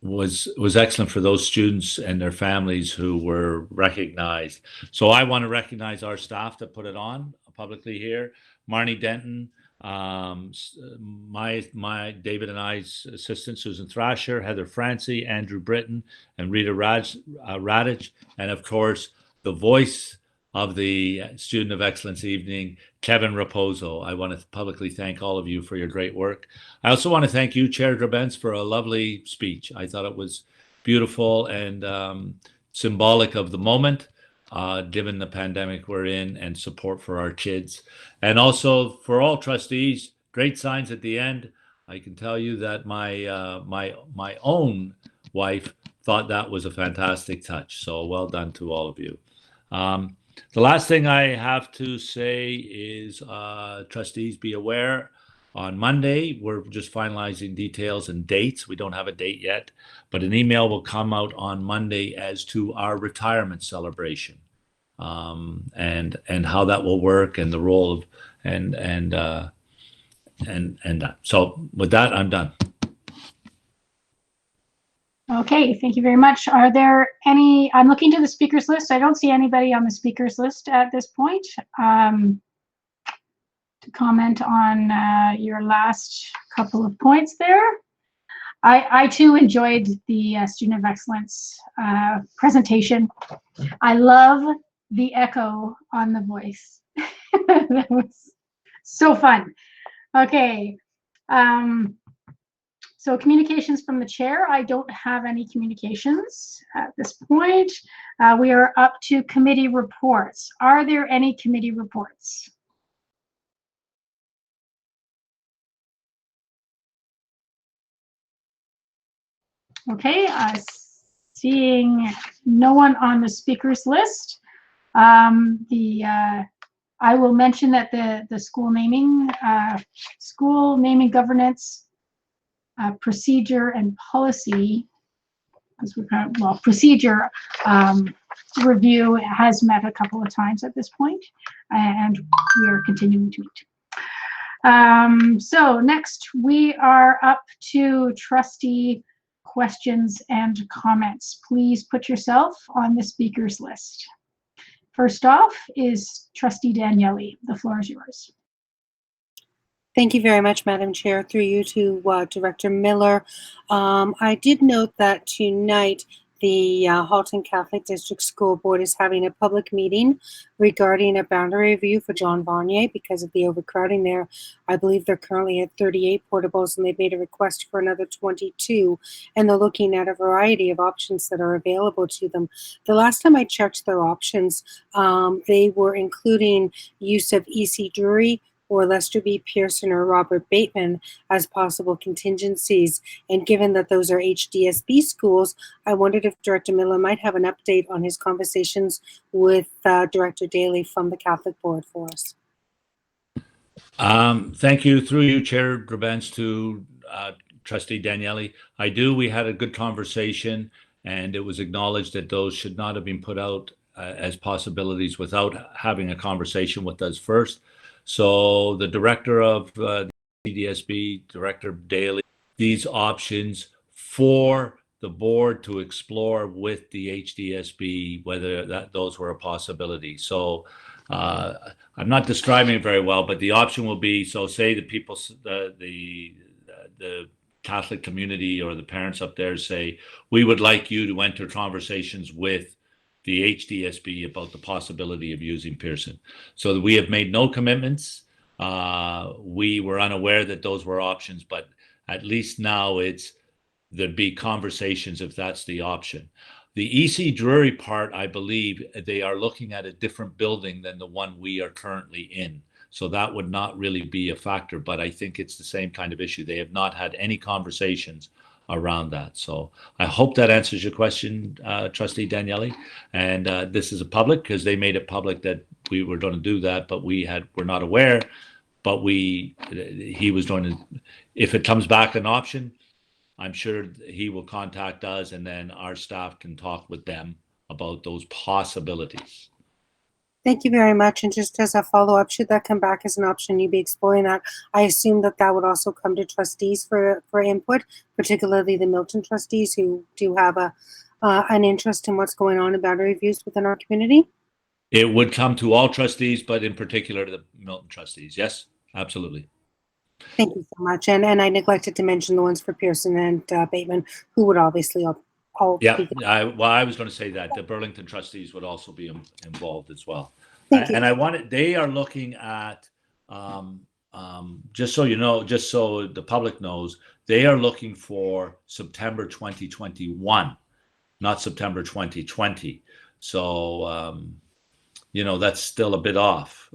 was excellent for those students and their families who were recognized. So I want to recognize our staff that put it on publicly here. Marnie Denton, my David and I's assistant, Susan Thrasher, Heather Francie, Andrew Britton, and Rita Radich, and of course, the voice of the Student of Excellence Evening, Kevin Raposo. I want to publicly thank all of you for your great work. I also want to thank you, Chair Gourbin, for a lovely speech. I thought it was beautiful and symbolic of the moment, given the pandemic we're in, and support for our kids. And also for all trustees, great signs at the end. I can tell you that my own wife thought that was a fantastic touch. So well done to all of you. The last thing I have to say is, trustees, be aware, on Monday, we're just finalizing details and dates. We don't have a date yet, but an email will come out on Monday as to our retirement celebration, and how that will work, and the role of, and that. So with that, I'm done. Okay, thank you very much. Are there any, I'm looking to the speakers list. I don't see anybody on the speakers list at this point to comment on your last couple of points there. I too enjoyed the Student of Excellence presentation. I love the echo on the voice. That was so fun. Okay. So communications from the chair. I don't have any communications at this point. We are up to committee reports. Are there any committee reports? Okay, seeing no one on the speakers list. I will mention that the school naming governance procedure and policy, as we've got, well, procedure review has met a couple of times at this point, and we are continuing to meet. So next we are up to trustee questions and comments. Please put yourself on the speakers list. First off is Trustee Daniele. The floor is yours. Thank you very much, Madam Chair. Through you to Director Miller. I did note that tonight the Halton Catholic District School Board is having a public meeting regarding a boundary review for John Vanier because of the overcrowding there. I believe they're currently at 38 portables, and they've made a request for another 22, and they're looking at a variety of options that are available to them. The last time I checked their options, they were including use of EC Drury or Lester B. Pearson or Robert Bateman as possible contingencies. And given that those are HDSB schools, I wondered if Director Miller might have an update on his conversations with Director Daly from the Catholic Board for us. Thank you, through you, Chair Gourbin, to Trustee Daniele. We had a good conversation, and it was acknowledged that those should not have been put out as possibilities without having a conversation with us first. So the director of the CDSB, Director Daly, these options for the board to explore with the HDSB, whether those were a possibility. So I'm not describing it very well, but the option will be, so say the people, the Catholic community or the parents up there say, we would like you to enter conversations with the HDSB about the possibility of using Pearson. So we have made no commitments. We were unaware that those were options, but at least now there'd be conversations if that's the option. The EC Drury part, I believe they are looking at a different building than the one we are currently in. So that would not really be a factor, but I think it's the same kind of issue. They have not had any conversations around that. So I hope that answers your question, Trustee Daniele. And this is a public, because they made it public that we were going to do that, but we're not aware. But he was going to, if it comes back an option, I'm sure he will contact us, and then our staff can talk with them about those possibilities. Thank you very much. And just as a follow-up, should that come back as an option, you'd be exploring that. I assume that would also come to trustees for input, particularly the Milton trustees who do have an interest in what's going on in boundary reviews within our community. It would come to all trustees, but in particular to the Milton trustees. Yes, absolutely. Thank you so much. And I neglected to mention the ones for Pearson and Bateman, who would obviously all yeah, be. I was going to say that the Burlington trustees would also be involved as well. Thank you. And they are looking at, just so you know, just so the public knows, they are looking for September 2021, not September 2020. So, that's still a bit off.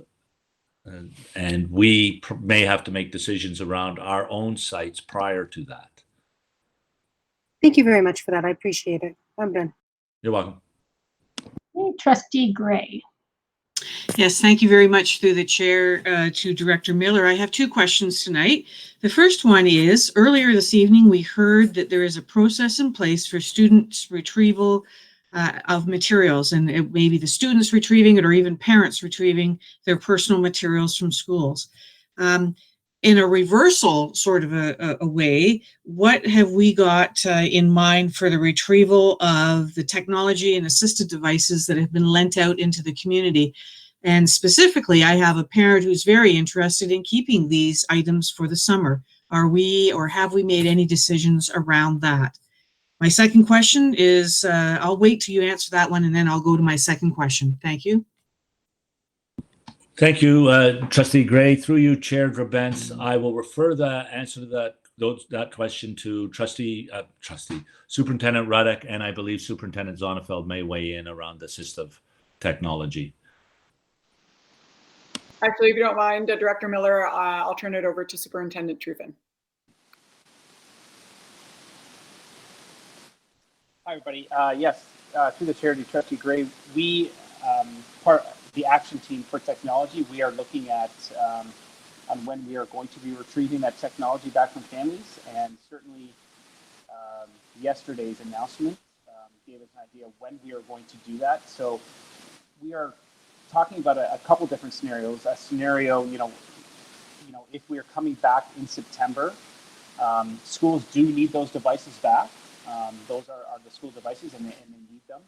And we may have to make decisions around our own sites prior to that. Thank you very much for that. I appreciate it. I'm done. You're welcome. Okay, Trustee Gray. Yes, thank you very much, through the chair, to Director Miller. I have two questions tonight. The first one is, earlier this evening, we heard that there is a process in place for students' retrieval of materials, and it may be the students retrieving it or even parents retrieving their personal materials from schools. In a reversal sort of a way, what have we got in mind for the retrieval of the technology and assisted devices that have been lent out into the community? And specifically, I have a parent who's very interested in keeping these items for the summer. Are we, or have we made any decisions around that? My second question is, I'll wait till you answer that one, and then I'll go to my second question. Thank you. Thank you, Trustee Gray. Through you, Chair Gourbin, I will refer the answer to that question to Superintendent Ruddock, and I believe Superintendent Zonnefeld may weigh in around assistive technology. Actually, if you don't mind, Director Miller, I'll turn it over to Superintendent Truffin. Hi, everybody. Yes, through the chair to Trustee Gray, we, part of the action team for technology, we are looking at on when we are going to be retrieving that technology back from families, and certainly yesterday's announcement gave us an idea of when we are going to do that. So we are talking about a couple different scenarios. A scenario, if we are coming back in September, schools do need those devices back. Those are the school devices, and they need them.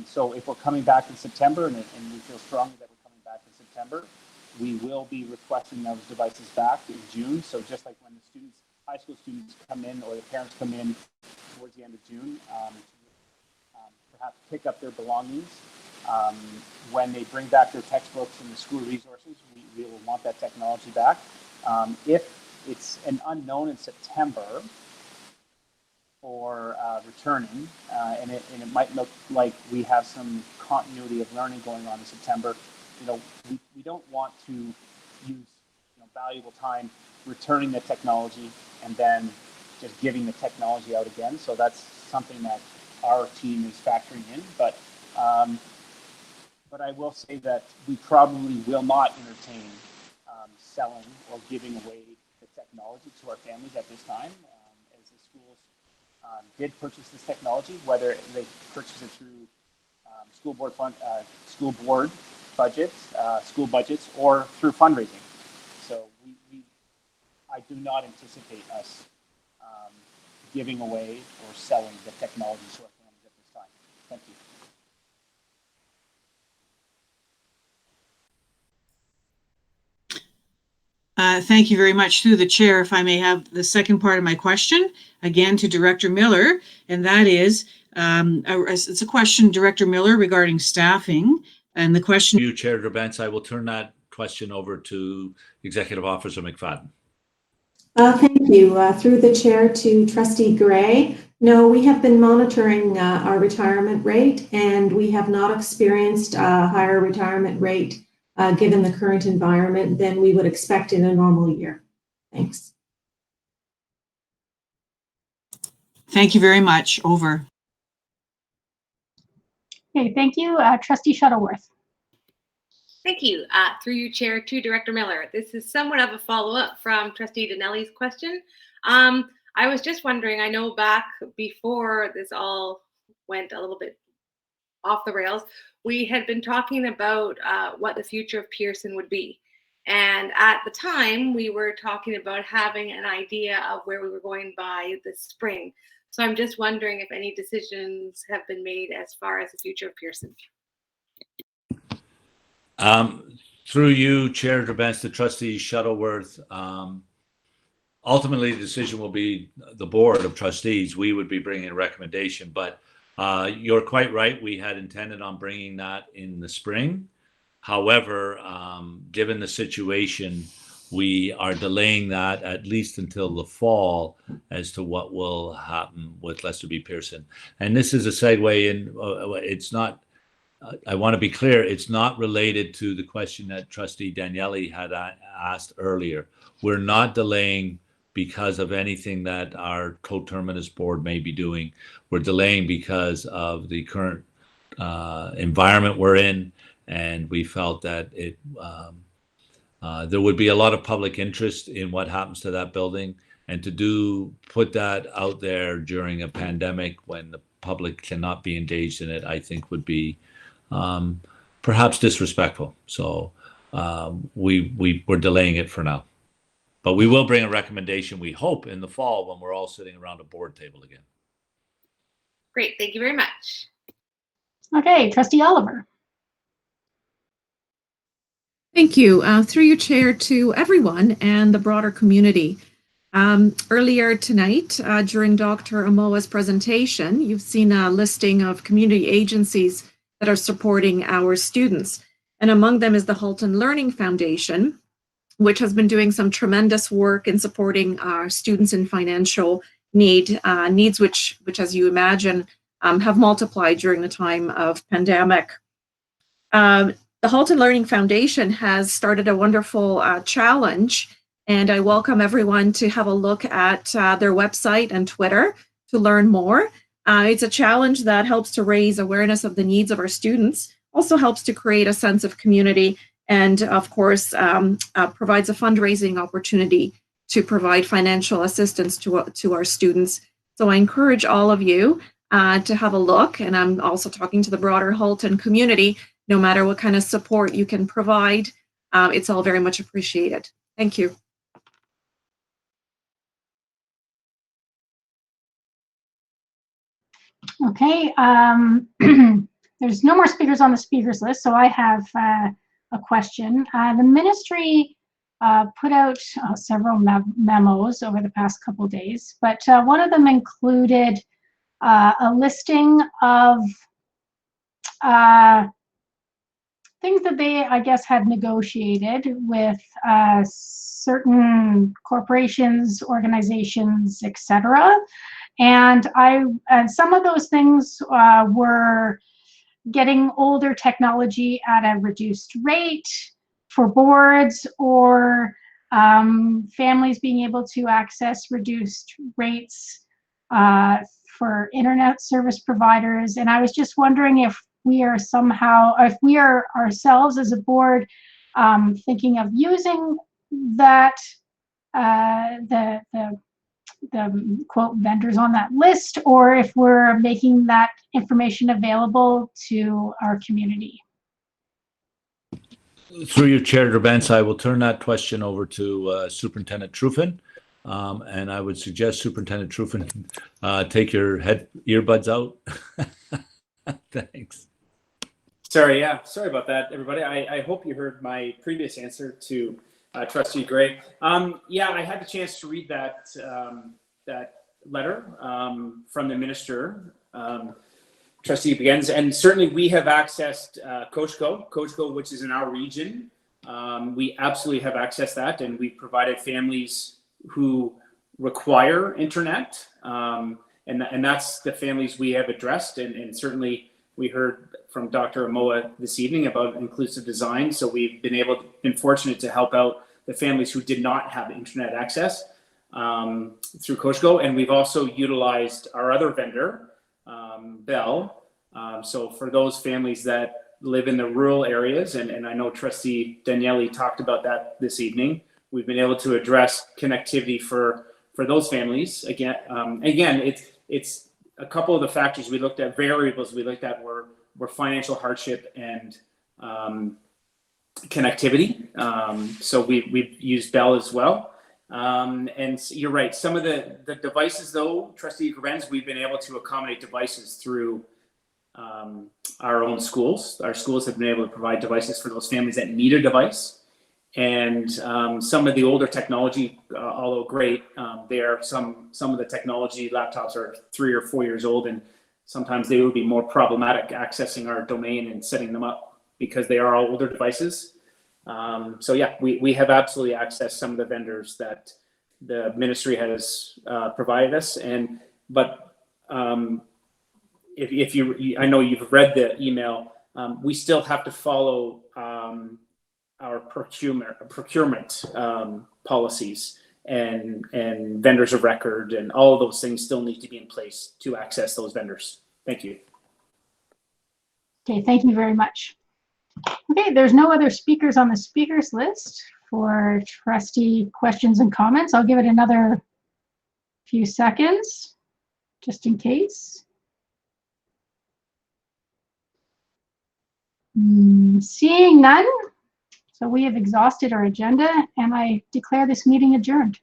So if we're coming back in September, and we feel strongly that we're coming back in September, we will be requesting those devices back in June. So just like when the students, high school students come in, or the parents come in towards the end of June, perhaps pick up their belongings. When they bring back their textbooks and the school resources, we will want that technology back. If it's an unknown in September for returning, and it might look like we have some continuity of learning going on in September, we don't want to use valuable time returning the technology and then just giving the technology out again. So that's something that our team is factoring in. But I will say that we probably will not entertain selling or giving away the technology to our families at this time, as the schools did purchase this technology, whether they purchase it through school board budgets, school budgets, or through fundraising. So I do not anticipate us giving away or selling the technology to our families at this time. Thank you. Thank you very much. Through the chair, if I may have the second part of my question, again to Director Miller, and that is, it's a question, Director Miller, regarding staffing. And the question— You, Chair Gourbin, I will turn that question over to Executive Officer McFadden. Thank you. Through the chair to Trustee Gray. No, we have been monitoring our retirement rate, and we have not experienced a higher retirement rate given the current environment than we would expect in a normal year. Thanks. Thank you very much. Over. Okay, thank you. Trustee Shuttleworth. Thank you. Through you, Chair, to Director Miller. This is somewhat of a follow-up from Trustee Donnelly's question. I was just wondering, I know back before this all went a little bit off the rails, we had been talking about what the future of Pearson would be. And at the time, we were talking about having an idea of where we were going by this spring. So I'm just wondering if any decisions have been made as far as the future of Pearson. Through you, Chair Gourbin, to Trustee Shuttleworth, ultimately the decision will be the Board of Trustees. We would be bringing a recommendation, but you're quite right. We had intended on bringing that in the spring. However, given the situation, we are delaying that at least until the fall as to what will happen with Lester B. Pearson. And this is a segue in, it's not, I want to be clear, it's not related to the question that Trustee Daniele had asked earlier. We're not delaying because of anything that our coterminous board may be doing. We're delaying because of the current environment we're in, and we felt that there would be a lot of public interest in what happens to that building, and to put that out there during a pandemic when the public cannot be engaged in it, I think would be perhaps disrespectful. So we're delaying it for now. But we will bring a recommendation, we hope, in the fall when we're all sitting around a board table again. Great, thank you very much. Okay, Trustee Oliver. Thank you. Through your chair to everyone and the broader community. Earlier tonight, during Dr. Amoa's presentation, you've seen a listing of community agencies that are supporting our students. And among them is the Halton Learning Foundation, which has been doing some tremendous work in supporting our students in financial needs which as you imagine, have multiplied during the time of pandemic. The Halton Learning Foundation has started a wonderful challenge, and I welcome everyone to have a look at their website and Twitter to learn more. It's a challenge that helps to raise awareness of the needs of our students, also helps to create a sense of community, and of course provides a fundraising opportunity to provide financial assistance to our students. So I encourage all of you to have a look, and I'm also talking to the broader Halton community. No matter what kind of support you can provide, it's all very much appreciated. Thank you. Okay, there's no more speakers on the speakers list, so I have a question. The ministry put out several memos over the past couple days, but one of them included a listing of things that they, I guess, had negotiated with certain corporations, organizations, etc. And some of those things were getting older technology at a reduced rate for boards, or families being able to access reduced rates for internet service providers. And I was just wondering if we are somehow, if we are ourselves as a board thinking of using that, the quote vendors on that list, or if we're making that information available to our community. Through your chair, Gerbens, I will turn that question over to Superintendent Truffin. And I would suggest Superintendent Truffin take your earbuds out. Thanks. Sorry about that, everybody. I hope you heard my previous answer to Trustee Gray. Yeah, I had the chance to read that letter from the minister, Trustee Begins, and certainly we have accessed COSCO, which is in our region. We absolutely have accessed that, and we've provided families who require internet, and that's the families we have addressed, and certainly we heard from Dr. Amala this evening about inclusive design. So we've been fortunate to help out the families who did not have internet access through COSCO. And we've also utilized our other vendor, Bell. So for those families that live in the rural areas, and I know Trustee Daniele talked about that this evening, we've been able to address connectivity for those families. Again, it's a couple of the factors we looked at, variables we looked at were financial hardship and connectivity. So we've used Bell as well. And you're right, some of the devices though, Trustee Gourbin, we've been able to accommodate devices through our own schools. Our schools have been able to provide devices for those families that need a device. And some of the older technology, although great, some of the technology laptops are 3 or 4 years old, and sometimes they would be more problematic accessing our domain and setting them up because they are all older devices. So yeah, we have absolutely accessed some of the vendors that the ministry has provided us. But if you, I know you've read the email, we still have to follow our procurement policies and vendors of record, and all of those things still need to be in place to access those vendors. Thank you. Okay, thank you very much. Okay, there's no other speakers on the speakers list for trustee questions and comments. I'll give it another few seconds just in case. Seeing none, so we have exhausted our agenda, and I declare this meeting adjourned.